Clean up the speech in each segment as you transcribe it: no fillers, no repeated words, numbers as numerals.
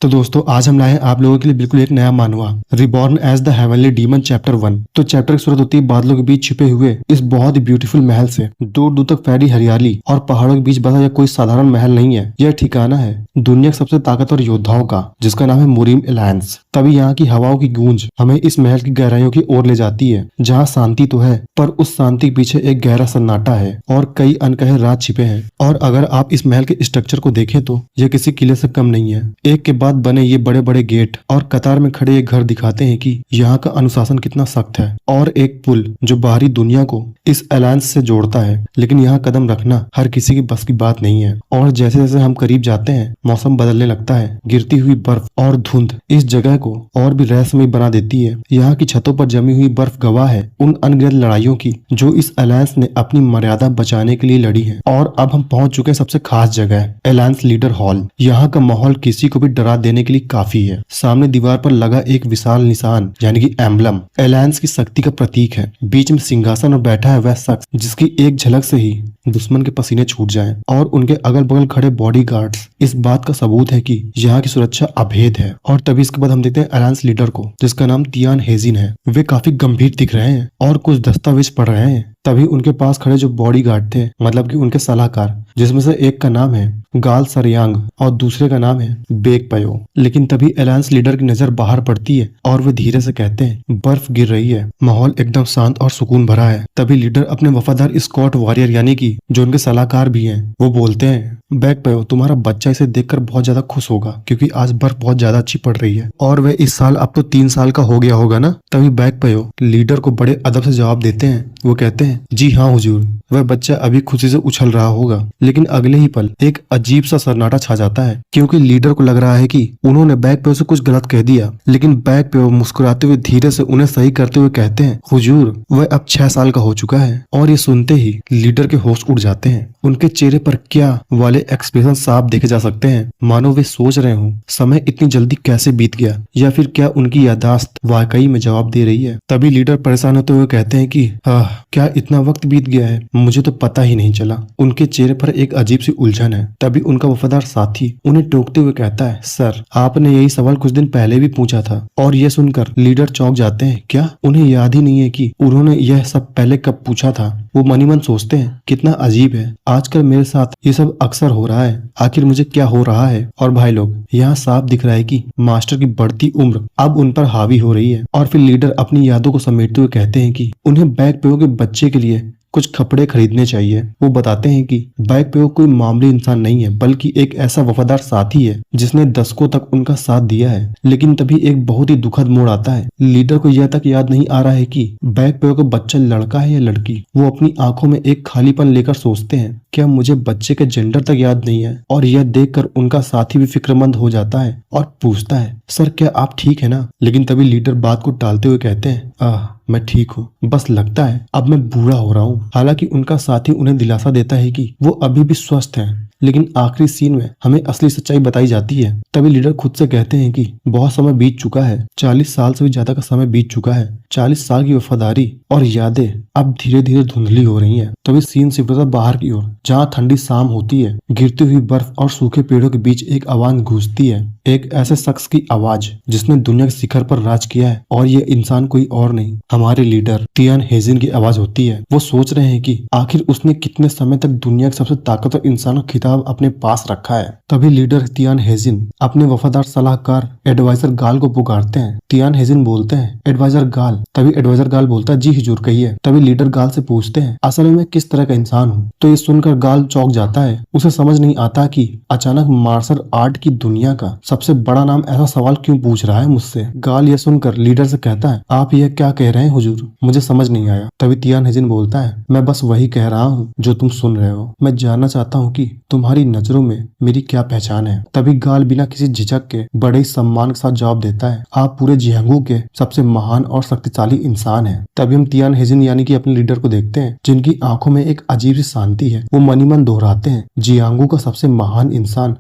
तो दोस्तों आज हम लाए हैं आप लोगों के लिए बिल्कुल एक नया मानवा reborn as the heavenly demon chapter 1। तो चैप्टर की शुरुआत होती है बादलों के बीच छिपे हुए इस बहुत ही ब्यूटीफुल महल से। दूर दूर तक फैली हरियाली और पहाड़ों के बीच बसा यह कोई साधारण महल नहीं है। यह ठिकाना है दुनिया के सबसे ताकतवर योद्धाओं का, जिसका नाम है मुरीम एलायंस। तभी यहाँ की हवाओं की गूंज हमें इस महल की गहराइयों की ओर ले जाती है, जहाँ शांति तो है पर उस शांति के पीछे एक गहरा सन्नाटा है और कई अनकहे राज छिपे हैं। और अगर आप इस महल के स्ट्रक्चर को देखें तो यह किसी किले से कम नहीं है। एक के बाद बने ये बड़े बड़े गेट और कतार में खड़े ये घर दिखाते हैं कि यहाँ का अनुशासन कितना सख्त है। और एक पुल जो बाहरी दुनिया को इस अलायंस से जोड़ता है, लेकिन यहाँ कदम रखना हर किसी की बस की बात नहीं है। और जैसे जैसे हम करीब जाते हैं मौसम बदलने लगता है। गिरती हुई बर्फ और धुंध इस जगह को और भी रहस्यमय बना देती है। यहाँ की छतों पर जमी हुई बर्फ गवाह है उन अनगिनत लड़ाइयों की जो इस अलायंस ने अपनी मर्यादा बचाने के लिए लड़ी है। और अब हम पहुंच चुके हैं सबसे खास जगह, अलायंस लीडर हॉल। यहाँ का माहौल किसी को भी डरा देने के लिए काफी है। सामने दीवार पर लगा एक विशाल निशान यानी कि एम्बलम अलायंस की शक्ति का प्रतीक है। बीच में सिंहासन और बैठा है वह शख्स जिसकी एक झलक से ही दुश्मन के पसीने छूट जाएं। और उनके अगल बगल खड़े बॉडीगार्ड्स इस बात का सबूत है कि यहाँ की सुरक्षा अभेद है। और तभी इसके बाद हम देखते हैं अलायंस लीडर को, जिसका नाम तियान हेजिन है। वे काफी गंभीर दिख रहे हैं और कुछ दस्तावेज पढ़ रहे हैं। तभी उनके पास खड़े जो बॉडीगार्ड थे, मतलब कि उनके सलाहकार, जिसमें से एक का नाम है गाल सरयांग और दूसरे का नाम है बेक पयो। लेकिन तभी अलायंस लीडर की नजर बाहर पड़ती है और वे धीरे से कहते हैं बर्फ गिर रही है, माहौल एकदम शांत और सुकून भरा है। तभी लीडर अपने वफादार स्कॉट वॉरियर यानी कि जो उनके सलाहकार भी हैं, वो बोलते हैं बैक पयो, तुम्हारा बच्चा इसे देखकर बहुत ज्यादा खुश होगा क्योंकि आज बर्फ बहुत ज्यादा अच्छी पड़ रही है और वह इस साल अब तो 3 साल का हो गया होगा ना। तभी बैक पयो लीडर को बड़े अदब से जवाब देते हैं। वो कहते हैं जी हाँ हुजूर, वह बच्चा अभी खुशी से उछल रहा होगा। लेकिन अगले ही पल एक अजीब सा सन्नाटा छा जाता है क्योंकि लीडर को लग रहा है कि उन्होंने बैक पेयो से कुछ गलत कह दिया। लेकिन बैक पेयो मुस्कुराते हुए धीरे से उन्हें सही करते हुए कहते हैं हुजूर, वह अब 6 साल का हो चुका है। और ये सुनते ही लीडर के होश उड़ जाते हैं। उनके चेहरे पर क्या वाले एक्सप्रेशन साफ देखे जा सकते हैं, मानो वे सोच रहे हो समय इतनी जल्दी कैसे बीत गया, या फिर क्या उनकी यादाश्त वाकई में जवाब दे रही है। तभी लीडर परेशान होते हुए कहते हैं कि क्या इतना वक्त बीत गया है, मुझे तो पता ही नहीं चला। उनके चेहरे पर एक अजीब सी उलझन है। तभी उनका वफादार साथी उन्हें टोकते हुए कहता है सर, आपने यही सवाल कुछ दिन पहले भी पूछा था। और यह सुनकर लीडर चौंक जाते हैं। क्या उन्हें याद ही नहीं है कि उन्होंने यह सब पहले कब पूछा था। वो मनी मन सोचते हैं कितना अजीब है, आजकल मेरे साथ ये सब अक्सर हो रहा है, आखिर मुझे क्या हो रहा है। और भाई लोग, यहाँ साफ दिख रहा है कि मास्टर की बढ़ती उम्र अब उन पर हावी हो रही है। और फिर लीडर अपनी यादों को समेटते हुए कहते हैं कि उन्हें बैक पेयो के बच्चे के लिए कुछ कपड़े खरीदने चाहिए। वो बताते हैं कि बैक पेयो कोई मामूली इंसान नहीं है, बल्कि एक ऐसा वफादार साथी है जिसने दशकों तक उनका साथ दिया है। लेकिन तभी एक बहुत ही दुखद मोड़ आता है। लीडर को यह तक याद नहीं आ रहा है कि बैक पेयो का बच्चा लड़का है या लड़की। वो अपनी आंखों में एक खालीपन लेकर सोचते हैं क्या मुझे बच्चे के जेंडर तक याद नहीं है। और यह देखकर उनका साथी भी फिक्रमंद हो जाता है और पूछता है सर, क्या आप ठीक है ना। लेकिन तभी लीडर बात को टालते हुए कहते हैं मैं ठीक हूँ, बस लगता है अब मैं बूढ़ा हो रहा हूँ। हालांकि उनका साथी उन्हें दिलासा देता है कि वो अभी भी स्वस्थ हैं। लेकिन आखिरी सीन में हमें असली सच्चाई बताई जाती है। तभी लीडर खुद से कहते हैं कि बहुत समय बीत चुका है, 40 साल से भी ज्यादा का समय बीत चुका है। 40 साल की वफादारी और यादें अब धीरे धीरे धुंधली हो रही हैं। तभी सीन शिफ्ट होता है बाहर की ओर, जहाँ ठंडी शाम होती है। गिरती हुई बर्फ और सूखे पेड़ों के बीच एक आवाज गूंजती है, एक ऐसे शख्स की आवाज जिसने दुनिया के शिखर पर राज किया है। और ये इंसान कोई और नहीं, हमारे लीडर तियान हेजिन की आवाज होती है। वो सोच रहे हैं कि आखिर उसने कितने समय तक दुनिया के सबसे ताकतवर इंसान का खिताब अपने पास रखा है। तभी लीडर तियान हेजिन अपने वफादार सलाहकार एडवाइजर गाल को पुकारते हैं। तियान हेजिन बोलते हैं एडवाइजर गाल। तभी एडवाइजर गाल बोलता है जी हुजूर कहिए। तभी लीडर गाल से पूछते हैं असल में मैं किस तरह का इंसान हूँ। तो ये सुनकर गाल चौंक जाता है। उसे समझ नहीं आता कि अचानक मार्शल आर्ट की दुनिया का सबसे बड़ा नाम ऐसा सवाल क्यों पूछ रहा है मुझसे। गाल यह सुनकर लीडर से कहता है आप यह क्या कह रहे हैं हुजूर, मुझे समझ नहीं आया। तभी तियान हेजिन बोलता है मैं बस वही कह रहा हूँ जो तुम सुन रहे हो। मैं जानना चाहता हूँ कि तुम्हारी नजरों में मेरी क्या पहचान है। तभी गाल बिना किसी झिझक के बड़े सम्मान के साथ जवाब देता है आप पूरे जियांगू के सबसे महान और शक्तिशाली इंसान हैं। तभी हम तियान हेजिन यानी कि अपने लीडर को देखते हैं, जिनकी आंखों में एक अजीब सी शांति है। वो मनी मन दोहराते हैं जियांगू का सबसे महान इंसान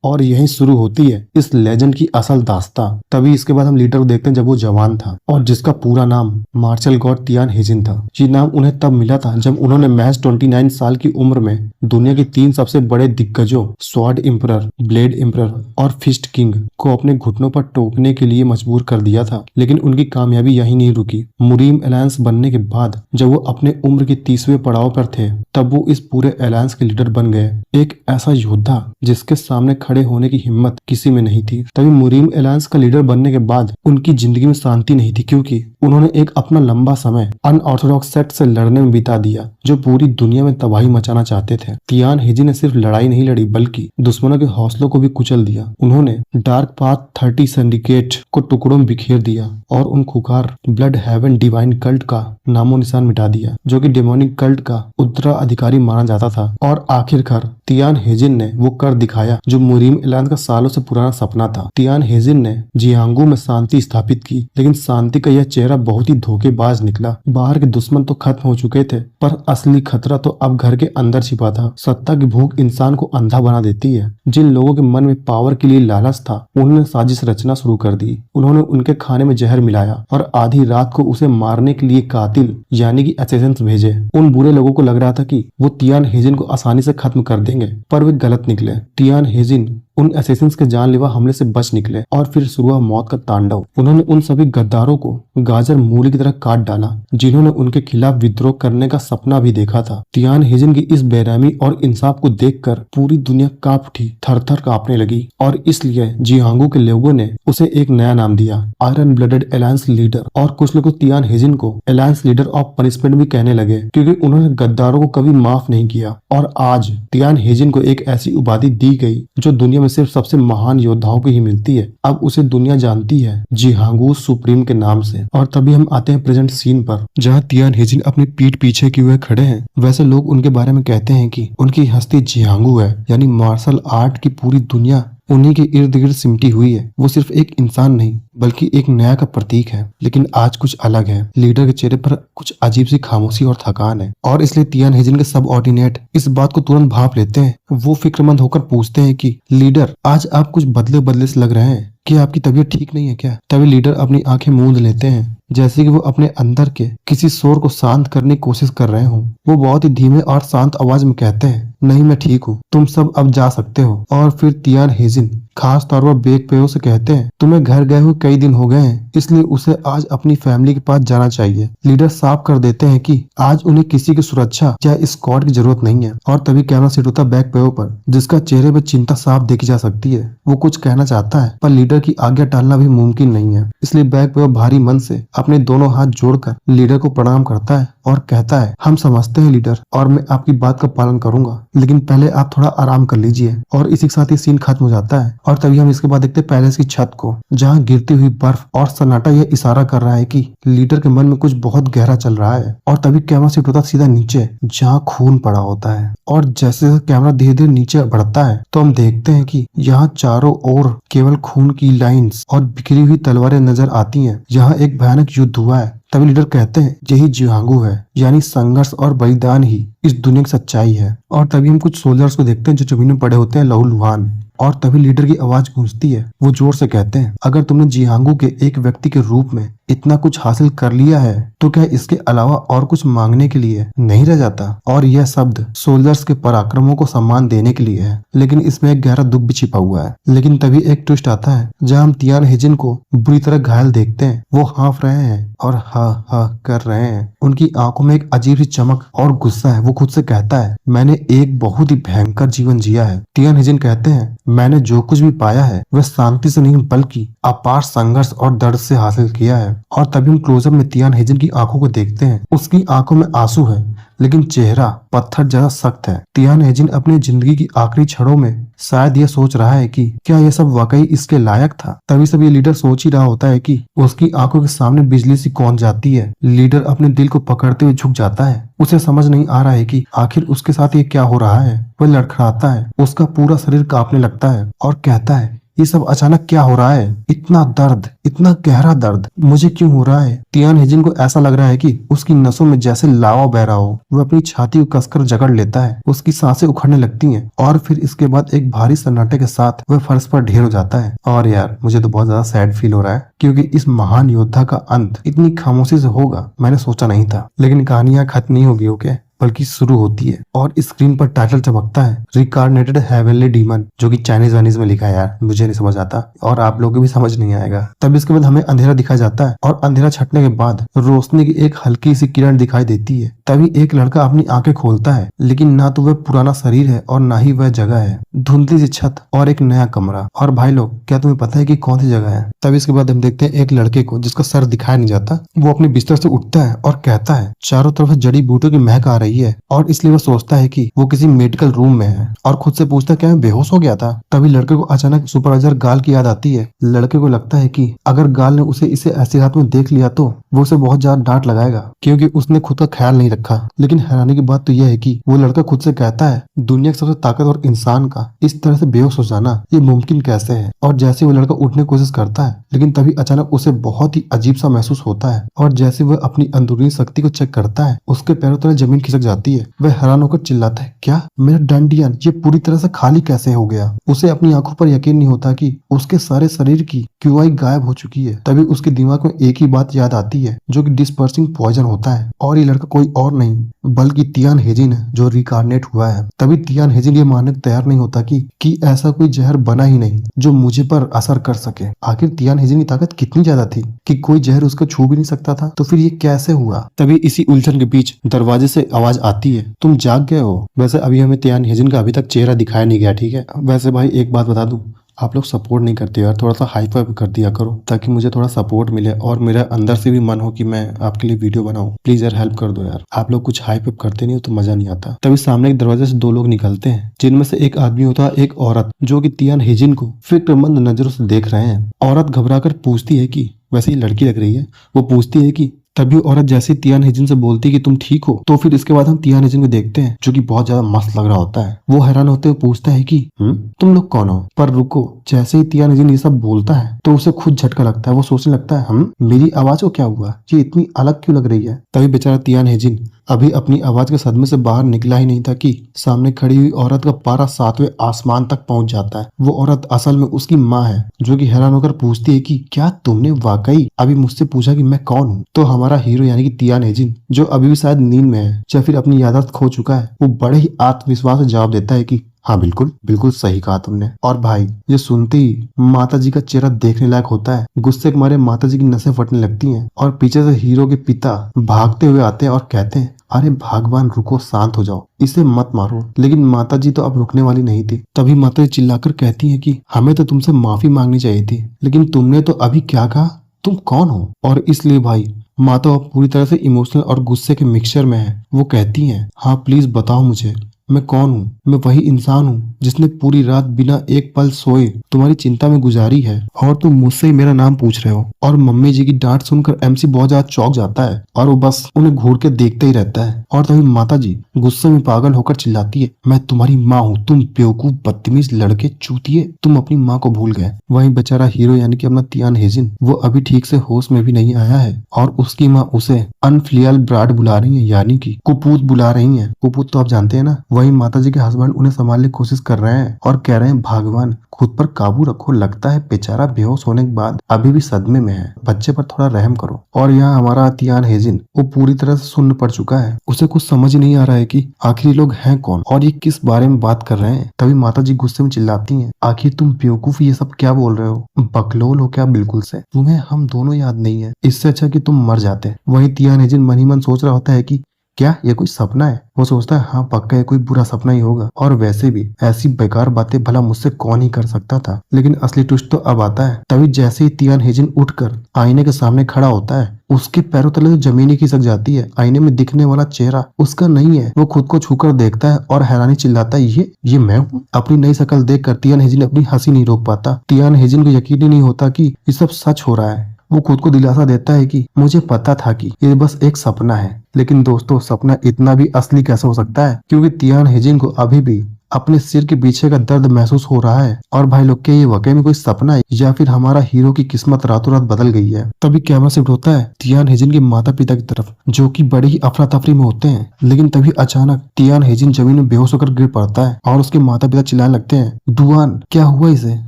और यहीं शुरू होती है इस लेजेंड की असल दास्तां। तभी इसके बाद हम लीडर को देखते हैं जब वो जवान था और जिसका पूरा नाम मार्शल गॉड तियान हेजिन था। ये नाम उन्हें तब मिला था जब उन्होंने महज 29 साल की उम्र में दुनिया के 3 सबसे बड़े दिग्गजों स्वॉर्ड एम्परर, ब्लेड एम्परर और फिस्ट किंग को अपने घुटनों पर टोकने के लिए मजबूर कर दिया था। लेकिन उनकी कामयाबी यही नहीं रुकी। मुरीम अलायंस बनने के बाद जब वो अपने उम्र के 30वें पड़ाव पर थे तब वो इस पूरे अलायंस के लीडर बन गए, एक ऐसा योद्धा जिसके सामने खड़े होने की हिम्मत किसी में नहीं थी। तभी मुरीम अलायंस का लीडर बनने के बाद उनकी जिंदगी में शांति नहीं थी, क्योंकि उन्होंने एक अपना लंबा समय अनऑर्थोडॉक्स सेक्ट से लड़ने में बिता दिया जो पूरी दुनिया में तबाही मचाना चाहते थे। तियान हेजिन ने सिर्फ लड़ाई नहीं लड़ी बल्कि दुश्मनों के हौसलों को भी कुचल दिया। उन्होंने डार्क पाथ 30 सिंडिकेट को टुकड़ों में बिखेर दिया और उन खुकार ब्लड हेवन डिवाइन कल्ट का नामो निशान मिटा दिया जो कि डेमोनिक कल्ट का उत्तराधिकारी माना जाता था। और आखिरकार तियान हेजिन ने वो कर दिखाया जो मुरीम अलायंस का सालों से पुराना सपना था। तियान हेजिन ने जियांगू में शांति स्थापित की, लेकिन शांति का यह चेहरा बहुत ही धोखेबाज निकला। बाहर के दुश्मन तो खत्म हो चुके थे पर असली खतरा तो अब घर के अंदर छिपा था। सत्ता की भूख इंसान को अंधा बना देती है। जिन लोगों के मन में पावर के लिए लालच था उन्होंने साजिश रचना शुरू कर दी। उन्होंने उनके खाने में जहर मिलाया और आधी रात को उसे मारने के लिए कातिल यानी कि असैसिन्स भेजे। उन बुरे लोगों को लग रहा था कि वो तियान हेजिन को आसानी से खत्म कर देंगे, पर वे गलत निकले। तियान हेजिन उन असैसिन्स के जानलेवा हमले से बच निकले और फिर शुरू हुआ मौत का तांडव। उन्होंने उन सभी गद्दारों को गाजर मूली की तरह काट डाला जिन्होंने उनके खिलाफ विद्रोह करने का सपना भी देखा था। तियान हेजिन की इस बेरहमी और इंसाफ को देखकर पूरी दुनिया कांप उठी, थर-थर कांपने लगी और इसलिए जियांगू के लोगों ने उसे एक नया नाम दिया, आयरन ब्लडेड अलायंस लीडर। और कुछ लोग तियान हेजिन को अलायंस लीडर ऑफ पनिशमेंट भी कहने लगे क्योंकि उन्होंने गद्दारों को कभी माफ नहीं किया। और आज तियान हेजिन को एक ऐसी उपाधि दी गई जो दुनिया में सिर्फ सबसे महान योद्धाओं को ही मिलती है। अब उसे दुनिया जानती है जियांगू सुप्रीम के नाम से। और तभी हम आते हैं प्रेजेंट सीन पर जहाँ तियान हेजिन अपनी पीठ पीछे किए हुए खड़े हैं। वैसे लोग उनके बारे में कहते हैं कि उनकी हस्ती जियांगू है, यानी मार्शल आर्ट की पूरी दुनिया उन्हीं के इर्द गिर्द सिमटी हुई है। वो सिर्फ एक इंसान नहीं बल्कि एक न्याय का प्रतीक है। लेकिन आज कुछ अलग है। लीडर के चेहरे पर कुछ अजीब सी खामोशी और थकान है और इसलिए तियान हेजिन के सब ऑर्डिनेट इस बात को तुरंत भांप लेते हैं। वो फिक्रमंद होकर पूछते हैं कि लीडर, आज आप कुछ बदले बदले से लग रहे हैं, क्या आपकी तबीयत ठीक नहीं है क्या? तभी लीडर अपनी आंखें मूंद लेते हैं जैसे कि वो अपने अंदर के किसी शोर को शांत करने की कोशिश कर रहे हों। वो बहुत ही धीमे और शांत आवाज में कहते हैं, नहीं मैं ठीक हूँ, तुम सब अब जा सकते हो। और फिर तियान हेजिन खास तौर पर बेक पेयो से कहते हैं, तुम्हें घर गए हुए कई दिन हो गए हैं, इसलिए उसे आज अपनी फैमिली के पास जाना चाहिए। लीडर साफ कर देते हैं कि आज उन्हें किसी की सुरक्षा या स्क्वाड की जरूरत नहीं है। और तभी कैमरा सेट होता है बेक पेयो पर, जिसका चेहरे पर चिंता साफ देखी जा सकती है। वो कुछ कहना चाहता है पर लीडर की आज्ञा टालना भी मुमकिन नहीं है, इसलिए बेक पेयो भारी मन से अपने दोनों हाथ जोड़कर लीडर को प्रणाम करता है और कहता है, हम समझते हैं लीडर और मैं आपकी बात का पालन करूंगा, लेकिन पहले आप थोड़ा आराम कर लीजिए। और इसी के साथ ये सीन खत्म हो जाता है। और तभी हम इसके बाद देखते हैं पैलेस की छत को, जहाँ गिरती हुई बर्फ और सन्नाटा यह इशारा कर रहा है कि लीडर के मन में कुछ बहुत गहरा चल रहा है। और तभी कैमरा शिफ्ट होता सीधा नीचे जहाँ खून पड़ा होता है। और जैसे जैसे कैमरा धीरे धीरे नीचे बढ़ता है तो हम देखते हैं कि यहाँ चारों ओर केवल खून की लाइंस और बिखरी हुई तलवारें नजर आती हैं। यहाँ एक भयानक युद्ध हुआ है। तभी लीडर कहते हैं, यही जियांगू है, यानी संघर्ष और बलिदान ही इस दुनिया की सच्चाई है। और तभी हम कुछ सोल्जर्स को देखते हैं जो जमीन में पड़े होते हैं लहूलुहान। और तभी लीडर की आवाज गूंजती है। वो जोर से कहते हैं, अगर तुमने जियांगू के एक व्यक्ति के रूप में इतना कुछ हासिल कर लिया है तो क्या इसके अलावा और कुछ मांगने के लिए नहीं रह जाता? और यह शब्द सोल्जर्स के पराक्रमों को सम्मान देने के लिए है, लेकिन इसमें एक गहरा दुख भी छिपा हुआ है। लेकिन तभी एक ट्विस्ट आता है जहाँ हम तियान हेजिन को बुरी तरह घायल देखते हैं। वो हाँफ रहे हैं और हा हा कर रहे हैं। उनकी आंखों में एक अजीब सी चमक और गुस्सा है। वो खुद से कहता है, मैंने एक बहुत ही भयंकर जीवन जिया है। तियान हेजिन कहते हैं, मैंने जो कुछ भी पाया है वह शांति से नहीं बल्कि अपार संघर्ष और दर्द से हासिल किया है। और तभी हम क्लोजअप में तियान हेजिन की आंखों को देखते हैं। उसकी आंखों में आंसू है लेकिन चेहरा पत्थर जैसा सख्त है। तियान हेजिन अपनी जिंदगी की आखिरी क्षणों में शायद यह सोच रहा है कि क्या यह सब वाकई इसके लायक था। तभी सब ये लीडर सोच ही रहा होता है कि उसकी आंखों के सामने बिजली सी कौन जाती है। लीडर अपने दिल को पकड़ते हुए झुक जाता है। उसे समझ नहीं आ रहा है कि आखिर उसके साथ ये क्या हो रहा है। वह लड़खड़ाता है, उसका पूरा शरीर कांपने लगता है और कहता है, ये सब अचानक क्या हो रहा है? इतना दर्द, इतना गहरा दर्द मुझे क्यों हो रहा है? तियान हेजिन को ऐसा लग रहा है कि उसकी नसों में जैसे लावा बह रहा हो। वह अपनी छाती को कसकर जकड़ लेता है, उसकी सांसें उखड़ने लगती हैं और फिर इसके बाद एक भारी सन्नाटे के साथ वह फर्श पर ढेर हो जाता है। और यार मुझे तो बहुत ज्यादा सैड फील हो रहा है, क्योंकि इस महान योद्धा का अंत इतनी खामोशी से होगा मैंने सोचा नहीं था। लेकिन कहानियां खत्म नहीं होगी, ओके, बल्कि शुरू होती है और स्क्रीन पर टाइटल चमकता है, रिकार्नेटेड हेवनली डीमन, जो कि चाइनीज वाइनीज में लिखा है। यार मुझे नहीं समझ आता और आप लोगों को भी समझ नहीं आएगा। तब इसके बाद हमें अंधेरा दिखाया जाता है और अंधेरा छटने के बाद रोशनी की एक हल्की सी किरण दिखाई देती है। तभी एक लड़का अपनी आंखें खोलता है, लेकिन ना तो वह पुराना शरीर है और ना ही वह जगह है। धुंधली सी छत और एक नया कमरा। और भाई लोग, क्या तुम्हें पता है कि कौन सी जगह है? तब इसके बाद हम देखते हैं एक लड़के को जिसका सर दिखाई नहीं जाता। वो अपने बिस्तर से उठता है और कहता है चारों तरफ जड़ी बूटियों की महक आ रही है, और इसलिए वो सोचता है कि वो किसी मेडिकल रूम में है और खुद से पूछता है क्या मैं बेहोश हो गया था? तभी लड़के को अचानक सुपरवाइजर गाल की याद आती है। लड़के को लगता है कि अगर गाल ने उसे इसे ऐसी हालत में देख लिया तो वो उसे बहुत ज्यादा डांट लगाएगा, क्योंकि उसने खुद का ख्याल नहीं रखा। लेकिन हैरानी की बात तो यह है कि वो लड़का खुद से कहता है दुनिया के सबसे ताकतवर इंसान का इस तरह से बेहोश हो जाना ये मुमकिन कैसे है? और जैसे वो लड़का उठने की कोशिश करता है, लेकिन तभी अचानक उसे बहुत ही अजीब सा महसूस होता है और जैसे वह अपनी अंदरूनी शक्ति को चेक करता है, उसके पैरों तले जमीन खिसक जाती है। वह हैरान होकर चिल्लाता है क्या मेरा डंडियन ये पूरी तरह से खाली कैसे हो गया? उसे अपनी आंखों पर यकीन नहीं होता कि उसके सारे शरीर की क्यूआई गायब हो चुकी है। तभी उसके दिमाग में एक ही बात याद आती है, जो कि डिस्पर्सिंग पॉइजन होता है, और ये लड़का कोई और नहीं बल्कि तियान हेजिन है, जो रिकार्नेट हुआ है। तभी तियान हेजिन ये मानने को तैयार नहीं होता कि ऐसा कोई जहर बना ही नहीं जो मुझे पर असर कर सके। आखिर तियान हेजिन की ताकत कितनी ज्यादा थी कि कोई जहर उसको छू भी नहीं सकता था? तो फिर ये कैसे हुआ? तभी इसी उलझन के बीच दरवाजे से आवाज आती है, तुम जाग गए हो? वैसे अभी हमें तियान हेजिन का अभी तक चेहरा दिखाया नहीं गया, ठीक है। वैसे भाई एक बात बता दूं, आप लोग सपोर्ट नहीं करते यार, थोड़ा सा हाइप अप कर दिया करो ताकि मुझे थोड़ा सपोर्ट मिले और मेरा अंदर से भी मन हो कि मैं आपके लिए वीडियो बनाऊं। प्लीज यार हेल्प कर दो यार, आप लोग कुछ हाइप अप करते नहीं हो तो मजा नहीं आता। तभी सामने एक दरवाजे से दो लोग निकलते हैं, जिनमें से एक आदमी होता है एक औरत, जो कि तियान हेजिन को फिक्रमंद नजरों से देख रहे हैं। औरत घबराकर पूछती है कि, वैसे ही लड़की लग रही है, वो पूछती है कि तभी औरत जैसे तियान हेजिन से बोलती है कि तुम ठीक हो। तो फिर इसके बाद हम तियान हेजिन को देखते हैं, जो कि बहुत ज्यादा मस्त लग रहा होता है। वो हैरान होते हुए पूछता है कि तुम लोग कौन हो? पर रुको, जैसे ही तियान हेजिन ये सब बोलता है तो उसे खुद झटका लगता है। वो सोचने लगता है मेरी आवाज को क्या हुआ, ये इतनी अलग क्यों लग रही है? तभी बेचारा तियान हेजिन अभी अपनी आवाज के सदमे से बाहर निकला ही नहीं था कि सामने खड़ी हुई औरत का पारा 7वें आसमान तक पहुंच जाता है। वो औरत असल में उसकी माँ है, जो कि हैरान होकर पूछती है कि क्या तुमने वाकई अभी मुझसे पूछा कि मैं कौन हूँ? तो हमारा हीरो यानी कि तियान हेजिन, जो अभी भी शायद नींद में है या फिर अपनी याददाश्त खो चुका है, वो बड़े ही आत्मविश्वास से जवाब देता है कि हाँ बिल्कुल बिल्कुल सही कहा तुमने। और भाई ये सुनते ही माता जी का चेहरा देखने लायक होता है। गुस्से के मारे माता जी की नसें फटने लगती हैं और पीछे से हीरो के पिता भागते हुए आते हैं और कहते हैं अरे भगवान रुको, शांत हो जाओ, इसे मत मारो। लेकिन माता जी तो अब रुकने वाली नहीं थी। तभी माता जी चिल्लाकर कहती है कि हमें तो तुमसे माफी मांगनी चाहिए थी, लेकिन तुमने तो अभी क्या कहा, तुम कौन हो? और इसलिए भाई माता अब पूरी तरह से इमोशनल और गुस्से के मिक्सचर में है। वो कहती हैं हाँ प्लीज बताओ मुझे, मैं कौन हूँ? मैं वही इंसान हूँ जिसने पूरी रात बिना एक पल सोए तुम्हारी चिंता में गुजारी है, और तुम मुझसे ही मेरा नाम पूछ रहे हो। और मम्मी जी की डांट सुनकर एमसी बहुत ज्यादा चौंक जाता है और वो बस उन्हें घूर के देखते ही रहता है। और तभी माता जी गुस्से में पागल होकर चिल्लाती है मैं तुम्हारी माँ हूँ, तुम बेवकूफ बदतमीज लड़के चूतिए, तुम अपनी माँ को भूल गए। वहीं बेचारा हीरो यानी कि अपना तियान हेजिन, वो अभी ठीक से होश में भी नहीं आया है और उसकी माँ उसे अनफ्लियल ब्राड बुला रही है, यानी कि कुपूत बुला रही है। कुपूत तो आप जानते हैं ना। वहीं माताजी के हस्बैंड उन्हें संभालने की कोशिश कर रहे हैं और कह रहे हैं भगवान खुद पर काबू रखो, लगता है बेचारा बेहोश होने के बाद अभी भी सदमे में है, बच्चे पर थोड़ा रहम करो। और यहाँ हमारा तियान हेजिन वो पूरी तरह से सुन्न पड़ चुका है, उसे कुछ समझ नहीं आ रहा है कि आखिर ये लोग हैं कौन और ये किस बारे में बात कर रहे हैं। तभी माताजी गुस्से में चिल्लाती हैं आखिर तुम बेवकूफ ये सब क्या बोल रहे हो, बकलोल हो क्या बिल्कुल से, तुम्हें हम दोनों याद नहीं है, इससे अच्छा कि तुम मर जाते। वहीं तियान हेजिन मन ही मन सोच रहा होता है कि क्या ये कोई सपना है? वो सोचता है हाँ पक्का ये कोई बुरा सपना ही होगा, और वैसे भी ऐसी बेकार बातें भला मुझसे कौन ही कर सकता था। लेकिन असली ट्विस्ट तो अब आता है। तभी जैसे ही तियान हेजिन उठकर आईने के सामने खड़ा होता है, उसके पैरों तले जमीन ही खिसक जाती है। आईने में दिखने वाला चेहरा उसका नहीं है। वो खुद को छूकर देखता है और हैरानी चिल्लाता है ये मैं हूँ। अपनी नई शक्ल देखकर तियान हेजिन अपनी हंसी नहीं रोक पाता। तियान हेजिन को यकीन ही नहीं होता कि ये सब सच हो रहा है। वो खुद को दिलासा देता है कि मुझे पता था कि ये बस एक सपना है। लेकिन दोस्तों सपना इतना भी असली कैसे हो सकता है, क्योंकि तियान हेजिन को अभी भी अपने सिर के पीछे का दर्द महसूस हो रहा है। और भाई लोग क्या ये वाकई में कोई सपना है या फिर हमारा हीरो की किस्मत रातों रात बदल गई है। तभी कैमरा शिफ्ट होता है तियान हेजिन के माता पिता की तरफ, जो कि बड़ी ही अफरा तफरी में होते हैं। लेकिन तभी अचानक तियान हेजिन जमीन में बेहोश होकर गिर पड़ता है और उसके माता पिता चिल्लाने लगते हैं, दुआन क्या हुआ इसे।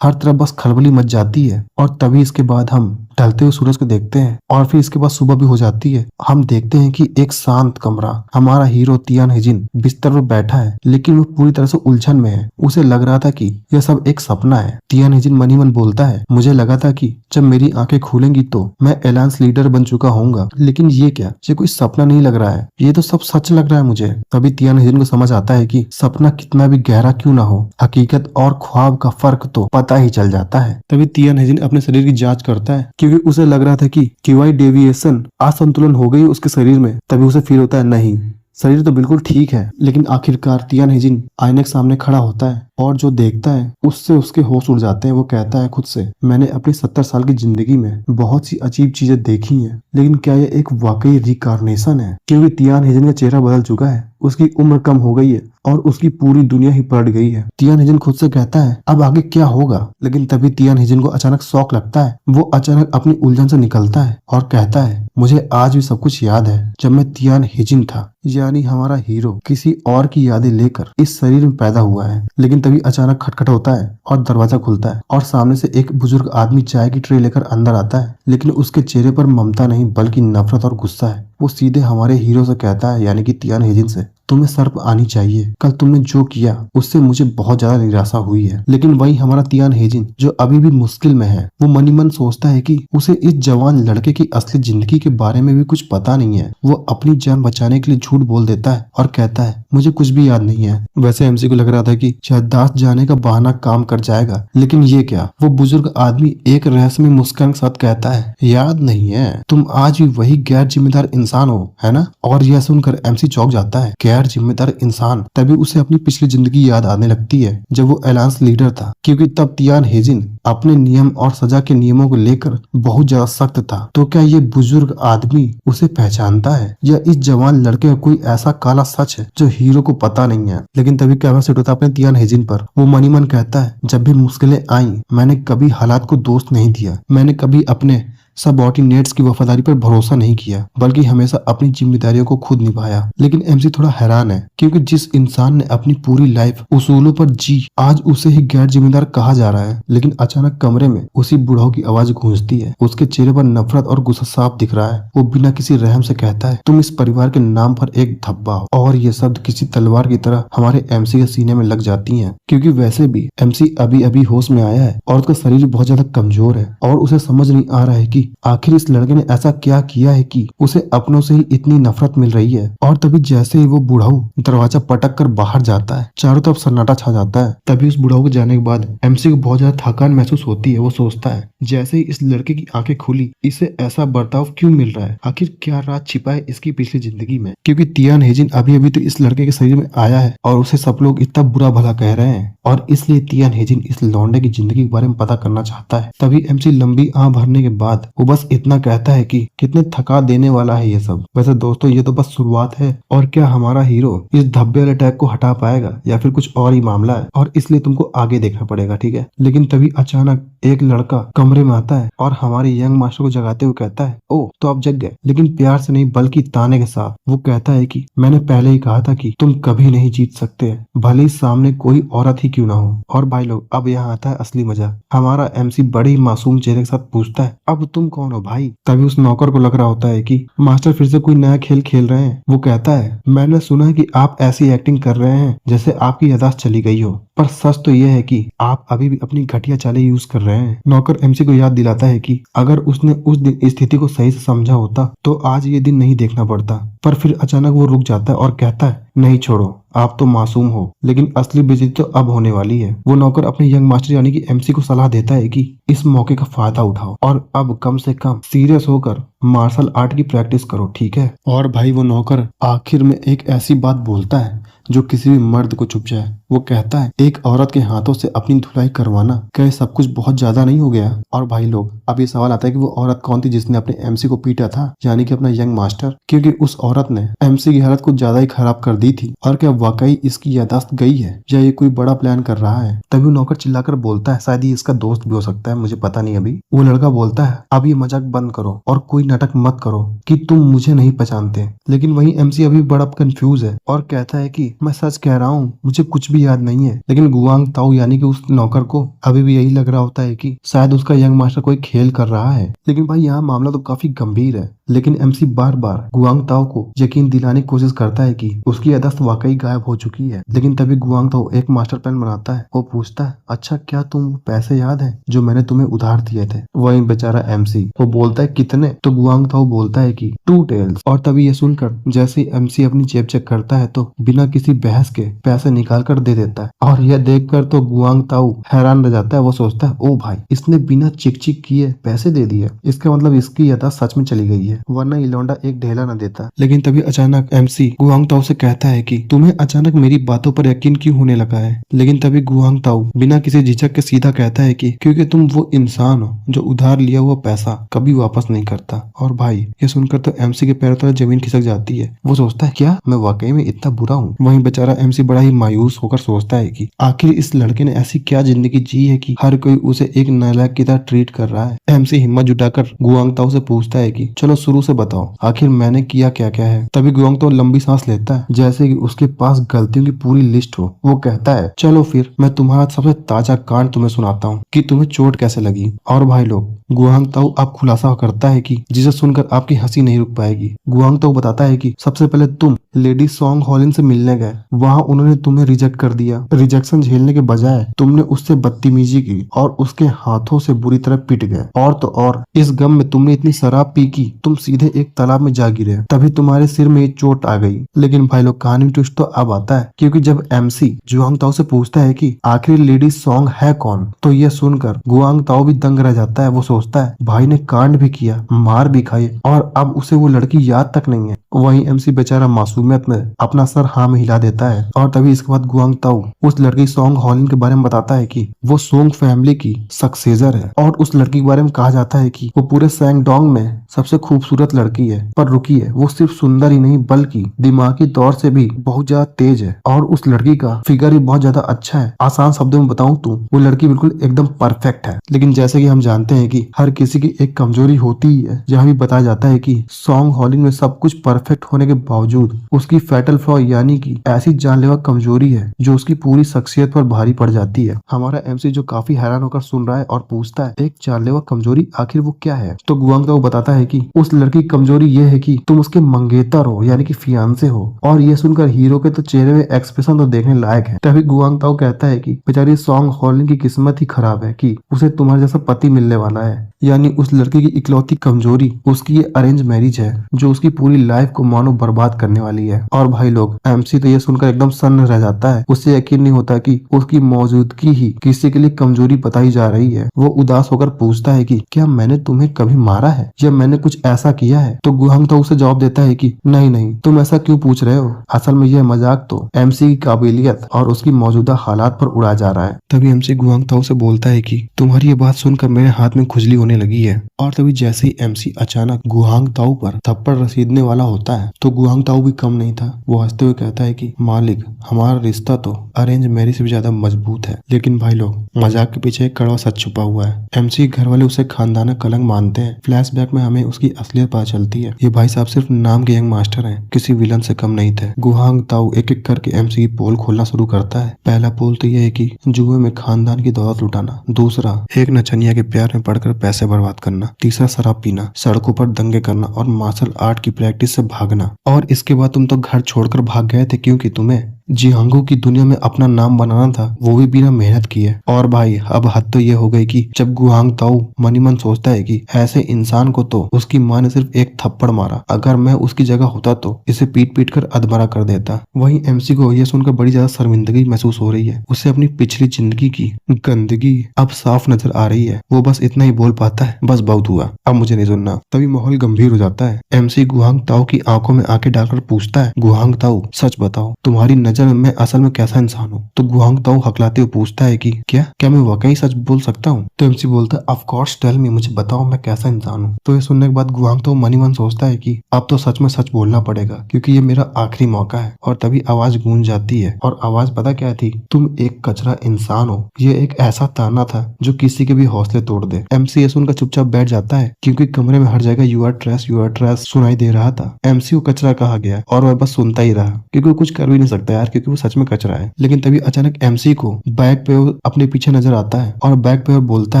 हर तरफ बस खलबली मच जाती है। और तभी इसके बाद हम ढलते हुए सूरज को देखते हैं और फिर इसके बाद सुबह भी हो जाती है। हम देखते हैं कि एक शांत कमरा, हमारा हीरो तियान हेजिन बिस्तर पर बैठा है, लेकिन वो पूरी तरह से उलझन में है। उसे लग रहा था कि यह सब एक सपना है। तियान हेजिन मन ही मन बोलता है, मुझे लगा था कि जब मेरी आंखें खुलेंगी तो मैं एलायंस लीडर बन चुका होऊंगा, लेकिन ये क्या, ये कोई सपना नहीं लग रहा है, ये तो सब सच लग रहा है मुझे। तभी तियान हेजिन को समझ आता है कि सपना कितना भी गहरा क्यों ना हो, हकीकत और ख्वाब का फर्क तो पता ही चल जाता है। तभी तियान हेजिन अपने शरीर की जांच करता है, क्योंकि उसे लग रहा था कि क्यूआई डेविएशन, असंतुलन हो गई उसके शरीर में। तभी उसे फील होता है नहीं, शरीर तो बिल्कुल ठीक है। लेकिन आखिरकार तियान हेजिन आईने के सामने खड़ा होता है और जो देखता है उससे उसके होश उड़ जाते हैं। वो कहता है खुद से, मैंने अपनी 70 साल की जिंदगी में बहुत सी अजीब चीजें देखी हैं, लेकिन क्या ये एक वाकई रिकारनेशन है। क्योंकि तियान हेजिन का चेहरा बदल चुका है, उसकी उम्र कम हो गई है और उसकी पूरी दुनिया ही पलट गई है। तियान हेजिन खुद से कहता है अब आगे क्या होगा। लेकिन तभी तियान हेजिन को अचानक शौक लगता है। वो अचानक अपनी उलझन से निकलता है और कहता है, मुझे आज भी सब कुछ याद है जब मैं तियान हेजिन था, यानी हमारा हीरो किसी और की यादें लेकर इस शरीर में पैदा हुआ है। लेकिन तभी अचानक खटखट होता है और दरवाजा खुलता है और सामने से एक बुजुर्ग आदमी चाय की ट्रे लेकर अंदर आता है। लेकिन उसके चेहरे पर ममता नहीं बल्कि नफरत और गुस्सा है। वो सीधे हमारे हीरो से कहता है, यानी कि तियान हेजिन से, तुम्हें शर्म आनी चाहिए, कल तुमने जो किया उससे मुझे बहुत ज्यादा निराशा हुई है। लेकिन वही हमारा तियान हेजिन जो अभी भी मुश्किल में है, वो मनी मन सोचता है कि उसे इस जवान लड़के की असली जिंदगी के बारे में भी कुछ पता नहीं है। वो अपनी जान बचाने के लिए झूठ बोल देता है और कहता है, मुझे कुछ भी याद नहीं है। वैसे एमसी को लग रहा था कि याददाश्त जाने का बहाना काम कर जाएगा, लेकिन ये क्या, वो बुजुर्ग आदमी एक रहस्यमय मुस्कान के साथ कहता है, याद नहीं है, तुम आज भी वही गैर जिम्मेदार इंसान हो, है ना। और यह सुनकर एमसी चौंक जाता है, गैर जिम्मेदार इंसान। तभी उसे अपनी पिछली जिंदगी याद आने लगती है जब वो एलायंस लीडर था, क्योंकि तब तियान हेजिन अपने नियम और सजा के नियमों को लेकर बहुत ज्यादा सख्त था। तो क्या ये बुजुर्ग आदमी उसे पहचानता है या इस जवान लड़के का कोई ऐसा काला सच है जो हीरो को पता नहीं है। लेकिन तभी कैमरा सेट होता है अपने तियान हेजिन पर। वो मनी मन कहता है, जब भी मुश्किलें आई मैंने कभी हालात को दोष नहीं दिया, मैंने कभी अपने सबऑर्डिनेट्स की वफादारी पर भरोसा नहीं किया, बल्कि हमेशा अपनी जिम्मेदारियों को खुद निभाया। लेकिन एमसी थोड़ा हैरान है, क्योंकि जिस इंसान ने अपनी पूरी लाइफ उसूलों पर जी, आज उसे ही गैर जिम्मेदार कहा जा रहा है। लेकिन अचानक कमरे में उसी बुढ़ाऊ की आवाज गूंजती है। उसके चेहरे पर नफरत और गुस्सा साफ दिख रहा है। वो बिना किसी रहम से कहता है, तुम इस परिवार के नाम पर एक धब्बा हो। और ये शब्द किसी तलवार की तरह हमारे एमसी के सीने में लग जाती है, क्योंकि वैसे भी एमसी अभी अभी होश में आया है और उसका शरीर बहुत ज्यादा कमजोर है और उसे समझ नहीं आ रहा है कि आखिर इस लड़के ने ऐसा क्या किया है कि उसे अपनों से ही इतनी नफरत मिल रही है। और तभी जैसे ही वो बुढ़ाऊ दरवाजा पटक कर बाहर जाता है, चारों तरफ सन्नाटा छा जाता है। तभी उस बुढ़ाऊ के जाने के बाद एमसी को बहुत ज्यादा थकान महसूस होती है। वो सोचता है, जैसे ही इस लड़के की आंखें खुली, इसे ऐसा बर्ताव क्यों मिल रहा है, आखिर क्या राज छिपा है इसकी पिछली जिंदगी में। क्योंकि तियान हेजिन अभी अभी तो इस लड़के के शरीर में आया है और उसे सब लोग इतना बुरा भला कह रहे हैं, और इसलिए तियान हेजिन इस लौंडे की जिंदगी के बारे में पता करना चाहता है। तभी एमसी लंबी आह भरने के बाद वो बस इतना कहता है कि कितने थका देने वाला है ये सब। वैसे दोस्तों ये तो बस शुरुआत है, और क्या हमारा हीरो इस धब्बे वाले अटैक को हटा पाएगा या फिर कुछ और ही मामला है, और इसलिए तुमको आगे देखना पड़ेगा, ठीक है। लेकिन तभी अचानक एक लड़का कमरे में आता है और हमारे यंग मास्टर को जगाते हुए कहता है, ओ तो आप जग गए। लेकिन प्यार से नहीं बल्कि ताने के साथ वो कहता है कि मैंने पहले ही कहा था कि तुम कभी नहीं जीत सकते, भले ही सामने कोई औरत ही क्यों ना हो। और भाई लोग अब यहाँ आता है असली मजा। हमारा एमसी बड़े ही मासूम चेहरे के साथ पूछता है, अब तुम कौन हो भाई। तभी उस नौकर को लग रहा होता है कि मास्टर फिर से कोई नया खेल खेल रहे हैं। वो कहता है, मैंने सुना है कि आप ऐसी एक्टिंग कर रहे हैं जैसे आपकी याददाश्त चली गई हो, पर सच तो यह है कि आप अभी भी अपनी घटिया चालें यूज कर रहे हैं। नौकर एमसी को याद दिलाता है कि अगर उसने उस दिन स्थिति को सही से समझा होता तो आज ये दिन नहीं देखना पड़ता। पर फिर अचानक वो रुक जाता है और कहता है, नहीं छोड़ो, आप तो मासूम हो, लेकिन असली बेइज्जती तो अब होने वाली है। वो नौकर अपने यंग मास्टर यानी कि एमसी को सलाह देता है कि इस मौके का फायदा उठाओ और अब कम से कम सीरियस होकर मार्शल आर्ट की प्रैक्टिस करो, ठीक है। और भाई वो नौकर आखिर में एक ऐसी बात बोलता है जो किसी भी मर्द को चुभ जाए। वो कहता है एक औरत के हाथों से अपनी धुलाई करवाना क्या ये सब कुछ बहुत ज्यादा नहीं हो गया? और भाई लोग अब ये सवाल आता है कि वो औरत कौन थी जिसने अपने एमसी को पीटा था, यानी कि अपना यंग मास्टर, क्योंकि उस औरत ने एमसी की हालत कुछ ज्यादा ही खराब कर दी थी। और क्या वाकई इसकी याददाश्त गई है या ये कोई बड़ा प्लान कर रहा है? तभी नौकर चिल्लाकर बोलता है, शायद ये इसका दोस्त भी हो सकता है, मुझे पता नहीं अभी। वो लड़का बोलता है अब ये मजाक बंद करो और कोई नाटक मत करो कि तुम मुझे नहीं पहचानते। लेकिन वही एमसी अभी बड़ा कंफ्यूज है और कहता है कि मैं सच कह रहा हूँ, मुझे कुछ भी याद नहीं है। लेकिन गुआंग ताऊ यानी कि उस नौकर को अभी भी यही लग रहा होता है कि शायद उसका यंग मास्टर कोई खेल कर रहा है। लेकिन भाई यहाँ मामला तो काफी गंभीर है। लेकिन एमसी बार बार गुआंग ताऊ को यकीन दिलाने की कोशिश करता है कि उसकी याददाश्त वाकई गायब हो चुकी है। लेकिन तभी गुआंग ताऊ एक मास्टर प्लान बनाता है। वो पूछता है अच्छा क्या तुम पैसे याद है जो मैंने तुम्हें उधार दिए थे? वही बेचारा एमसी वो बोलता है कितने? तो गुआंग ताऊ बोलता है कि 2 टेल्स। और तभी ये सुनकर जैसे ही एमसी अपनी जेब चेक करता है तो बिना किसी बहस के पैसे निकाल कर दे देता है। और यह देखकर तो गुआंग ताऊ हैरान रह जाता है। वो सोचता है ओ भाई, इसने बिना चिक चिक किए पैसे दे दिए, इसका मतलब इसकी याददाश्त सच में चली गई है, वरना ये लौंडा एक ढेला न देता। लेकिन तभी अचानक एमसी गुआंग ताऊ से कहता है कि तुम्हें अचानक मेरी बातों पर यकीन क्यों होने लगा है? लेकिन तभी गुआंग ताऊ बिना किसी झिझक के सीधा कहता है कि क्योंकि तुम वो इंसान हो जो उधार लिया हुआ पैसा कभी वापस नहीं करता। और भाई ये सुनकर तो एमसी के पैरों तले जमीन खिसक जाती है। वो सोचता है क्या मैं वाकई में इतना बुरा हूँ? वहीं बेचारा एमसी बड़ा ही मायूस होकर सोचता है कि आखिर इस लड़के ने ऐसी क्या जिंदगी जी है कि हर कोई उसे एक नालायक की तरह ट्रीट कर रहा है। एमसी हिम्मत जुटाकर गुआंग ताऊ से पूछता है कि चलो शुरू से बताओ, आखिर मैंने किया क्या क्या है? तभी गुआंग ताऊ लंबी सांस लेता है जैसे कि उसके पास गलतियों की पूरी लिस्ट हो। वो कहता है चलो फिर मैं तुम्हारा सबसे ताजा कांड तुम्हें सुनाता हूँ कि तुम्हें चोट कैसे लगी। और भाई लोग गुआंग ताऊ अब खुलासा करता है कि जिसे सुनकर आपकी हंसी नहीं रुक पाएगी। गुआंग ताऊ बताता है कि सबसे पहले तुम लेडी सॉन्ग हॉलिन से मिलने गए, वहाँ उन्होंने तुम्हें रिजेक्ट कर दिया। रिजेक्शन झेलने के बजाय तुमने उससे बदतमीजी की और उसके हाथों से बुरी तरह पिट गए। और तो और इस गम में तुमने इतनी शराब पी कि तुम सीधे एक तालाब में जा गिरे, तभी तुम्हारे सिर में एक चोट आ गई। लेकिन भाई लोग कहानी ट्विस्ट तो अब आता है, क्योंकि जब एमसी गुआंग ताऊ से पूछता है कि आखिर लेडी सॉन्ग है कौन, तो यह सुनकर गुआंग ताऊ भी दंग रह जाता है। वो सोचता है भाई ने कांड भी किया, मार भी खाई और अब उसे वो लड़की याद तक नहीं है। वहीं एमसी बेचारा मासूमियत में अपना सर हाँ में हिला देता है। और तभी इसके बाद गुआंग ताऊ उस लड़की सॉन्ग हॉलिन के बारे में बताता है कि वो सोंग फैमिली की सक्सेसर है और उस लड़की के बारे में कहा जाता है कि वो पूरे सैंगडोंग में सबसे खूबसूरत लड़की है। पर रुकिए, वो सिर्फ सुंदर ही नहीं बल्कि दिमागी तौर से भी बहुत ज्यादा तेज है और उस लड़की का फिगर भी बहुत ज्यादा अच्छा है। आसान शब्दों में बताऊं तो वो लड़की बिल्कुल एकदम परफेक्ट है। लेकिन जैसे कि हम जानते हैं कि हर किसी की एक कमजोरी होती ही है, जहाँ भी बताया जाता है कि सॉन्ग हॉलिन में सब कुछ परफेक्ट होने के बावजूद उसकी फैटल फ्लॉ यानी कि ऐसी जानलेवा कमजोरी है जो उसकी पूरी शख्सियत पर भारी पड़ जाती है। हमारा एमसी जो काफी हैरान होकर सुन रहा है और पूछता है एक जानलेवा कमजोरी आखिर वो क्या है? तो गुआंग ताऊ बताता है कि उस लड़की की कमजोरी ये है कि तुम उसके मंगेतर हो यानी कि फियांसे हो। और ये सुनकर हीरो के तो चेहरे में एक्सप्रेशन तो देखने लायक है। तभी गुआंग ताऊ कहता है कि बेचारी सॉन्ग हॉलिन की किस्मत ही खराब है कि उसे तुम्हारे जैसा पति मिलने वाला है। यानी उस लड़की की इकलौती कमजोरी उसकी ये अरेंज मैरिज है जो उसकी पूरी लाइफ को मानो बर्बाद करने वाली है। और भाई लोग एमसी तो ये सुनकर एकदम सन्न रह जाता है। उसे यकीन नहीं होता कि उसकी मौजूदगी ही किसी के लिए कमजोरी बताई जा रही है। वो उदास होकर पूछता है कि क्या मैंने तुम्हें कभी मारा है या मैंने कुछ ऐसा किया है? तो गुआंग ताऊ उसे जवाब देता है कि नहीं नहीं, तुम ऐसा क्यों पूछ रहे हो? असल में यह मजाक तो एमसी की काबिलियत और उसकी मौजूदा हालात पर उड़ा जा रहा है। तभी एमसी गुआंग ताऊ से बोलता है कि तुम्हारी ये बात सुनकर मेरे हाथ में खुजली होने लगी है। और तभी जैसे ही एमसी अचानक गुआंग ताऊ पर थप्पड़ रसीदने वाला होता है तो गुआंग ताऊ भी कम नहीं था। वो हंसते हुए कहता है कि मालिक, हमारा रिश्ता तो अरेंज मैरिज से भी ज्यादा मजबूत है। लेकिन भाई लोग मजाक के पीछे एक कड़वा सच छुपा हुआ है। एमसी घर वाले उसे खानदाना कलंक मानते हैं। फ्लैशबैक में हमें उसकी असलियत पता चलती है। ये भाई साहब सिर्फ नाम के यंग मास्टर हैं, किसी विलन से कम नहीं थे। गुआंग ताऊ एक एक करके एमसी की पोल खोलना शुरू करता है। पहला पोल तो यह है कि जुए में खानदान की दौलत लुटाना, दूसरा एक नचनिया के प्यार में पड़कर पैसे बर्बाद करना, तीसरा शराब पीना, सड़कों पर दंगे करना और मार्शल आर्ट की प्रैक्टिस से भागना। और इसके बाद तुम तो घर छोड़कर भाग गए थे क्योंकि तुम्हें जियांगो की दुनिया में अपना नाम बनाना था, वो भी बिना मेहनत किए। और भाई अब हद तो ये हो गई कि जब गुआंग ताऊ मनी मन सोचता है कि ऐसे इंसान को तो उसकी माँ ने सिर्फ एक थप्पड़ मारा, अगर मैं उसकी जगह होता तो इसे पीट पीट कर अधमरा कर देता। वहीं एमसी को यह सुनकर बड़ी ज्यादा शर्मिंदगी महसूस हो रही है। उसे अपनी पिछली जिंदगी की गंदगी अब साफ नजर आ रही है। वो बस इतना ही बोल पाता है, बस बहुत हुआ, अब मुझे नहीं सुनना। तभी माहौल गंभीर हो जाता है। एमसी गुआंग ताऊ की आंखों में आंखें डालकर पूछता है, गुआंग ताऊ सच बताओ, तुम्हारी नजर में मैं असल में कैसा इंसान हूँ। तो गुआंग ताऊ हकलाते हुए पूछता है कि क्या मैं वाकई सच बोल सकता हूँ? तो एमसी बोलता है, ऑफ कोर्स टेल मी, मुझे बताओ मैं कैसा इंसान हूँ। तो ये सुनने के बाद गुआंग ताऊ मन ही मन सोचता है कि अब तो सच में सच बोलना पड़ेगा, क्योंकि ये मेरा आखिरी मौका है। और तभी आवाज गूंज जाती है, और आवाज पता क्या थी? तुम एक कचरा इंसान हो। ये एक ऐसा ताना था जो किसी के भी हौसले तोड़ दे। एमसी ये सुनकर चुपचाप बैठ जाता है, क्योंकि कमरे में हर जगह यू आर ट्रेस सुनाई दे रहा था। एमसी को कचरा कहा गया और वह बस सुनता ही रहा, क्योंकि वो कुछ कर भी नहीं सकता यार, क्योंकि वो सच में कचरा है। लेकिन तभी अचानक एमसी को बैग पे अपने पीछे नजर आता है, और बैग पे बोलता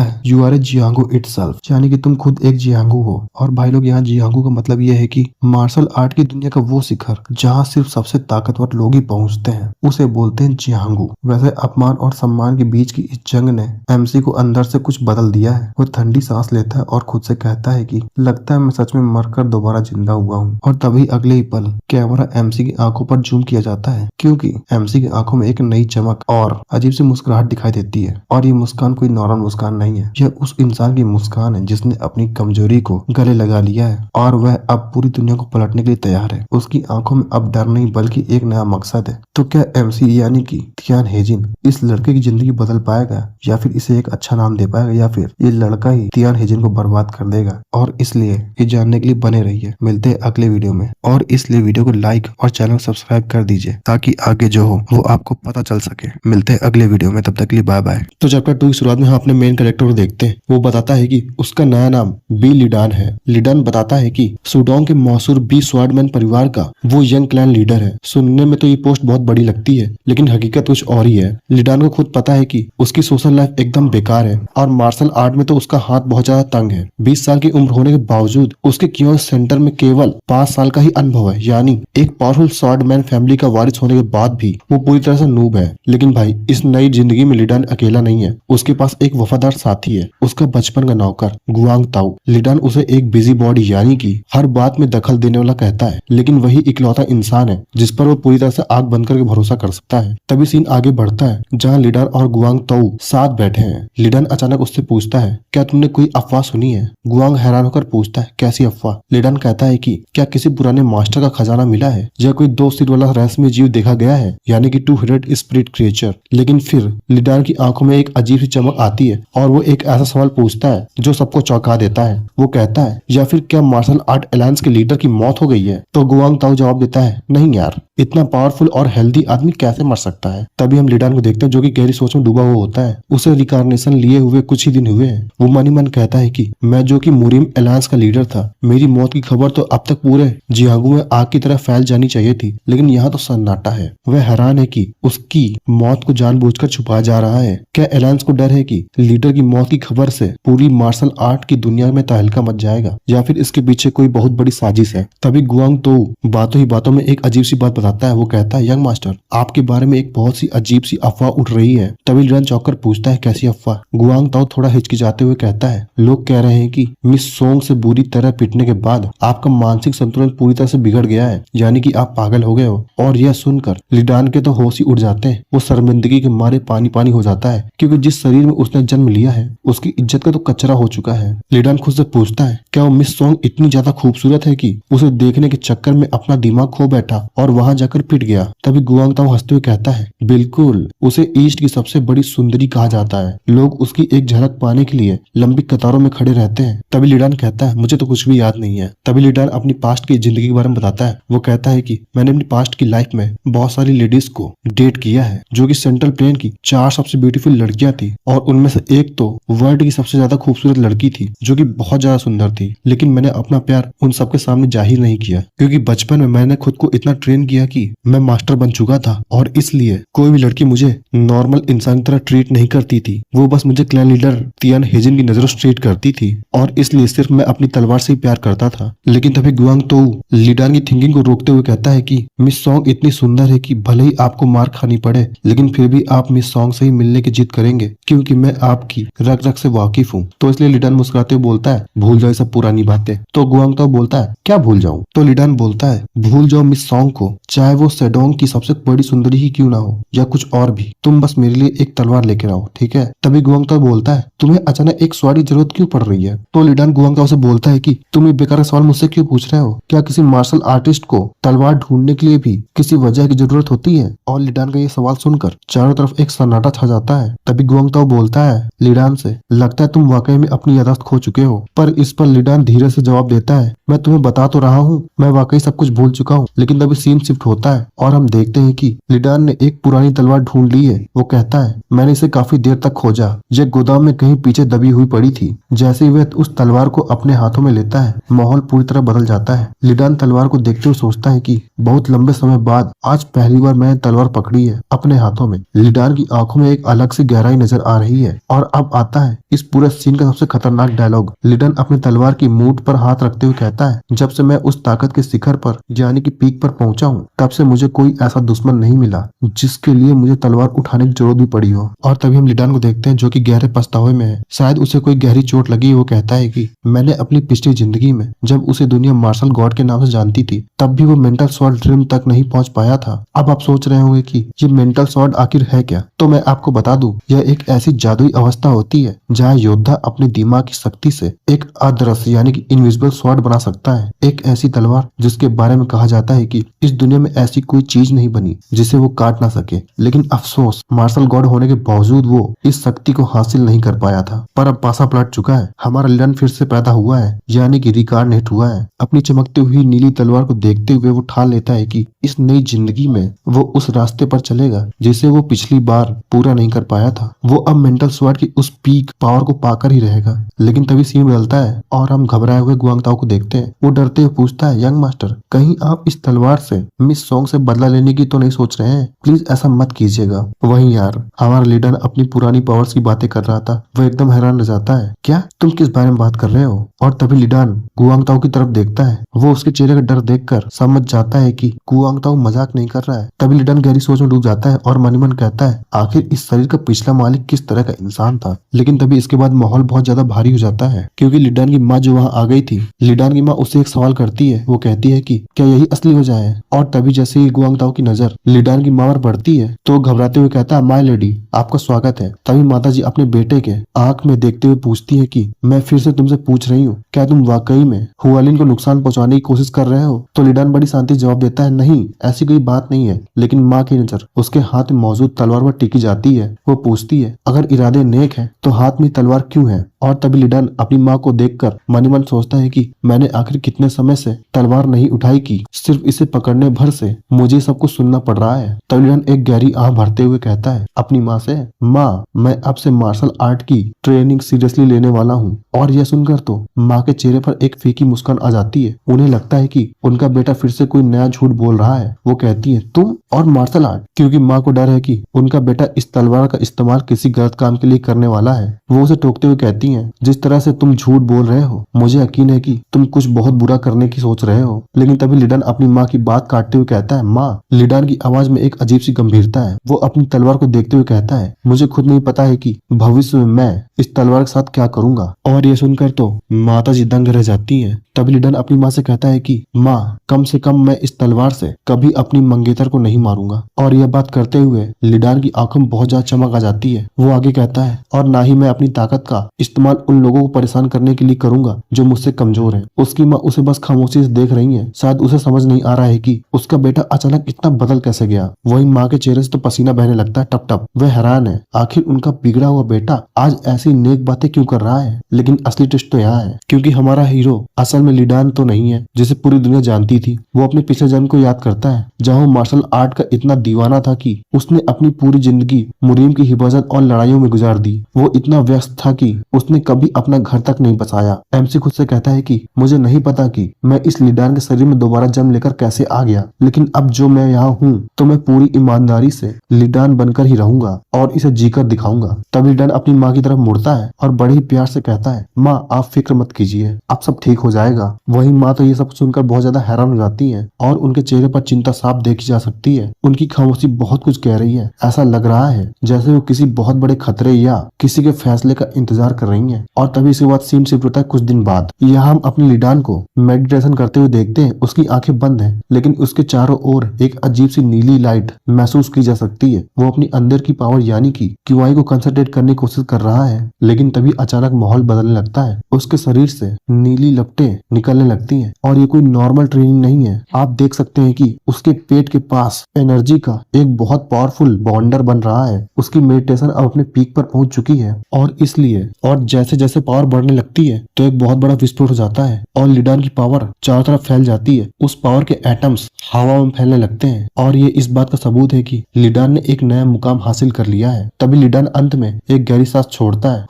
है, यू आर ए जियांगू इटसेल्फ, यानी कि तुम खुद एक जियांगू हो। और भाई लोग, यहाँ जियांगू का मतलब ये है कि मार्शल आर्ट की दुनिया का वो शिखर जहाँ सिर्फ सबसे ताकतवर लोग ही पहुंचते हैं, उसे बोलते हैं जियांगू। वैसे अपमान और सम्मान के बीच की इस जंग ने एमसी को अंदर से कुछ बदल दिया है। वो ठंडी सांस लेता है और खुद से कहता है कि लगता है मैं सच में मरकर दोबारा जिंदा हुआ हूँ। और तभी अगले ही पल कैमरा एमसी की आंखों पर जूम किया जाता है, क्योंकि एमसी की आंखों में एक नई चमक और अजीब सी मुस्कुराहट दिखाई देती है। और ये मुस्कान कोई नॉर्मल मुस्कान नहीं है, यह उस इंसान की मुस्कान है जिसने अपनी कमजोरी को गले लगा लिया है, और वह अब पूरी दुनिया को पलटने के लिए तैयार है। उसकी आंखों में अब डर नहीं, बल्कि एक नया मकसद है। तो क्या एमसी यानी कि तियान हेजिन इस लड़के की जिंदगी बदल पाएगा, या फिर इसे एक अच्छा नाम दे पाएगा, या फिर ये लड़का ही तियान हेजिन को बर्बाद कर देगा? और इसलिए ये जानने के लिए बने रहिए। मिलते हैं अगले वीडियो में, और इसलिए वीडियो को लाइक और चैनल को सब्सक्राइब कर दीजिए, ताकि आगे जो हो वो आपको पता चल सके। मिलते हैं अगले वीडियो में, तब तक के लिए बाय बाय। तो चैप्टर 2 की शुरुआत में हम अपने मेन कैरेक्टर को देखते हैं। वो बताता है कि उसका नया नाम बी लिडान है। लिडान बताता है कि सुडोंग के मशहूर बी स्वार्डमैन परिवार का वो यंग क्लैन लीडर है। सुनने में तो ये पोस्ट बहुत बड़ी लगती है, लेकिन हकीकत कुछ और ही है। लिडान को खुद पता है कि उसकी सोशल लाइफ एकदम बेकार है, और मार्शल आर्ट में तो उसका हाथ बहुत ज्यादा तंग है। 20 साल की उम्र होने के बावजूद उसके क्यों सेंटर में केवल 5 साल का ही अनुभव है, यानी एक पावरफुल स्वॉर्डमैन फैमिली का वारिस होने के बाद भी वो पूरी तरह से नूब है। लेकिन भाई, इस नई जिंदगी में लिडान अकेला नहीं है। उसके पास एक वफादार साथी है, उसका बचपन का नौकर गुआंग ताऊ। लिडान उसे एक बिजी बॉडी यानी कि हर बात में दखल देने वाला कहता है, लेकिन वही इकलौता इंसान है जिस पर वो पूरी तरह से आंख बंद करके भरोसा कर सकता है। तभी सीन आगे बढ़ता है, जहाँ लिडान और गुआंग ताऊ साथ बैठे हैं। लिडान अचानक उससे पूछता है, क्या तुमने कोई अफवाह सुनी है? गुआंग हैरान होकर पूछता है, कैसी अफवाह? लिडान कहता है कि क्या किसी पुराने मास्टर का खजाना मिला है, या कोई 2 सिर वाला रहस्यमय जीव देखा गया है, यानी कि 2 हेडेड स्पिरिट क्रिएचर। लेकिन फिर लिडान की आंखों में एक अजीब सी चमक आती है, और वो एक ऐसा सवाल पूछता है जो सबको चौंका देता है। वो कहता है, या फिर क्या मार्शल आर्ट अलायंस के लीडर की मौत हो गई है? तो गुआंग ताऊ जवाब देता है, नहीं यार, इतना पावरफुल और हेल्दी आदमी कैसे मर सकता है? तभी हम लिडान को देखते हैं, जो कि गहरी सोच में डूबा हुआ होता है। उसे रिकार्नेशन लिए हुए कुछ ही दिन हुए हैं। वो मन ही मन कहता है कि मैं जो कि मुरिम अलायंस का लीडर था, मेरी मौत की खबर तो अब तक पूरे जियांगू में आग की तरह फैल जानी चाहिए थी, लेकिन यहाँ तो सन्नाटा है। वह हैरान है कि उसकी मौत को जानबूझकर छुपाया जा रहा है। क्या अलायंस को डर है कि लीडर की मौत की खबर से पूरी मार्शल आर्ट की दुनिया में तहलका मच जाएगा, या फिर इसके पीछे कोई बहुत बड़ी साजिश है? तभी गुआंग तो बातों ही बातों में एक अजीब सी बात बताता है। वो कहता है, यंग मास्टर, आपके बारे में एक बहुत सी अजीब सी अफवाह उठ रही है। तभी लिडान चौंककर पूछता है, कैसी अफवाह? गुआंग ताऊ थोड़ा हिचकिचाते हुए कहता है, लोग कह रहे हैं कि मिस सोंग से बुरी तरह पिटने के बाद आपका मानसिक संतुलन पूरी तरह से बिगड़ गया है, यानी कि आप पागल हो गए हो। और यह सुनकर लिडान के तो होश ही उड़ जाते हैं। वो शर्मिंदगी के मारे पानी पानी हो जाता है, क्योंकि जिस शरीर में उसने जन्म लिया है उसकी इज्जत का तो कचरा हो चुका है। लिडान खुद से पूछता है, क्या वो मिस सोंग इतनी ज्यादा खूबसूरत है कि उसे देखने के चक्कर में अपना दिमाग खो बैठा और वहां जाकर पिट गया? तभी गुआंग ताऊ हंसते हुए कहता है, बिल्कुल, उसे ईस्ट की सबसे बड़ी सुंदरी कहा जाता है। लोग उसकी एक झलक पाने के लिए लंबी कतारों में खड़े रहते हैं। तभी लिडान कहता है, मुझे तो कुछ भी याद नहीं है। तभी लिडान अपनी पास्ट की जिंदगी के बारे में बताता है। वो कहता है कि मैंने अपनी पास्ट की लाइफ में बहुत सारी लेडीज को डेट किया है, जो कि सेंट्रल प्लेन की 4 सबसे ब्यूटीफुल लड़कियां थी, और उनमें से एक तो वर्ल्ड की सबसे ज्यादा खूबसूरत लड़की थी, जो कि बहुत ज्यादा सुंदर थी। लेकिन मैंने अपना प्यार उन सबके सामने जाहिर नहीं किया, क्योंकि बचपन में मैंने खुद को इतना ट्रेन किया कि मैं मास्टर बन चुका था, और इसलिए कोई भी लड़की मुझे नॉर्मल इंसान की तरह ट्रीट नहीं करती थी। वो बस मुझे क्लैन लीडर तियान हेजिन की नजरों से ट्रीट करती थी, और इसलिए सिर्फ मैं अपनी तलवार से ही प्यार करता था। लेकिन तभी गुआंग तो लिडान की थिंकिंग को रोकते हुए कहता है कि मिस सॉन्ग इतनी सुंदर है कि भले ही आपको मार खानी पड़े, लेकिन फिर भी आप मिस सॉन्ग से ही मिलने की जिद करेंगे, क्योंकि मैं आपकी रग रग से वाकिफ हूँ। तो इसलिए लिडान मुस्कुराते हुए बोलता है, भूल जाओ सब पुरानी बातें। तो गुआंगताओ बोलता है क्या भूल जाऊं? तो लिडान बोलता है भूल जाओ मिस सॉन्ग को, चाहे वो सेडोंग की सबसे बड़ी सुंदरी ही क्यों ना हो या कुछ और भी, तुम बस मेरे लिए एक तलवार लेकर आओ, ठीक है? तभी गुआंगताओ बोलता है तुम्हें अचानक एक स्वॉर्ड की जरूरत क्यों पड़ रही है? तो लिडान गुआंगताओ से बोलता है कि तुम ये बेकार सवाल मुझसे क्यों पूछ रहे हो? क्या किसी मार्शल आर्टिस्ट को तलवार ढूंढने के लिए भी किसी वजह की जरूरत होती है? और लिडान का ये सवाल सुनकर चारों तरफ एक सन्नाटा छा जाता है। तभी गुआंगताओ बोलता है लिडान से लगता है तुम वाकई में अपनी याददाश्त खो चुके हो। पर इस पर लिडान धीरे से जवाब देता है मैं तुम्हें बता तो रहा हूँ मैं वाकई सब कुछ भूल चुका हूँ। लेकिन तभी सीन शिफ्ट होता है और हम देखते हैं कि लिडान ने एक पुरानी तलवार ढूंढ ली है। वो कहता है मैंने इसे काफी देर तक खोजा, ये गोदाम में कहीं पीछे दबी हुई पड़ी थी। जैसे ही वह उस तलवार को अपने हाथों में लेता है माहौल पूरी तरह बदल जाता है। लिडान तलवार को देखते हुए सोचता है कि बहुत लंबे समय बाद आज पहली बार मैंने तलवार पकड़ी है अपने हाथों में। लिडान की आंखों में एक अलग सी गहराई नजर आ रही है। और अब आता है इस पूरे सीन का सबसे खतरनाक डायलॉग। लिडान अपनी तलवार की मूठ पर हाथ रखते हुए कहता है जब से मैं उस ताकत के शिखर पर यानी कि पीक पर पहुंचा हूँ तब से मुझे कोई ऐसा दुश्मन नहीं मिला जिसके लिए मुझे तलवार उठाने की जरूरत भी पड़ी हो। और तभी हम लिडान को देखते हैं जो कि गहरे पछतावे में है, शायद उसे कोई गहरी चोट लगी। वो कहता है कि मैंने अपनी पिछली जिंदगी में जब उसे दुनिया मार्शल गॉड के नाम से जानती थी तब भी वो मेंटल स्वॉर्ड ड्रीम तक नहीं पहुंच पाया था। अब आप सोच रहे होंगे कि ये मेंटल स्वॉर्ड आखिर है क्या? तो मैं आपको बता दूं यह एक ऐसी जादुई अवस्था होती है जहाँ योद्धा अपने दिमाग की शक्ति से एक अदृश्य यानी कि इनविजिबल स्वॉर्ड बना सकता है। एक ऐसी तलवार जिसके बारे में कहा जाता है कि इस दुनिया में ऐसी कोई चीज नहीं बनी जिसे वो काट ना सके। लेकिन अफसोस मार्शल गॉड होने के बावजूद वो इस शक्ति को हासिल नहीं कर पाया था। पर अब पासा पलट चुका है, हमारा लिडन फिर से पैदा हुआ है यानी कि रिकार्नेट हुआ है। अपनी चमकती हुई नीली तलवार को देखते हुए वो ठान लेता है कि इस नई जिंदगी में वो उस रास्ते पर चलेगा जिसे वो पिछली बार पूरा नहीं कर पाया था। वो अब मेंटल स्वॉर्ड की उस पीक पावर को पाकर ही रहेगा। लेकिन तभी सीन बदलता है और हम घबराए हुए गुआंगताओ को देखते हैं। वो डरते हुए पूछता है यंग मास्टर कहीं आप इस तलवार से मिस सॉन्ग से बदला लेने की तो नहीं सोच रहे हैं? प्लीज ऐसा मत कीजिएगा। वही यार हमारा लीडर अपनी पुरानी पावर्स की बातें कर रहा था। वो एकदम हैरान रह जाता है क्या तुम किस बारे में बात कर रहे हो? और तभी लिडान गुआंगताओ की तरफ देखता है। वो उसके चेहरे का डर देखकर समझ जाता है कि गुआंगताओ मजाक नहीं कर रहा है। तभी लिडान गहरी सोच में डूब जाता है और मन ही मन कहता है आखिर इस शरीर का पिछला मालिक किस तरह का इंसान था। लेकिन तभी इसके बाद माहौल बहुत ज्यादा भारी हो जाता है क्योंकि लिडान की माँ जो वहाँ आ गई थी। लिडान की माँ उससे एक सवाल करती है। वो कहती है कि क्या यही असली वजह है? और तभी जैसे ही गुआंगताओ की नजर लिडान की माँ पर पड़ती है तो घबराते हुए कहता है माय लेडी आपका स्वागत है। तभी माताजी अपने बेटे के आंख में देखते हुए पूछती है कि मैं फिर से तुमसे पूछ रही हूँ क्या तुम वाकई में हुआलिन को नुकसान पहुंचाने की कोशिश कर रहे हो? तो लिडान बड़ी शांति जवाब देता है नहीं ऐसी कोई बात नहीं है। लेकिन माँ की नजर उसके हाथ में मौजूद तलवार पर टिकी जाती है। वो पूछती है अगर इरादे नेक है तो हाथ में तलवार क्यों है? और तभी लिडान अपनी माँ को देखकर मन ही मन सोचता है कि मैंने आखिर कितने समय से तलवार नहीं उठाई कि सिर्फ इसे पकड़ने भर से मुझे सब कुछ सुनना पड़ रहा है। तब लिडान एक गहरी आह भरते हुए कहता है अपनी माँ से माँ मैं अब से मार्शल आर्ट की ट्रेनिंग सीरियसली लेने वाला हूँ। और यह सुनकर तो माँ के चेहरे पर एक फीकी मुस्कान आ जाती है। उन्हें लगता है कि उनका बेटा फिर से कोई नया झूठ बोल रहा है। वो कहती है तुम और मार्शल आर्ट? क्योंकि माँ को डर है कि उनका बेटा इस तलवार का इस्तेमाल किसी गलत काम के लिए करने वाला है। वो उसे टोकते हुए कहती है जिस तरह से तुम झूठ बोल रहे हो मुझे यकीन है कि तुम कुछ बहुत बुरा करने की सोच रहे हो। लेकिन तभी लिडान अपनी माँ की बात काटते हुए कहता है माँ। लिडान की आवाज में एक अजीब सी गंभीरता है। वो अपनी तलवार को देखते हुए कहता है मुझे खुद नहीं पता है कि भविष्य में मैं इस तलवार के साथ क्या करूंगा। और ये सुनकर तो माता जी दंग रह जाती है। तभी लिडान अपनी माँ से कहता है कि माँ कम से कम मैं इस तलवार से कभी अपनी मंगेतर को नहीं मारूंगा। और यह बात करते हुए लिडान की आंखों में बहुत ज्यादा चमक आ जाती है। वो आगे कहता है और ना ही मैं अपनी ताकत का इस्तेमाल उन लोगों को परेशान करने के लिए करूंगा जो मुझसे कमजोर हैं। उसकी माँ उसे बस खामोशी से देख रही है। शायद उसे समझ नहीं आ रहा है कि उसका बेटा अचानक इतना बदल कैसे गया। वही माँ के चेहरे से तो पसीना बहने लगता है टप टप। वह हैरान है आखिर उनका बिगड़ा हुआ बेटा आज ऐसी नेक बातें क्यों कर रहा है। लेकिन असली ट्विस्ट तो यहाँ है क्योंकि हमारा हीरो असल में लिडान तो नहीं है जिसे पूरी दुनिया जानती थी। वो अपने पिछले जन्म को याद करता है जहाँ वो मार्शल आर्ट का इतना दीवाना था कि उसने अपनी पूरी जिंदगी मुरीम की हिफाजत और लड़ाइयों में गुजार दी। वो इतना व्यस्त था कि उसने कभी अपना घर तक नहीं बसाया। एमसी खुद से कहता है कि मुझे नहीं पता कि मैं इस लिडान के शरीर में दोबारा जन्म लेकर कैसे आ गया। लेकिन अब जो मैं यहाँ हूँ तो मैं पूरी ईमानदारी से लिडान बनकर ही रहूंगा और इसे जीकर दिखाऊंगा। तब लिडान अपनी माँ की तरफ मुड़ता है और बड़े ही प्यार से कहता है माँ आप फिक्र मत कीजिए अब सब ठीक हो जाएगा। वही माँ तो ये सब सुनकर बहुत ज्यादा हैरान हो जाती है और उनके चेहरे पर चिंता साफ देखी जा सकती है। उनकी खामोशी बहुत कुछ कह रही है। ऐसा लग रहा है जैसे वो किसी बहुत बड़े खतरे या किसी के फैसले का इंतजार कर रही रही हैं। और तभी इसके बाद सीन शिफ्ट होता है कुछ दिन बाद। यहाँ हम अपने लिडान को मेडिटेशन करते हुए देखते हैं। उसकी आंखें बंद हैं, लेकिन उसके चारों ओर एक अजीब सी नीली लाइट महसूस की जा सकती है। वो अपनी अंदर की पावर यानी कि क्यूआई को कंसंट्रेट करने की कोशिश कर रहा है, लेकिन तभी अचानक माहौल बदलने लगता है। उसके शरीर से नीली लपटें निकलने लगती हैं और ये कोई नॉर्मल ट्रेनिंग नहीं है। आप देख सकते हैं कि उसके पेट के पास एनर्जी का एक बहुत पावरफुल बॉन्डर बन रहा है। उसकी मेडिटेशन अब अपने पीक पर पहुंच चुकी है और इसलिए और जैसे जैसे पावर बढ़ने लगती है तो एक बहुत बड़ा विस्फोट हो जाता है और लिडान की पावर चारों तरफ फैल जाती है। उस पावर के एटम्स हवा में फैलने लगते हैं और ये इस बात का सबूत है कि लिडान ने एक नया मुकाम हासिल कर लिया है। तभी लिडान अंत में एक गहरी सांस छोड़ता है।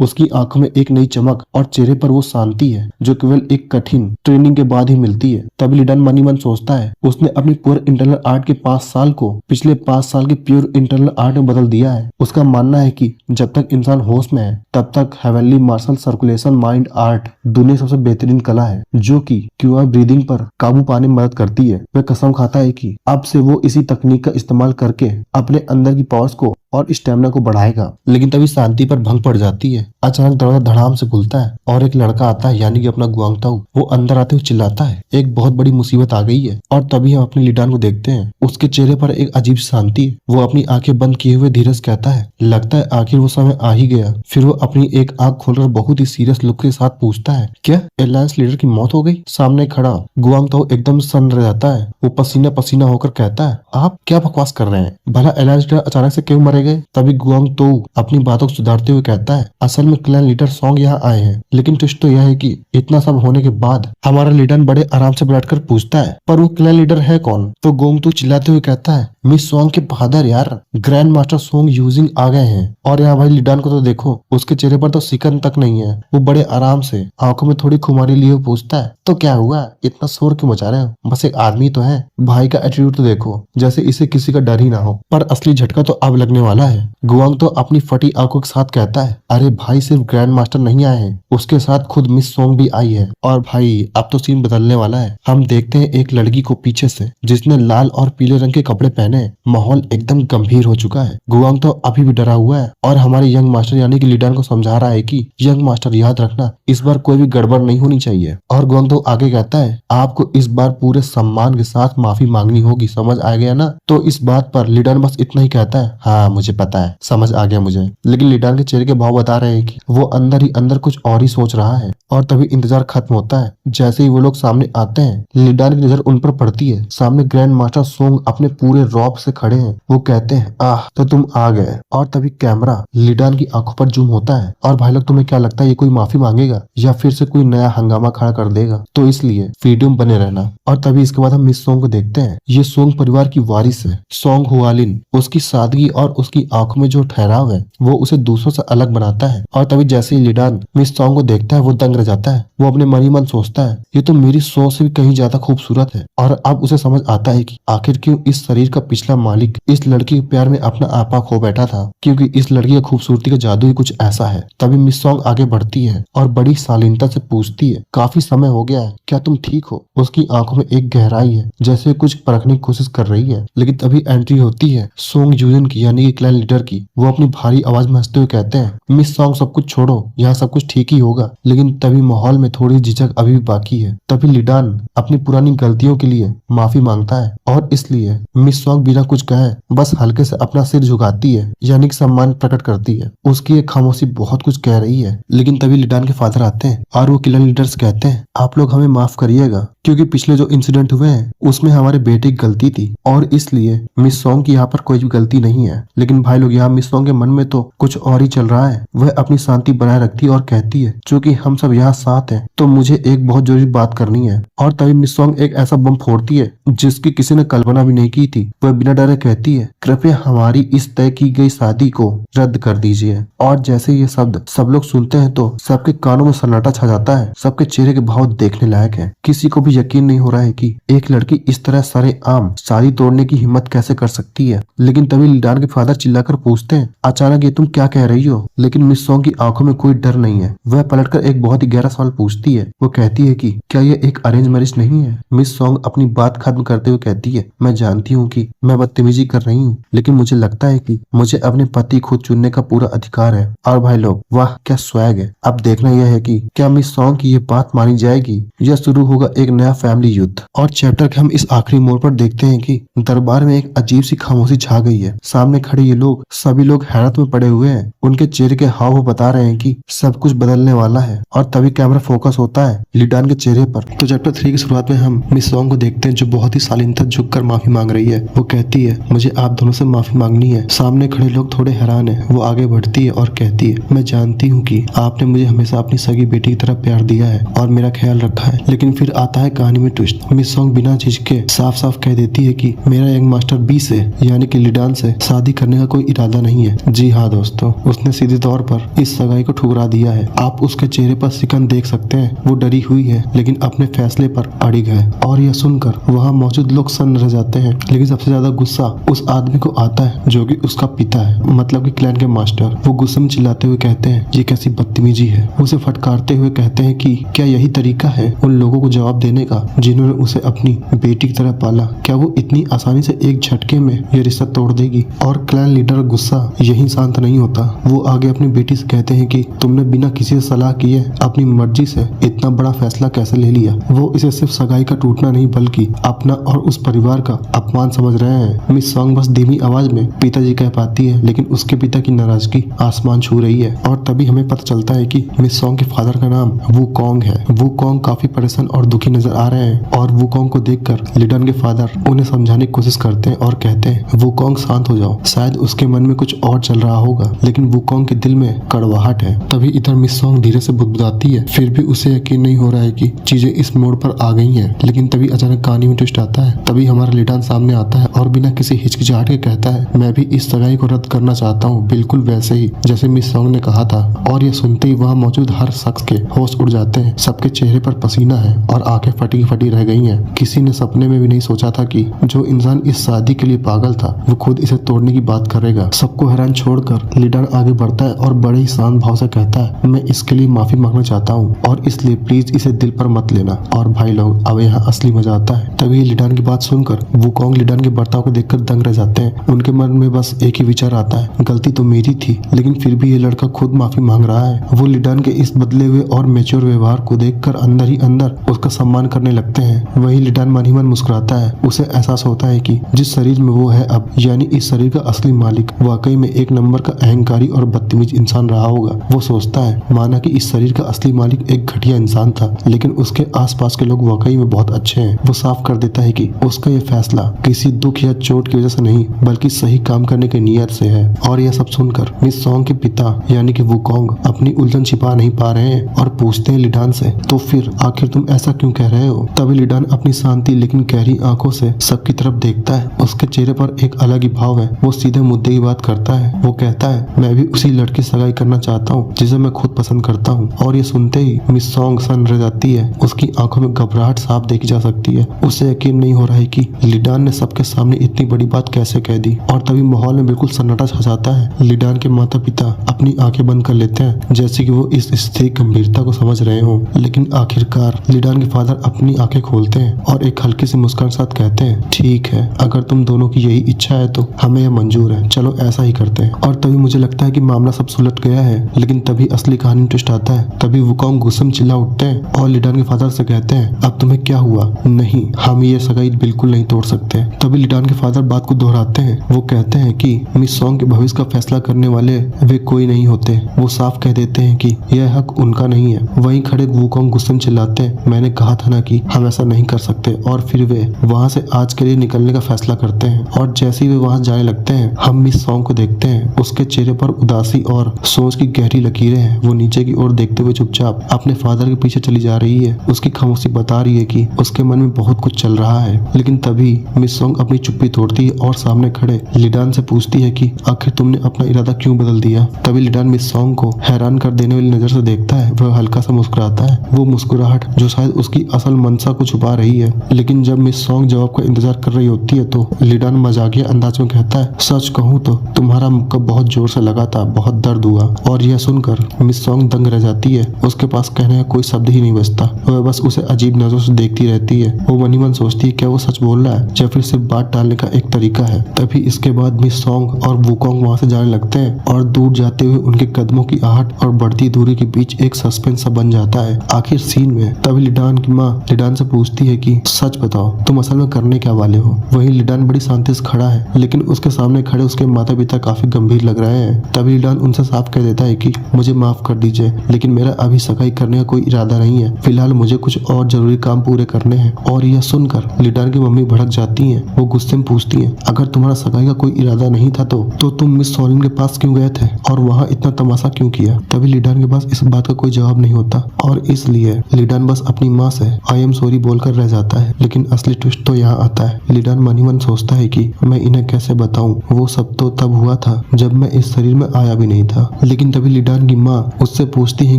उसकी आंखों में एक नई चमक और चेहरे पर वो शांति है जो केवल एक कठिन ट्रेनिंग के बाद ही मिलती है। तभी लिडान मन ही मन सोचता है उसने अपनी प्योर इंटरनल आर्ट के 5 साल को पिछले 5 साल के प्योर इंटरनल आर्ट में बदल दिया है। उसका मानना है कि जब तक इंसान होश में है तब तक heavenly martial circulation mind art दुनिया सबसे बेहतरीन कला है जो कि क्यूआई ब्रीदिंग पर काबू पाने में मदद करती है। वह कसम खाता है कि अब से वो इसी तकनीक का इस्तेमाल करके अपने अंदर की पावर्स को और स्टेमिना को बढ़ाएगा। लेकिन तभी शांति पर भंग पड़ जाती है। अचानक दरवाजा धड़ाम से खुलता है और एक लड़का आता है यानी कि अपना गुआंगताऊ। वो अंदर आते हुए चिल्लाता है एक बहुत बड़ी मुसीबत आ गई है। और तभी हम अपने लिडान को देखते हैं। उसके चेहरे पर एक अजीब शांति है। वो अपनी आंखें बंद किए हुए धीरे से कहता है लगता है आखिर वो समय आ ही गया। फिर वो अपनी एक आंख खोलकर बहुत ही सीरियस लुक के साथ पूछता है क्या एलायंस लीडर की मौत हो गई? सामने खड़ा गुआंगताऊ एकदम सन्न रह जाता है। वो पसीना पसीना होकर कहता है आप क्या बकवास कर रहे हैं? भला एलायंस लीडर अचानक से क्यों मरे गए? तभी गुआंगताऊ अपनी बातों को सुधारते हुए कहता है असल में क्लैन लीडर सॉन्ग यहाँ आए हैं, लेकिन ट्विस्ट तो यह है कि इतना सब होने के बाद हमारा लीडर बड़े आराम से बैठकर पूछता है पर वो क्लैन लीडर है कौन? तो गुआंगताऊ चिल्लाते हुए कहता है मिस सॉन्ग के फादर यार, ग्रैंड मास्टर सॉन्ग यूजिंग आ गए हैं। और यहाँ भाई लिडान को तो देखो, उसके चेहरे पर तो सिकन तक नहीं है। वो बड़े आराम से आंखों में थोड़ी खुमारी लिए हुए पूछता है तो क्या हुआ, इतना शोर क्यों मचा रहे हो? बस एक आदमी तो है। भाई का एटीट्यूड तो देखो, जैसे इसे किसी का डर ही ना हो। पर असली झटका तो अब लगने वाला है। गुआंग तो अपनी फटी आंखों के साथ कहता है अरे भाई सिर्फ ग्रैंड मास्टर नहीं आए हैं, उसके साथ खुद मिस सॉन्ग भी आई है। और भाई अब तो सीन बदलने वाला है। हम देखते हैं एक लड़की को पीछे से जिसने लाल और पीले रंग के कपड़े पहने। माहौल एकदम गंभीर हो चुका है। गुआंग तो अभी भी डरा हुआ है और हमारे यंग मास्टर यानी कि लिडान को समझा रहा है कि यंग मास्टर याद रखना, इस बार कोई भी गड़बड़ नहीं होनी चाहिए। और गुआंग तो आगे कहता है आपको इस बार पूरे सम्मान के साथ माफी मांगनी होगी, समझ आ गया ना? तो इस बात पर लिडान बस इतना ही कहता है हाँ मुझे पता है, समझ आ गया मुझे। लेकिन लिडान के चेहरे के भाव बता रहे हैं कि वो अंदर ही अंदर कुछ और ही सोच रहा है। और तभी इंतजार खत्म होता है। जैसे ही वो लोग सामने आते हैं लिडान की नजर उन पर पड़ती है। सामने ग्रैंड मास्टर सोंग अपने पूरे रौब से खड़े हैं। वो कहते हैं आह तो तुम आ गए। और तभी कैमरा लिडान की आंखों पर जूम होता है। और भाई लोग तुम्हें क्या लगता है ये कोई माफी मांगेगा या फिर से कोई नया हंगामा खड़ा कर देगा? तो इसलिए वीडियो में बने रहना। और तभी इसके बाद हम मिस सोंग को देखते हैं। ये सोंग परिवार की वारिस है, सोंग हुआलिन। उसकी सादगी और उसकी आंखों में जो ठहराव है वो उसे दूसरों से अलग बनाता है। और तभी जैसे ही लिडान मिस सोंग को देखता है वो दंग रह जाता है। वो अपने मन ही मन सोचता है ये तो मेरी सोच से भी कहीं ज्यादा खूबसूरत है। और अब उसे समझ आता है कि आखिर क्यों इस शरीर का पिछला मालिक इस लड़की के प्यार में अपना आपा खो बैठा था, क्योंकि इस लड़की की खूबसूरती का जादू ही कुछ ऐसा है। तभी मिस सोंग आगे बढ़ती है और बड़ी शालीनता से पूछती है काफी समय हो गया है, क्या तुम ठीक हो? उसकी आंखों में एक गहराई है जैसे कुछ परखने की कोशिश कर रही है। लेकिन तभी एंट्री होती है सोंग यूजिन की यानी कि क्लैन लीडर की। वो अपनी भारी आवाज में हंसते हुए कहते हैं मिस सोंग सब कुछ छोड़ो, यहाँ सब कुछ ठीक ही होगा। लेकिन तभी माहौल में थोड़ी झिझक अभी भी बाकी है। तभी लिडान अपनी पुरानी गलतियों के लिए माफी मांगता है और इसलिए मिस सोंग बिना कुछ कहे बस हल्के से अपना सिर झुकाती है यानी कि सम्मान प्रकट करती है। उसकी ये खामोशी बहुत कुछ कह रही है। लेकिन तभी लिडान के फादर आते हैं और वो क्लैन लीडर से कहते हैं आप लोग हमें माफ करिएगा, क्योंकि पिछले जो इंसिडेंट हुए हैं उसमें हमारे बेटे की गलती थी और इसलिए मिस सोंग की यहाँ पर कोई भी गलती नहीं है। लेकिन भाई लोग यहाँ मिस सोंग के मन में तो कुछ और ही चल रहा है। वह अपनी शांति बनाए रखती है और कहती है चूंकि हम सब यहाँ साथ हैं तो मुझे एक बहुत जरूरी बात करनी है। और तभी मिस सोंग एक ऐसा बम फोड़ती है जिसकी किसी ने कल्पना भी नहीं की थी। वह बिना डरे कहती है कृपया हमारी इस तय की गई शादी को रद्द कर दीजिए। और जैसे ये शब्द सब लोग सुनते हैं तो सबके कानों में सन्नाटा छा जाता है। सबके चेहरे के भाव देखने लायक है। किसी को भी यकीन नहीं हो रहा है कि एक लड़की इस तरह सरेआम शादी तोड़ने की हिम्मत कैसे कर सकती है। लेकिन तभी लिडान के फादर चिल्लाकर पूछते हैं अचानक ये तुम क्या कह रही हो? लेकिन मिस सोंग की आंखों में कोई डर नहीं है। वह पलटकर एक बहुत ही गहरा सवाल पूछती पूछती है। वो कहती है कि क्या ये एक अरेंज मैरिज नहीं है। मिस सॉन्ग अपनी बात खत्म करते हुए कहती है, मैं जानती हूँ कि मैं बदतमीजी कर रही हूँ, लेकिन मुझे लगता है कि मुझे अपने पति खुद चुनने का पूरा अधिकार है। और भाई लोग, वाह क्या स्वैग है। अब देखना यह है कि क्या मिस सॉन्ग की ये बात मानी जाएगी या शुरू होगा एक नया फैमिली युद्ध। और चैप्टर के हम इस आखिरी मोड़ पर देखते हैं कि दरबार में एक अजीब सी खामोशी छा गई है। सामने खड़े ये लोग सभी लोग हैरत में पड़े हुए हैं। उनके चेहरे के हाव बता रहे हैं कि सब कुछ बदलने वाला है। और तभी कैमरा फोकस होता है लिडान के चेहरे पर। तो चैप्टर 3 की शुरुआत में हम मिस सॉन्ग को देखते हैं जो बहुत ही शालीनता झुककर माफी मांग रही है। वो कहती है, मुझे आप दोनों से माफी मांगनी है। सामने खड़े लोग थोड़े हैरान है। वो आगे बढ़ती है और कहती है, मैं जानती हूँ कि आपने मुझे हमेशा अपनी सगी बेटी की तरह प्यार दिया है और मेरा ख्याल रखा है, लेकिन फिर आता है कहानी में ट्विस्ट। मिस सॉन्ग बिना झिझके साफ साफ कह देती है कि मेरा यंग मास्टर बी से यानी कि लिडान से शादी करने का कोई इरादा नहीं है। जी हाँ दोस्तों, उसने सीधे तौर पर इस सगाई को ठुकरा दिया है। आप उसके चेहरे पर सिकन देख सकते हैं। वो डरी हुई है लेकिन अपने फैसले पर अड़िग है। और यह सुनकर वहाँ मौजूद लोग सन्न रह जाते हैं। लेकिन सबसे ज्यादा गुस्सा उस आदमी को आता है जो कि उसका पिता है, मतलब कि क्लैन के मास्टर। वो गुस्से में चिल्लाते हुए कहते हैं, ये कैसी बदतमीजी है। उसे फटकारते हुए कहते हैं कि क्या यही तरीका है उन लोगों को जवाब देने का जिन्होंने उसे अपनी बेटी की तरह पाला। क्या वो इतनी आसानी से एक झटके में ये रिश्ता तोड़ देगी। और क्लैन लीडर गुस्सा यही शांत नहीं होता। वो आगे अपनी बेटी से कहते हैं कि तुमने बिना किसी से सलाह किए अपनी मर्जी से इतना बड़ा फैसला कैसे ले लिया। वो इसे सिर्फ सगाई का टूटना नहीं बल्कि अपना और उस परिवार का अपमान समझ रहे हैं। मिस सॉन्ग बस धीमी आवाज में पिताजी कह पाती है, लेकिन उसके पिता की नाराजगी आसमान छू रही है। और तभी हमें पता चलता है कि मिस सॉन्ग के फादर का नाम वुकोंग है। वुकोंग काफी परेशान और दुखी नजर आ रहे हैं। और वुकोंग को देखकर लिडन के फादर उन्हें समझाने की कोशिश करते हैं और कहते हैं, वुकोंग शांत हो जाओ। शायद उसके मन में कुछ और चल रहा होगा, लेकिन वुकोंग के दिल में कड़वाहट है। तभी इधर मिस सॉन्ग धीरे से बुदबुदाती है। फिर भी उसे यकीन नहीं हो रहा है कि चीजें इस मोड़ पर आ गई हैं। लेकिन तभी अचानक कहानी में ट्विस्ट आता है। तभी हमारा लिडान सामने आता है और बिना किसी हिचकिचाहट के कहता है, मैं भी इस सगाई को रद्द करना चाहता हूँ, बिल्कुल वैसे ही जैसे मिस सॉन्ग ने कहा था। और ये सुनते ही वहाँ मौजूद हर शख्स के होश उड़ जाते हैं। सबके चेहरे पर पसीना है और आंखें फटी फटी रह गई हैं। किसी ने सपने में भी नहीं सोचा था कि जो इंसान इस शादी के लिए पागल था वो खुद इसे तोड़ने की बात करेगा। सबको हैरान छोड़कर लिडान आगे बढ़ता है और बड़े ही शांत भाव से कहता है, मैं इसके लिए माफी मांगना चाहता हूँ और इसलिए प्लीज इसे दिल पर मत लेना। और भाई लोग, अब यहाँ असली मजा आता है। तभी लिडान की बात सुनकर वुकोंग लिडान के बर्ताव को देखकर दंग रह जाते हैं। उनके मन में बस एक ही विचार आता है, गलती तो मेरी थी, लेकिन फिर भी ये लड़का खुद माफी मांग रहा है। वो लिडान के इस बदले हुए और मेच्योर व्यवहार को देखकर अंदर ही अंदर उसका सम्मान करने लगते हैं। वही लिडान मन ही मन मुस्कुराता है। उसे एहसास होता है कि जिस शरीर में वो है अब, यानी इस शरीर का असली मालिक वाकई में एक नंबर का अहंकारी और बदतमीज इंसान रहा होगा। वो सोचता है माना कि इस शरीर का असली मालिक एक घटिया इंसान था, लेकिन उसके आसपास के लोग वाकई में बहुत अच्छे हैं। वो साफ कर देता है कि उसका ये फैसला किसी दुख या चोट की वजह से नहीं बल्कि सही काम करने की नीयत से है। और यह सब सुनकर मिस सॉन्ग के पिता यानी कि वुकोंग अपनी उलझन छिपा नहीं पा रहे हैं और पूछते हैं लिडान से, तो फिर आखिर तुम ऐसा क्यों कह रहे हो। तभी लिडान अपनी शांति लेकिन गहरी आंखों से सबकी तरफ देखता है। उसके चेहरे पर एक अलग ही भाव है। वो सीधे मुद्दे की बात करता है। वो कहता है, मैं भी उसी लड़की से सगाई करना चाहता हूँ जिसे मैं खुद पसंद करता हूँ। और ये सुनते ही मिस सॉन्ग सन्न रह जाती है। उसकी आंखों में घबराहट साफ देखी जा सकती है। उसे यकीन नहीं हो रहा है कि लिडान ने सबके सामने इतनी बड़ी बात कैसे कह दी। और तभी माहौल में बिल्कुल सन्नाटा छा जाता है। लिडान के माता पिता अपनी आंखें बंद कर लेते हैं जैसे कि वो इस स्थिति की गंभीरता को समझ रहे हो। लेकिन आखिरकार लिडान के फादर अपनी आंखें खोलते हैं और एक हल्की सी मुस्कान साथ कहते हैं, ठीक है, अगर तुम दोनों की यही इच्छा है तो हमें यह मंजूर है, चलो ऐसा ही करते हैं। और तभी मुझे लगता है कि मामला सब सुलट गया है, लेकिन तभी असली कहानी ट्विस्ट आता है। तभी वुकोंग गुस्से में चिल्ला उठते हैं और लिडान के फादर से कहते हैं, अब तुम्हें क्या हुआ। नहीं, हम ये सगाई बिल्कुल नहीं तोड़ सकते। तभी लिडान के फादर बात को दोहराते हैं। वो कहते हैं कि मिस सॉन्ग के भविष्य का फैसला करने वाले वे कोई नहीं होते। वो साफ कह देते हैं कि यह हक उनका नहीं है। वहीं खड़े वुकोंग गुस्से में चिल्लाते हैं, मैंने कहा था ना कि हम ऐसा नहीं कर सकते। और फिर वे वहाँ से आज के लिए निकलने का फैसला करते हैं। और जैसे ही वे वहाँ जाने लगते हैं, हम मिस सॉन्ग को देखते हैं। उसके चेहरे पर उदासी और सोच की गहरी लकीरें हैं। वो नीचे की ओर देखते हुए चुपचाप अपने फादर के पीछे चली जा रही है। उसकी खामोशी बता रही है कि उसके मन में बहुत कुछ चल रहा है। लेकिन तभी मिस सॉन्ग अपनी चुप्पी तोड़ती है और सामने खड़े लिडान से पूछती है कि आखिर तुमने अपना इरादा क्यों बदल दिया। तभी लिडान मिस सॉन्ग को हैरान कर देने वाली नजर से देखता है। वह हल्का सा मुस्कुराता है। वो मुस्कुराहट जो शायद उसकी असल मनसा को छुपा रही है। लेकिन जब मिस सॉन्ग जवाब का इंतजार कर रही होती है तो लिडान मजाकिया अंदाज में कहता है, सच कहूँ तो तुम्हारा मुक्का बहुत जोर से लगा था, बहुत दर्द हुआ। और यह सुनकर मिस सॉन्ग दंग रह जाती है। उसके पास कहने का कोई शब्द ही नहीं बचता। वह बस उसे अजीब नजरों से देखती रहती है। वो मनी मन सोचती है क्या वो सच बोल रहा है या फिर सिर्फ बात टालने का एक तरीका है। तभी इसके बाद मिस सॉन्ग और वुकोंग वहाँ से जाने लगते हैं और दूर जाते हुए उनके कदमों की आहट और बढ़ती दूरी के बीच एक सस्पेंस सा बन जाता है। आखिर सीन में तभी लिडान की माँ लिडान से पूछती है कि सच बताओ तुम असल में करने क्या वाले हो। वहीं लिडान बड़ी शांति से खड़ा है, लेकिन उसके सामने खड़े उसके माता पिता काफी गंभीर लग रहे हैं। तभी लिडान उनसे साफ कह देता है कि मुझे माफ कर दीजिए, लेकिन मेरा अभी सगाई करने का कोई इरादा नहीं है। फिलहाल मुझे कुछ और जरूरी काम पूरे करने हैं। और यह सुनकर लिडान की मम्मी भड़क जाती हैं। वो गुस्से में पूछती हैं अगर तुम्हारा सगाई का कोई इरादा नहीं था तो तुम मिस सॉलिन के पास क्यों गए थे और वहाँ इतना तमाशा क्यों किया। तभी लिडान के पास इस बात का कोई जवाब नहीं होता और इसलिए लिडान बस अपनी माँ से आई एम सॉरी बोलकर रह जाता है। लेकिन असली ट्विस्ट तो यहाँ आता है। लिडान मन ही मन सोचता है कि मैं इन्हें कैसे बताऊं, वो सब तो तब हुआ था जब मैं इस शरीर में आया भी नहीं था। लेकिन तभी लिडान की माँ उससे पूछती है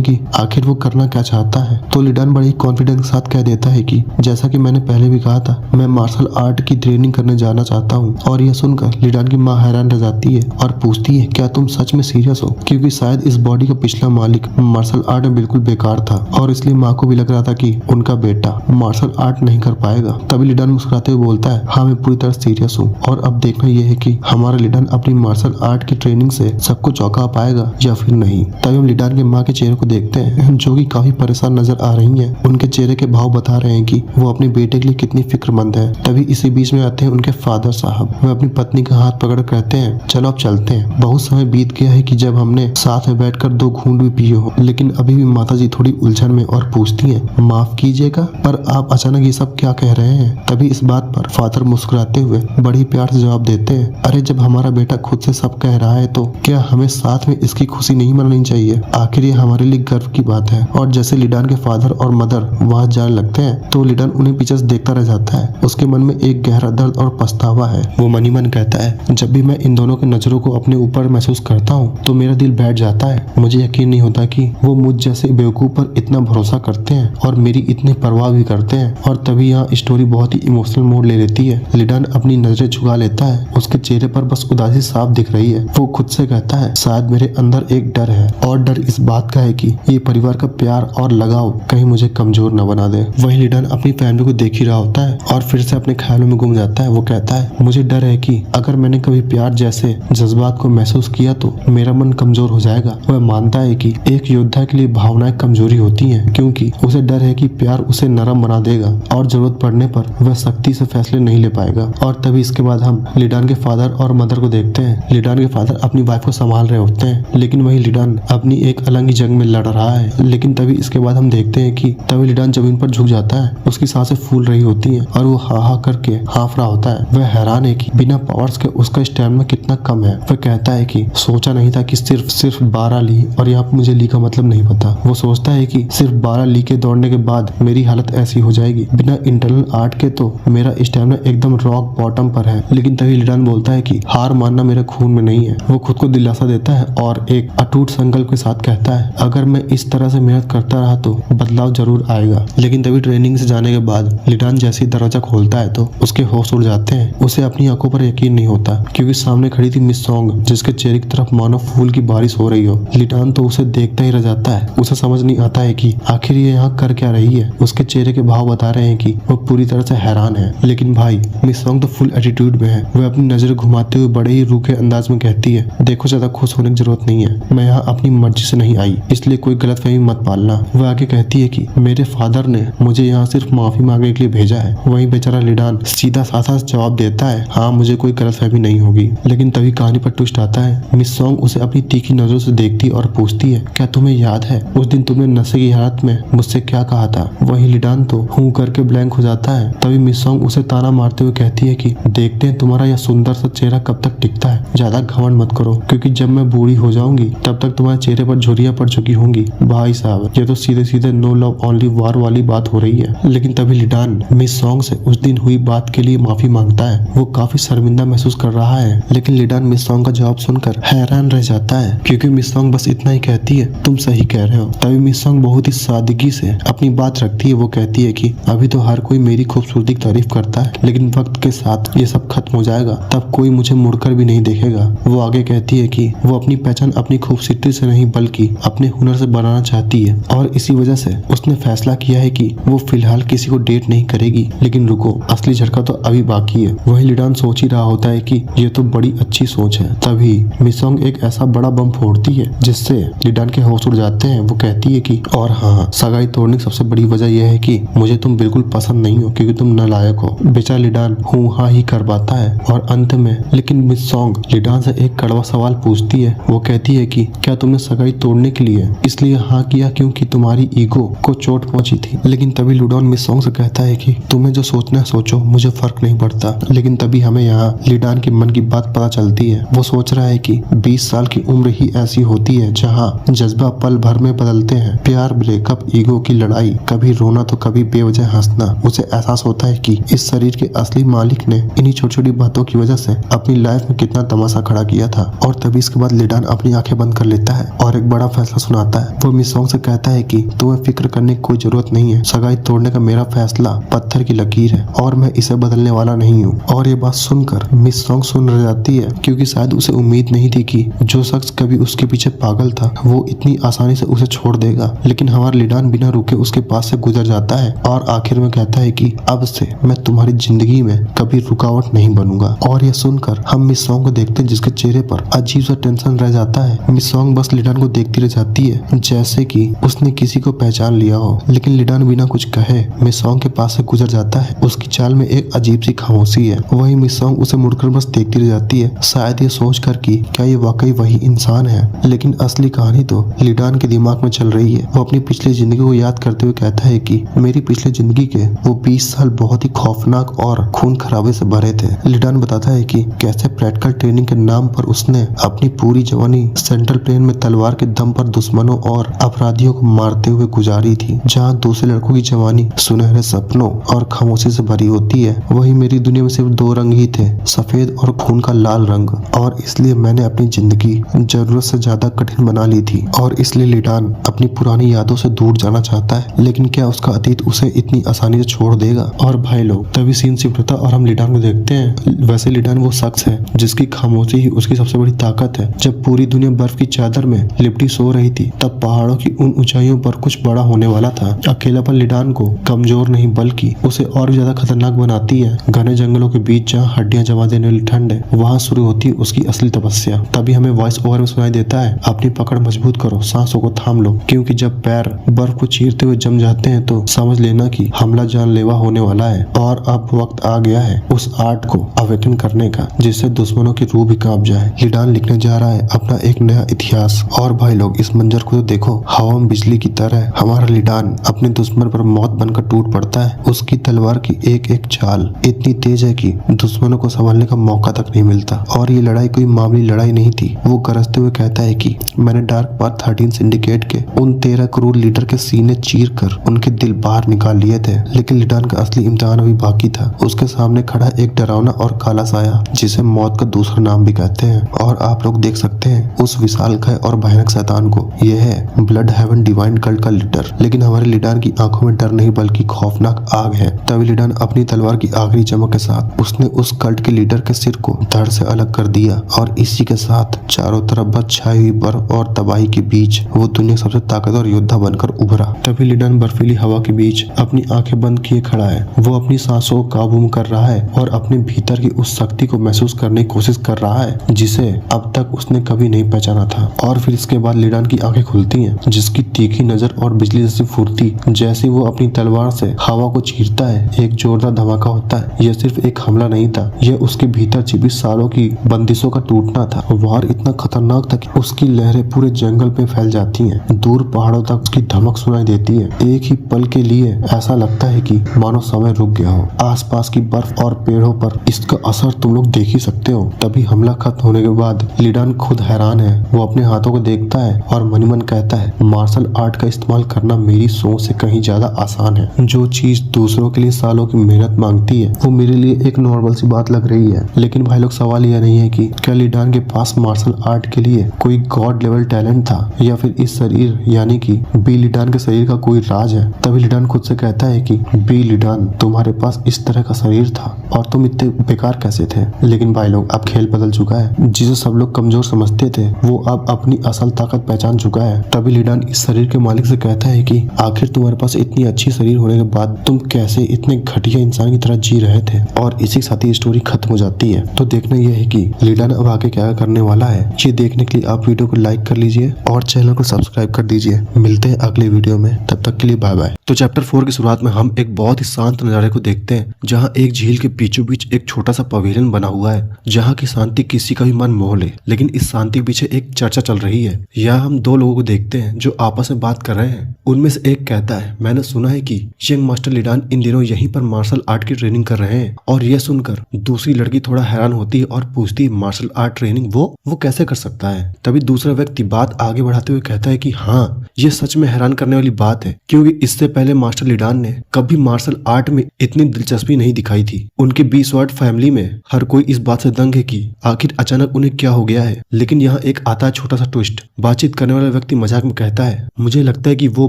कि आखिर वो करना क्या चाहता है। तो लिडान बड़ी कॉन्फिडेंस के साथ कह देता है कि जैसा कि मैंने पहले भी कहा था, मैं मार्शल आर्ट की ट्रेनिंग करने जाना चाहता हूँ। और यह सुनकर लिडान की माँ हैरान रह जाती है और पूछती है क्या तुम सच में सीरियस हो, क्योंकि शायद इस बॉडी का पिछला मालिक मार्शल आर्ट में बिल्कुल बेकार था और इसलिए माँ को भी लग रहा था कि उनका बेटा मार्शल आर्ट नहीं कर पाएगा। तभी लिडान मुस्कुराते हुए बोलता है हाँ मैं पूरी तरह सीरियस हूँ और अब देखना यह है कि हमारा लिडान अपनी मार्शल आर्ट की ट्रेनिंग से सबको चौंका पाएगा या फिर नहीं। तभी हम लिडान के माँ के चेहरे को देखते हैं जो कि काफी परेशान नजर आ रही है। उनके चेहरे के भाव बता रहे हैं कि वो अपने बेटे के लिए कितनी फिक्रमंद है। तभी इसी बीच में आते हैं उनके फादर साहब। वह अपनी पत्नी का हाथ पकड़ कहते हैं चलो अब चलते हैं। बहुत समय बीत गया है कि जब हमने साथ में बैठकर 2 घूंट भी पिए हो। लेकिन अभी भी माताजी थोड़ी उलझन में और पूछती हैं माफ कीजिएगा पर आप अचानक ये सब क्या कह रहे हैं। तभी इस बात पर फादर मुस्कुराते हुए बड़ी प्यार से जवाब देते हैं अरे जब हमारा बेटा खुद से सब कह रहा है तो क्या हमें साथ में इसकी खुशी नहीं मनानी चाहिए। आखिर ये हमारे लिए गर्व की बात है। और जैसे लिडान के फादर और मदर वहाँ जाने लगते हैं तो लिडान उन्हें पीछे से देखता रह जाता है। उसके मन में एक गहरा दर्द और पछतावा है। वो मनी मन कहता है जब भी मैं इन दोनों की नजरों को अपने ऊपर महसूस करता हूँ तो मेरा दिल बैठ जाता है। मुझे यकीन नहीं होता कि वो मुझ जैसे बेवकूफ पर इतना भरोसा करते हैं और मेरी इतनी परवाह भी करते हैं। और तभी यहाँ स्टोरी बहुत ही इमोशनल मोड़ ले लेती है। लिडान अपनी नजरें झुका लेता है। उसके चेहरे पर बस उदासी साफ दिख रही है। वो खुद से कहता है शायद मेरे अंदर एक डर है और डर इस बात का है कि ये परिवार का प्यार और लगाव कहीं मुझे कमजोर न बना दे। वही लिडान अपनी फैमिली को देख ही रहा होता है और फिर से अपने ख्यालों में गुम जाता है। वो कहता है मुझे डर है कि अगर मैंने कभी प्यार जैसे जज्बात को महसूस किया तो मेरा मन कमजोर हो जाएगा। वह मानता है कि एक योद्धा के लिए भावनाएं कमजोरी होती हैं क्योंकि उसे डर है कि प्यार उसे नरम बना देगा और जरूरत पड़ने पर वह सख्ती से फैसले नहीं ले पाएगा। और तभी इसके बाद हम लिडान के फादर और मदर को देखते हैं। लिडान के फादर अपनी वाइफ को संभाल रहे होते हैं लेकिन वही लिडान अपनी एक अलग ही जंग में लड़ रहा है। लेकिन तभी इसके बाद हम देखते हैं कि तभी लिडान जमीन पर झुक जाता है। उसकी सांसें फूल रही होती हैं और वो हा हा करके हाँफ रहा होता है। वह हैरान है कि बिना पावर्स के उसका स्टैमिना कितना कम है। वह कहता है कि सोचा नहीं था कि सिर्फ 12 ली, और यहाँ पर मुझे ली का मतलब नहीं पता। वो सोचता है कि सिर्फ 12 ली के दौड़ने के बाद मेरी हालत ऐसी हो जाएगी। बिना इंटरनल आर्ट के तो मेरा स्टैमिना एकदम रॉक बॉटम पर है। लेकिन तभी लिडान बोलता है कि हार मानना मेरे खून में नहीं है। वो खुद को दिलासा देता है और एक अटूट संकल्प के साथ कहता है अगर मैं इस तरह से मेहनत करता रहा तो बदलाव जरूर आएगा। लेकिन तभी ट्रेनिंग से जाने के बाद लिडान जैसे ही दरवाजा खोलता है तो उसके होश उड़ जाते हैं। उसे अपनी आंखों पर यकीन नहीं होता क्योंकि सामने खड़ी थी मिस सॉन्ग जिसके चेहरे की तरफ मानो फूल की बारिश हो रही हो। लिडान तो उसे देखता ही रह जाता है। उसे समझ नहीं आता है कि आखिर ये यहाँ कर क्या रही है। उसके चेहरे के भाव बता रहे हैं कि वो पूरी तरह से हैरान है। लेकिन भाई मिस सॉन्ग तो फुल एटीट्यूड में है। वह अपनी नजर घुमाते हुए बड़े ही रूखे अंदाज में कहती है देखो ज्यादा खुश होने की जरूरत नहीं है। मैं यहाँ अपनी मर्जी से नहीं आई, इसलिए कोई गलतफहमी मत पालना। वह आगे कहती है कि मेरे फादर ने मुझे यहाँ सिर्फ माफी मांगने के लिए भेजा है। वहीं बेचारा लिडान सीधा साधा जवाब देता है हाँ मुझे कोई गलतफहमी नहीं होगी। लेकिन तभी कहानी पर ट्विस्ट आता है। मिस सॉन्ग उसे अपनी तीखी नजरों से देखती और पूछती है क्या तुम्हें याद है उस दिन तुमने नशे की हालत में मुझसे क्या कहा था। वही लिडान तो हूँ करके ब्लैंक हो जाता है। तभी मिस सॉन्ग उसे ताना मारते हुए कहती है कि देखते हैं तुम्हारा यह सुंदर सा चेहरा कब तक टिकता है। ज्यादा घमंड मत करो क्योंकि जब मैं बूढ़ी हो जाऊंगी तब तक तुम्हारे चेहरे पर झुर्रियां पड़ चुकी होंगी। भाई साहब ये तो सीधे सीधे नो लव ओनली वार वाली बात हो रही है। लेकिन तभी लिडान मिस सॉन्ग से उस दिन हुई बात के लिए माफी मांगता है। वो काफी शर्मिंदा महसूस कर रहा है। लेकिन लिडान मिस सॉन्ग का जवाब सुनकर हैरान रह जाता है क्योंकि मिस सॉन्ग बस इतना ही कहती है तुम सही कह रहे हो। तभी मिस सॉन्ग बहुत ही सादगी से अपनी बात रखती है। वो कहती है कि अभी तो हर कोई मेरी खूबसूरती की तारीफ करता है लेकिन वक्त के साथ ये सब खत्म हो जाएगा, तब कोई मुझे मुड़कर भी नहीं देखेगा। वो आगे कहती है कि वो अपनी पहचान अपनी खूबसूरती से नहीं बल्कि अपने हुनर से बनाना चाहती होती है और इसी वजह से उसने फैसला किया है कि वो फिलहाल किसी को डेट नहीं करेगी। लेकिन रुको, असली झटका तो अभी बाकी है। वही लिडान सोच ही रहा होता है कि ये तो बड़ी अच्छी सोच है। तभी मिसोंग एक ऐसा बड़ा बम फोड़ती है जिससे लिडान के होश उड़ जाते हैं। वो कहती है कि और हाँ, सगाई तोड़ने की सबसे बड़ी वजह यह है कि मुझे तुम बिल्कुल पसंद नहीं हो क्योंकि तुम नालायक हो। बेचारा लिडान हूँ हाँ ही कर पाता है और अंत में लेकिन मिसोंग लिडान से एक कड़वा सवाल पूछती है। वो कहती है कि क्या तुमने सगाई तोड़ने के लिए इसलिए हाँ किया क्योंकि तुम्हारी ईगो को चोट पहुंची थी? लेकिन तभी लिडान मिसोंग से कहता है कि तुम्हें जो सोचना है सोचो, मुझे फर्क नहीं पड़ता। लेकिन तभी हमें यहाँ लिडान के मन की बात पता चलती है। वो सोच रहा है कि 20 साल की उम्र ही ऐसी होती है जहाँ जज्बा पल भर में बदलते हैं। प्यार, ब्रेकअप, ईगो की लड़ाई, कभी रोना तो कभी बेवजह हंसना। उसे एहसास होता है कि इस शरीर के असली मालिक ने इन्हीं छोटी छोटी बातों की वजह से अपनी लाइफ में कितना तमाशा खड़ा किया था। और तभी इसके बाद लिडान अपनी आंखें बंद कर लेता है और एक बड़ा फैसला सुनाता है। वो मिसोंग से कहता है कि तुम्हें फिक्र करने की कोई जरूरत नहीं है। सगाई तोड़ने का मेरा फैसला पत्थर की लकीर है और मैं इसे बदलने वाला नहीं हूँ। और ये बात सुनकर मिसोंग सुन रह जाती है क्योंकि शायद उसे उम्मीद नहीं थी कि जो शख्स कभी उसके पीछे पागल था वो इतनी आसानी से उसे छोड़ देगा। लेकिन हमारा लिडान बिना रुके उसके पास से गुजर जाता है और आखिर में कहता है कि अब से मैं तुम्हारी जिंदगी में कभी रुकावट नहीं बनूंगा। और यह सुनकर हम मिसोंग को देखते हैं जिसके चेहरे पर अजीब सा टेंशन रह जाता है। मिसोंग बस लिडान को देखती रह जाती है जैसे कि उसने किसी को पहचान लिया हो। लेकिन लिडान बिना कुछ कहे मिसोंग के पास से गुजर जाता है। उसकी चाल में एक अजीब सी खामोशी है। वही मिसोंग उसे मुड़कर बस देखती रह जाती है, शायद ये सोचकर कि क्या ये वाकई वही इंसान है। लेकिन असली कहानी तो लिडान के दिमाग में चल रही है। वो अपनी पिछली जिंदगी को याद करते हुए कहता है कि मेरी पिछली जिंदगी के वो 20 साल बहुत ही खौफनाक और खून खराबे से भरे थे। लिडान बताता है कि कैसे प्रैक्टिकल ट्रेनिंग के नाम पर उसने अपनी पूरी जवानी सेंट्रल प्लेन में तलवार के दम पर दुश्मनों और अपराधियों को मारते हुए गुजारी थी। जहाँ दूसरे लड़कों की जवानी सुनहरे सपनों और खामोशी से भरी होती है, वही मेरी दुनिया में सिर्फ 2 रंग ही थे, सफेद और खून का लाल रंग। और इसलिए मैंने अपनी जिंदगी जरूरत से ज्यादा कठिन बना ली थी और इसलिए लिडान अपनी पुरानी यादों से दूर जाना चाहता है। लेकिन क्या उसका अतीत उसे इतनी आसानी से छोड़ देगा? और भाई लोग, तभी सीन शिफ्ट होता और हम लिडान को देखते हैं। वैसे लिडान वो शख्स है जिसकी खामोशी ही उसकी सबसे बड़ी ताकत है। जब पूरी दुनिया बर्फ की चादर में लिपटी सो रही थी तब पहाड़ों की उन ऊंचाइयों पर कुछ बड़ा होने वाला था। अकेलापन लिडान को कमजोर नहीं बल्कि उसे और ज्यादा खतरनाक बनाती है। घने जंगलों के बीच जहाँ हड्डियां जमा देने वाली ठंड है, वहाँ शुरू होती है उसकी असली तपस्या। तभी हमें वॉइस ओवर में सुनाई देता है, अपनी पकड़ मजबूत करो, सांसों को थाम लो, क्योंकि जब पैर बर्फ को चीरते हुए जम जाते हैं तो समझ लेना कि हमला जानलेवा होने वाला है। और अब वक्त आ गया है उस आर्ट को अवेकन करने का जिससे दुश्मनों की रूह भी कांप जाए। लिडान लिखने जा रहा है अपना एक नया इतिहास। और भाई लोग, इस मंजर को तो देखो, हवा में बिजली की तरह हमारा लिडान अपने दुश्मन पर मौत बनकर टूट पड़ता है। उसकी तलवार की एक एक चाल इतनी तेज है कि दुश्मनों को संभालने का मौका तक नहीं मिलता। और ये लड़ाई कोई मामूली लड़ाई नहीं थी। वो गरजते हुए कहता है कि मैंने डार्क पाथ 13 सिंडिकेट के उन 13 क्रूर लीडर के सीने चीर कर उनके दिल बाहर निकाल लिए थे। लेकिन लिडान का असली इम्तिहान अभी बाकी था। उसके सामने खड़ा एक डरावना और काला साया जिसे मौत का दूसरा नाम भी कहते हैं। और आप लोग देख सकते हैं उस विशालकाय और भयानक शैतान को। यह है ब्लड हेवन डिवाइन कल्ट का लीडर। लेकिन हमारे लिडान की आंखों में डर नहीं बल्कि खौफनाक आग है। तभी लिडान अपनी तलवार की आखिरी चमक के साथ उसने उस कल्ट के लीडर के सिर को धड़ से अलग कर दिया। और इसी के साथ चारों तरफ बस छाई हुई बर्फ और तबाही के बीच वो दुनिया सबसे ताकतवर योद्धा बनकर उभरा। तभी लिडान बर्फीली हवा के बीच अपनी आंखें बंद किए खड़ा है। वो अपनी सांसों को काबू में कर रहा है और अपने भीतर की उस शक्ति को महसूस करने की कोशिश कर रहा है जिसे अब तक उसने कभी नहीं पहचाना था। और फिर इसके बाद लिडान की आंखें खुलती हैं, जिसकी तीखी नजर और बिजली जैसी फुर्ती जैसे वो अपनी तलवार से हवा को चीरता है, एक जोरदार धमाका होता है। यह सिर्फ एक हमला नहीं था, यह उसके भीतर छिपी सालों की बंदिशों का टूटना था। वार इतना खतरनाक था कि उसकी लहरें पूरे जंगल पे फैल जाती हैं, दूर पहाड़ों तक उसकी धमक सुनाई देती है। एक ही पल के लिए ऐसा लगता है कि मानो समय रुक गया हो। आसपास की बर्फ और पेड़ों पर इसका असर तुम लोग देख ही सकते हो। तभी हमला खत्म होने के बाद लिडान खुद हैरान है। वो अपने हाथों को देखता है और मन ही मन कहता है, मार्शल आर्ट का इस्तेमाल करना मेरी सोच से कहीं ज्यादा आसान है। जो चीज दूसरों के लिए सालों की मेहनत मांगती है वो मेरे लिए एक नॉर्मल सी बात लग रही है। लेकिन भाई लोग, सवाल यह नहीं है कि क्या लिडान के पास मार्शल आर्ट के लिए कोई गॉड लेवल टैलेंट था या फिर इस शरीर यानी कि बी लिडान के शरीर का कोई राज है। तभी लिडान खुद से कहता है कि बी लिडान, तुम्हारे पास इस तरह का शरीर था और तुम इतने बेकार कैसे थे। लेकिन भाई लोग, अब खेल बदल चुका है। जिसे सब लोग कमजोर समझते थे वो अब अपनी असल ताकत पहचान चुका है। तभी लिडान इस शरीर के मालिक से कहता है कि आखिर तुम्हारे पास इतनी अच्छी शरीर होने के बाद तुम कैसे इतने घटिया इंसान की तरह जी रहे थे। और इसी के साथ ही स्टोरी खत्म हो जाती है। तो देखना यह है कि लिडान अब आगे क्या करने वाला है। ये देखने के लिए आप वीडियो को लाइक कर लीजिए और चैनल को सब्सक्राइब कर दीजिए। मिलते हैं अगले वीडियो में, तब तक के लिए बाय बाय। तो चैप्टर 4 की शुरुआत में हम एक बहुत ही शांत नजारे को देखते हैं, जहाँ एक झील के बीचों बीच एक छोटा सा पवेलियन बना हुआ है, जहाँ की शांति किसी का भी मन मोह ले। लेकिन इस शांति के पीछे एक चर्चा चल रही है। यहाँ हम दो लोगों को देखते हैं जो आपस में बात कर रहे हैं। उनमें से एक कहता है, मैंने सुना है कि यंग मास्टर लिडान इन दिनों यहीं पर मार्शल आर्ट की ट्रेनिंग कर रहे हैं। और यह सुनकर दूसरी लड़की थोड़ा हैरान होती है और पूछती है, मार्शल आर्ट ट्रेनिंग वो कैसे कर सकता है। तभी दूसरा व्यक्ति बात आगे बढ़ाते हुए कहता है कि हाँ, ये सच में हैरान करने वाली बात है, क्योंकि इससे पहले मास्टर लिडान ने कभी मार्शल आर्ट में इतनी दिलचस्पी नहीं दिखाई थी। उनके 20 वाट फैमिली में हर कोई इस बात से दंग है कि आखिर अचानक उन्हें क्या हो गया है। लेकिन यहाँ एक आता है छोटा सा ट्विस्ट। बातचीत करने वाला व्यक्ति मजाक में कहता है, मुझे लगता है कि वो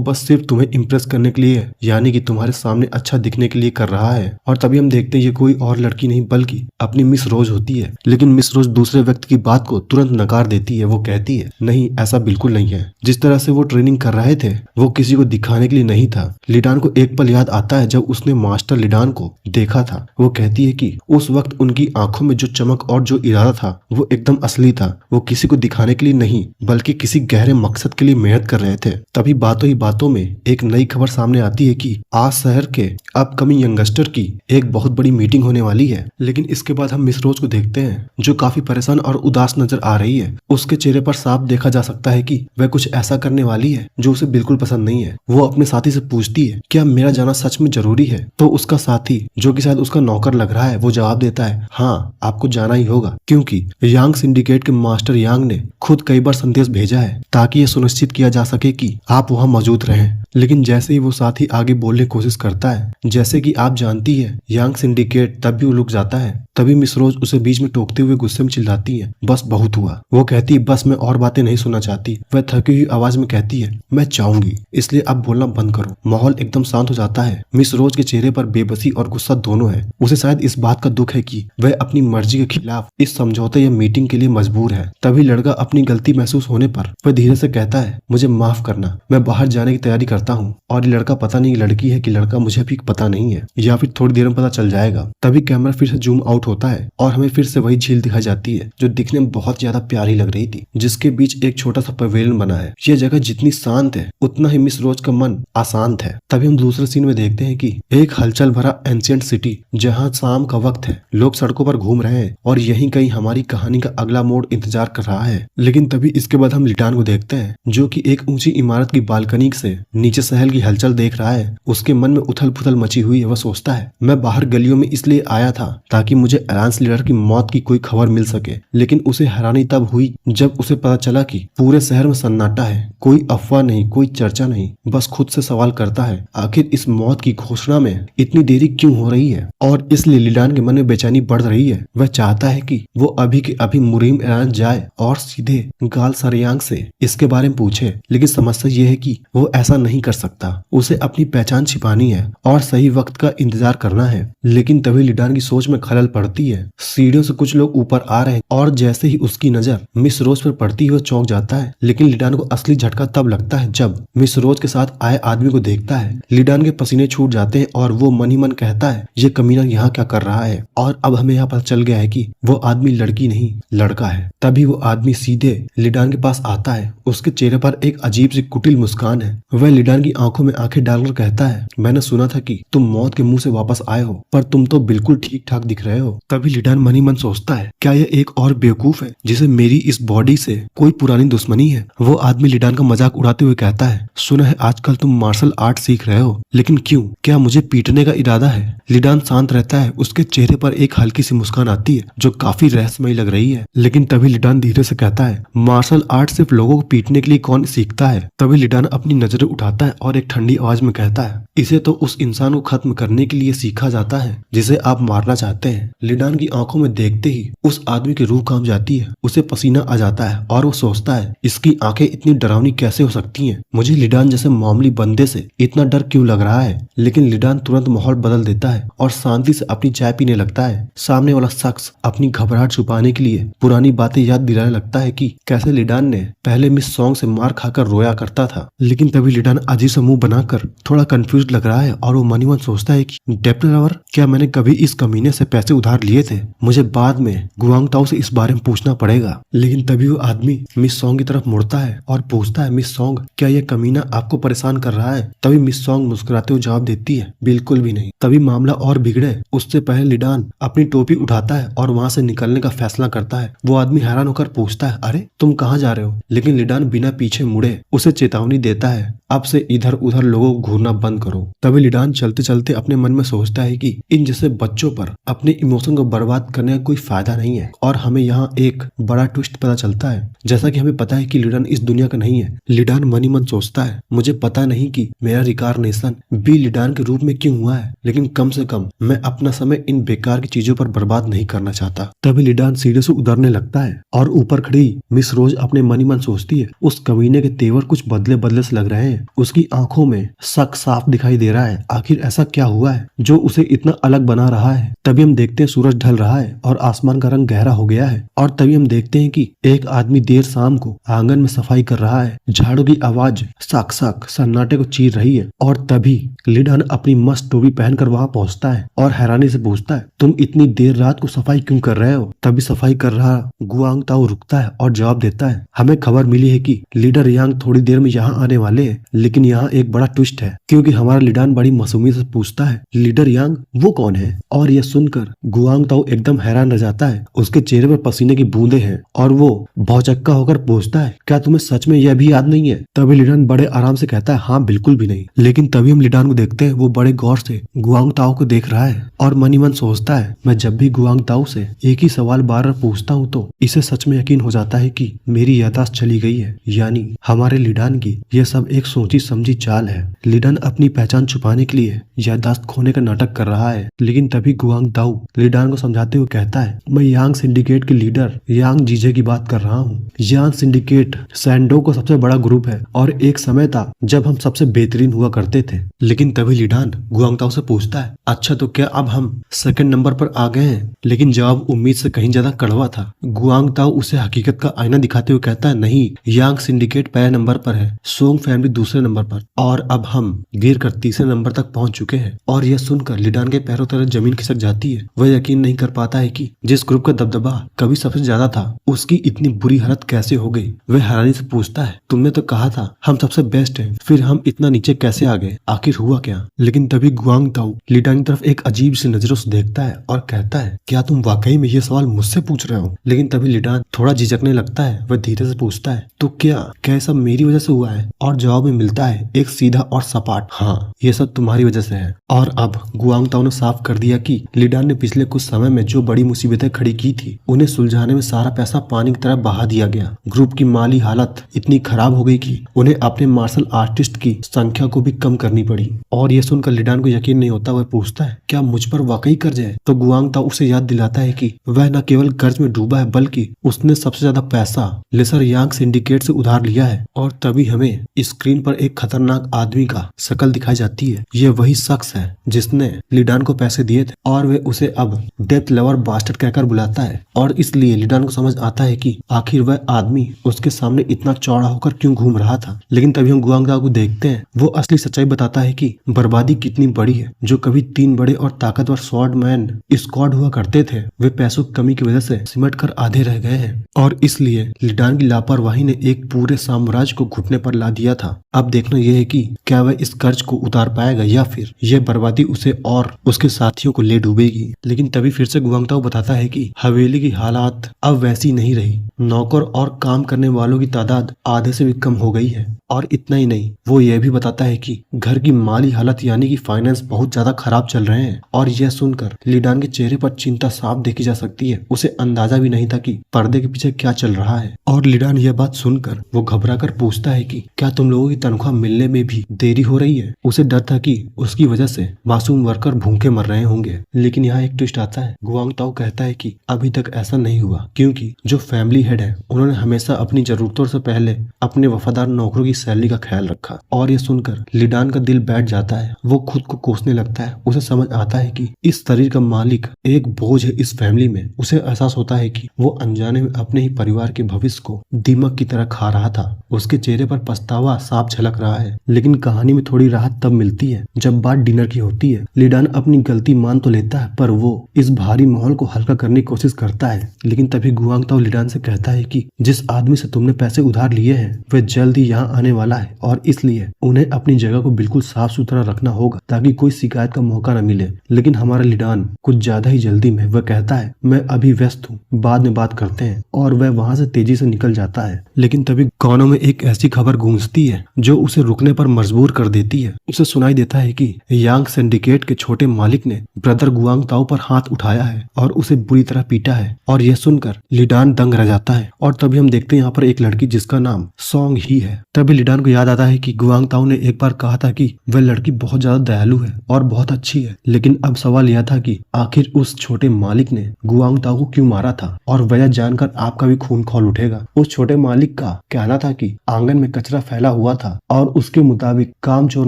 बस सिर्फ तुम्हें इम्प्रेस करने के लिए, यानी कि तुम्हारे सामने अच्छा दिखने के लिए कर रहा है। और तभी हम देखते हैं ये कोई और लड़की नहीं बल्कि अपनी मिस रोज होती है। लेकिन मिस रोज दूसरे व्यक्ति की बात को तुरंत नकार देती है। वो कहती है, नहीं, ऐसा बिल्कुल नहीं है। जिस तरह से वो ट्रेनिंग कर रहे थे वो किसी को दिखाने के लिए नहीं था। लिडान को एक पल याद आता है जब उसने मास्टर लिडान को देखा था। वो कहती है कि उस वक्त उनकी आंखों में जो चमक और जो इरादा था वो एकदम असली था। वो किसी को दिखाने के लिए नहीं बल्कि किसी गहरे मकसद के लिए मेहनत कर रहे थे। तभी बातों ही बातों में एक नई खबर सामने आती है कि आज शहर के अपकमिंग यंगस्टर की एक बहुत बड़ी मीटिंग होने वाली है। लेकिन इसके बाद हम मिस रोज को देखते हैं जो काफी परेशान और उदास नजर आ रही है। उसके चेहरे पर साफ देखा जा सकता है कि वह कुछ ऐसा करने वाली है जो उसे बिल्कुल पसंद नहीं है। वो अपने साथी से पूछती है, क्या मेरा जाना सच में जरूरी है। तो उसका साथी, जो कि शायद उसका नौकर लग रहा है, वो जवाब देता है, हाँ, आपको जाना ही होगा, क्योंकि यांग सिंडिकेट के मास्टर यांग ने खुद कई बार संदेश भेजा है ताकि ये सुनिश्चित किया जा सके कि आप वहाँ मौजूद रहें। लेकिन जैसे ही वो साथी आगे बोलने की कोशिश करता है, जैसे कि आप जानती है, यांग सिंडिकेट तब भी रुक जाता है। तभी मिस रोज उसे बीच में टोकते हुए गुस्से में चिल्लाती है, बस बहुत हुआ। वो कहती है, बस मैं और बातें नहीं सुनना चाहती। वह थकी हुई आवाज में कहती है, मैं चाहूंगी, इसलिए अब बोलना बंद करो। माहौल एकदम शांत हो जाता है। मिस रोज के चेहरे पर बेबसी और गुस्सा दोनों है। उसे शायद इस बात का दुख है कि वह अपनी मर्जी के खिलाफ इस समझौते या मीटिंग के लिए मजबूर है। तभी लड़का अपनी गलती महसूस होने पर वह धीरे से कहता है, मुझे माफ करना, मैं बाहर जाने की तैयारी करता हूँ। और ये लड़का पता नहीं लड़की है कि लड़का, मुझे भी पता नहीं है, या फिर थोड़ी देर में पता चल जाएगा। तभी कैमरा फिर से जूम आउट होता है और हमें फिर से वही झील दिखाई जाती है जो दिखने में बहुत ज्यादा प्यारी लग रही थी, जिसके बीच एक छोटा सा पवेलियन बना है। यह जगह जितनी शांत है उतना ही मिस रोज का मन अशांत है। तभी हम दूसरे सीन में देखते हैं कि एक हलचल भरा एंशिएंट सिटी, जहाँ शाम का वक्त है, लोग सड़कों पर घूम रहे हैं और यहीं कहीं हमारी कहानी का अगला मोड़ इंतजार कर रहा है। लेकिन तभी इसके बाद हम लिडान को देखते हैं जो कि एक ऊंची इमारत की बालकनी से नीचे शहर की हलचल देख रहा है। उसके मन में उथल पुथल मची हुई है। वह सोचता है, मैं बाहर गलियों में इसलिए आया था ताकि मुझे अलायंस लीडर की मौत की कोई खबर मिल सके। लेकिन उसे हैरानी तब हुई जब उसे पता चला कि पूरे शहर में सन्नाटा है, कोई अफवाह नहीं, कोई चर्चा नहीं। बस खुद से सवाल करता है, आखिर इस मौत की घोषणा में इतनी देरी क्यों हो रही है। और इसलिए लिडान के मन में बेचैनी बढ़ रही है। वह चाहता है कि वो अभी के अभी मुरीम ऐलान जाए और सीधे गाल सरयांग से इसके बारे में पूछे। लेकिन समस्या यह है कि वो ऐसा नहीं कर सकता। उसे अपनी पहचान छिपानी है और सही वक्त का इंतजार करना है। लेकिन तभी लिडान की सोच में खलल पड़ती है। सीढ़ियों से कुछ लोग ऊपर आ रहे हैं और जैसे ही उसकी नजर मिस रोज पर पड़ती है वो चौंक जाता है। लेकिन लिडान को असली झटका तब लगता है जब मिस रोज के साथ आए आदमी को देखता है। लिडान के पसीने छूट जाते हैं और वो मन ही मन कहता है, ये कमीना यहाँ क्या कर रहा है। और अब हमें यहाँ पता चल गया है कि वो आदमी लड़की नहीं लड़का है। तभी वो आदमी सीधे लिडान के पास आता है। उसके चेहरे पर एक अजीब सी कुटिल मुस्कान है। वह लिडान की आंखों में आंखें डालकर कहता है, मैंने सुना था कि तुम मौत के मुंह से वापस आए हो, पर तुम तो बिल्कुल ठीक ठाक दिख रहे हो। तभी लिडान मन ही मन सोचता है, क्या यह एक और बेवकूफ है जिसे मेरी इस बॉडी से कोई पुरानी दुश्मनी है। वो आदमी लिडान का मजाक उड़ाते हुए कहता है, सुना है आजकल तुम मार्शल आर्ट सीख रहे हो, लेकिन क्यों, क्या मुझे पीटने का इरादा है। लिडान शांत रहता है। उसके चेहरे पर एक हल्की सी मुस्कान आती है जो काफी रहस्यमयी लग रही है। लेकिन तभी लिडान धीरे से कहता है, मार्शल आर्ट सिर्फ लोगों को पीटने के लिए कौन सीखता है। तभी लिडान अपनी नजरें उठाता है और एक ठंडी आवाज में कहता है, इसे तो उस इंसान को खत्म करने के लिए सीखा जाता है जिसे आप मारना चाहते हैं। लिडान की आंखों में देखते ही उस आदमी की रूह कांप जाती है, उसे पसीना आ जाता है और वो सोचता है इसकी आंखें इतनी डरावनी कैसे हो सकती हैं? मुझे लिडान जैसे मामूली बंदे से इतना डर क्यों लग रहा है? लेकिन लिडान तुरंत माहौल बदल देता है और शांति से अपनी चाय पीने लगता है। सामने वाला शख्स अपनी घबराहट छुपाने के लिए पुरानी बातें याद दिलाने लगता है कि कैसे लिडान ने पहले मिस सॉन्ग से मार खाकर रोया करता था। लेकिन तभी लिडान अजीब सा मुंह बनाकर थोड़ा कंफ्यूज लग रहा है और वो मन ही मन सोचता है कि डेप्ट लवर, क्या मैंने कभी इस कमीने से पैसे उधार लिए थे? मुझे बाद में गुआंगताओ से इस बारे में पूछना पड़ेगा। लेकिन तभी वो आदमी मिस सॉन्ग की तरफ मुड़ता है और पूछता है, मिस सॉन्ग, क्या ये कमीना आपको परेशान कर रहा है? तभी मिस सॉन्ग मुस्कुराते हुए जवाब देती है, बिल्कुल भी नहीं। तभी मामला और बिगड़े उससे पहले लिडान अपनी टोपी उठाता है और वहाँ से निकलने का फैसला करता है। वो आदमी हैरान होकर पूछता है, अरे तुम कहाँ जा रहे हो? लेकिन लिडान बिना पीछे मुड़े उसे चेतावनी देता है, अब से इधर उधर लोगों को घूरना बंद करो। तभी लिडान चलते चलते अपने मन में सोचता है कि इन जैसे बच्चों पर अपने इमोशन को बर्बाद करने का कोई फायदा नहीं है। और हमें यहाँ एक बड़ा ट्विस्ट पता चलता है। जैसा कि हमें पता है कि लिडान इस दुनिया का नहीं है। लिडान मन ही मन सोचता है, मुझे पता नहीं कि मेरा रिकारनेशन बी लिडान के रूप में क्यों हुआ है, लेकिन कम से कम मैं अपना समय इन बेकार की चीजों पर बर्बाद नहीं करना चाहता। तभी लिडान सीढ़ी से उतरने लगता है और ऊपर खड़ी मिस रोज अपने मन ही मन सोचती है, उस कमीने के तेवर कुछ बदले बदले से लग रहे हैं। उसकी आंखों में शक साफ दिखाई दे रहा है। आखिर ऐसा क्या हुआ है जो उसे इतना अलग बना रहा है? तभी हम देखते हैं सूरज ढल रहा है और आसमान का रंग गहरा हो गया है। और तभी हम देखते हैं कि एक आदमी देर शाम को आंगन में सफाई कर रहा है। झाड़ू की आवाज साक साक सन्नाटे को चीर रही है। और तभी लिडान अपनी मस्त टोपी पहनकर वहां पहुंचता है और हैरानी से पूछता है, तुम इतनी देर रात को सफाई क्यों कर रहे हो? तभी सफाई कर रहा गुआंगताओ रुकता है और जवाब देता है, हमें खबर मिली है कि लीडर यांग थोड़ी देर में यहाँ आने वाले हैं। लेकिन यहाँ एक बड़ा ट्विस्ट है, क्योंकि हमारा लिडान बड़ी मासूमियत से पूछता है, लीडर यांग वो कौन है? और यह सुनकर गुआंगताओ एकदम हैरान रह जाता है। उसके चेहरे पर पसीने की बूंदे हैं और वो भौचक्का होकर पूछता है, क्या तुम्हें सच में यह भी याद नहीं है? तभी लिडान बड़े आराम से कहता है, हाँ बिल्कुल भी नहीं। लेकिन तभी हम लिडान को देखते हैं, वो बड़े गौर से गुआंगताओ को देख रहा है और मन ही मन सोचता है, मैं जब भी गुआंगताओ से एक ही सवाल बार बार पूछता हूँ तो इसे सच में यकीन हो जाता है कि मेरी याददाश्त चली गई है। यानी हमारे लिडान की यह सब एक सोची समझी चाल है। लिडान अपनी पहचान छुपाने के लिए याददाश्त खोने का नाटक कर रहा है। लेकिन तभी गुआंगताओ लिडान को समझाते हुए कहता है, मैं यांग सिंडिकेट के लीडर यांग जीजे की बात कर रहा हूँ। यांग सिंडिकेट सैंडो को सबसे बड़ा ग्रुप है और एक समय था जब हम सबसे बेहतरीन हुआ करते थे। लेकिन तभी लिडान गुआंगताओ से पूछता है, अच्छा तो क्या अब हम सेकंड नंबर पर आ गए हैं? लेकिन जवाब उम्मीद से कहीं ज्यादा कड़वा था। गुआंगताओ उसे हकीकत का आईना दिखाते हुए कहता है, नहीं, यांग सिंडिकेट पहले नंबर पर है, सोंग फैमिली दूसरे नंबर पर, और अब हम गिर कर तीसरे नंबर तक पहुंच चुके हैं। और यह सुनकर लिडान के पैरों तले जमीन खिसक जाती है। वह यकीन नहीं कर पाता है कि जिस ग्रुप का दबदबा कभी सबसे ज्यादा था, उसकी इतनी बुरी हालत कैसे हो गई। वह हैरानी से पूछता है, तुमने तो कहा था हम सबसे बेस्ट हैं, फिर हम इतना नीचे कैसे आ गए? आखिर हुआ क्या? लेकिन तभी गुआंगताओ लिडान की तरफ एक अजीब सी नजरों से देखता है और कहता है, क्या तुम वाकई में ये सवाल मुझसे पूछ रहे हो? लेकिन तभी लिडान थोड़ा झिझकने लगता है। वह धीरे से पूछता है, तो क्या सब मेरी वजह से हुआ है? और जवाब में मिलता है एक सीधा और सपाट, हाँ ये सब तुम्हारी वजह से है। और अब गुआंगताओ ने साफ कर दिया कि लिडान ने पिछले कुछ समय में जो बड़ी मुसीबतें खड़ी की थी, उन्हें सुलझाने में सारा पैसा पानी की तरह बहा दिया गया। ग्रुप की माली हालत इतनी खराब हो गई कि उन्हें अपने मार्शल आर्टिस्ट की संख्या को भी कम करनी पड़ी। और यह सुनकर लिडान को यकीन नहीं होता। वह पूछता है, क्या मुझ पर वाकई कर्ज है? तो गुआंगताओ उसे याद दिलाता है कि वह न केवल कर्ज में डूबा है, बल्कि उसने सबसे ज्यादा पैसा लेसर यांग सिंडिकेट से उधार लिया है। और तभी हमें स्क्रीन पर एक खतरनाक आदमी का शक्ल दिखाई जाती है। यह वही शख्स है जिसने लिडान को पैसे दिए थे और वे उसे अब डेथ लवर बास्टर्ड कहकर बुलाता है। और इसलिए लिडान को समझ आता है कि आखिर वह आदमी उसके सामने इतना चौड़ा होकर क्यों घूम रहा था। लेकिन तभी हम गुआंगताओ को देखते हैं। वो असली सच्चाई बताता है कि बर्बादी कितनी बड़ी है। जो कभी 3 बड़े और ताकतवर स्वॉर्डमैन स्क्वाड हुआ करते थे, वे पैसों की कमी की वजह से सिमट कर आधे रह गए हैं। और इसलिए लिडान की लापरवाही ने एक पूरे साम्राज्य को घुटने पर ला दिया था। अब देखना यह है कि क्या वह इस कर्ज को उतार पाएगा या फिर यह बर्बादी उसे और उसके साथियों को ले डूबेगी। लेकिन तभी फिर से गुआंगताओ बताता है कि हवेली की हालात अब वैसी नहीं रही। नौकर और काम करने वालों की तादाद आधे से भी कम हो गई है। और इतना ही नहीं, वो यह भी बताता है कि घर की माली हालत यानी कि फाइनेंस बहुत ज्यादा खराब चल रहे हैं। और यह सुनकर लिडान के चेहरे पर चिंता साफ देखी जा सकती है। उसे अंदाजा भी नहीं था कि पर्दे के पीछे क्या चल रहा है। और लिडान यह बात सुनकर वो घबरा कर पूछता है कि क्या तुम लोगों की तनख्वाह मिलने में भी देरी हो रही है? उसे डर था कि उसकी वजह से मासूम वर्कर भूखे मर रहे होंगे। लेकिन यहाँ एक ट्विस्ट ट्विस्ट आता है। गुआंग ताओ कहता है कि अभी तक ऐसा नहीं हुआ क्योंकि जो फैमिली हेड है उन्होंने हमेशा अपनी जरूरतों से पहले अपने वफादार नौकरों की सैलरी का ख्याल रखा। और ये सुनकर लिडान का दिल बैठ जाता है। वो खुद को कोसने लगता है। उसे समझ आता है कि इस शरीर का मालिक एक बोझ है इस फैमिली में। उसे एहसास होता है कि वो अनजाने में अपने ही परिवार के भविष्य को दीमक की तरह खा रहा था। उसके चेहरे पर पछतावा साफ झलक रहा है। लेकिन कहानी में थोड़ी राहत तब मिलती है जब बात डिनर की होती है। लिडान अपनी गलती मान तो लेता है पर वो इस भारी माहौल को हल्का करने की कोशिश करता है। लेकिन तभी गुआंग ताओ लिडान से कहता है कि जिस आदमी से तुमने पैसे उधार लिए हैं वह जल्द ही यहाँ आने वाला है और इसलिए उन्हें अपनी जगह को बिल्कुल साफ सुथरा रखना होगा ताकि कोई शिकायत का मौका न मिले। लेकिन हमारा लिडान कुछ ज्यादा ही जल्दी में वह कहता है मैं अभी व्यस्त हूँ, बाद में बात करते हैं, और वह वहाँ से तेजी से निकल जाता है। लेकिन तभी कानों में एक ऐसी खबर गूंजती है जो उसे रुकने पर मजबूर कर देती है। उसे सुनाई देता है कि यांग सिंडिकेट के छोटे मालिक ने ब्रदर गुआंग ताओ पर हाथ उठाया है और उसे बुरी तरह पीटा है। और यह सुनकर लिडान दंग रह जाता है। और तभी हम देखते हैं यहाँ पर एक लड़की जिसका नाम सॉन्ग ही है। तभी लिडान को याद आता है कि गुआंग ताओ ने एक बार कहा था कि वह लड़की बहुत ज्यादा दयालु है और बहुत अच्छी है। लेकिन अब सवाल यह था कि आखिर उस छोटे मालिक ने गुआंग ताओ को क्यों मारा था, और वजह जानकर आपका भी खून खौल उठेगा। उस छोटे मालिक का कहना था कि आंगन में कचरा फैला हुआ था और उसके मुताबिक कामचोर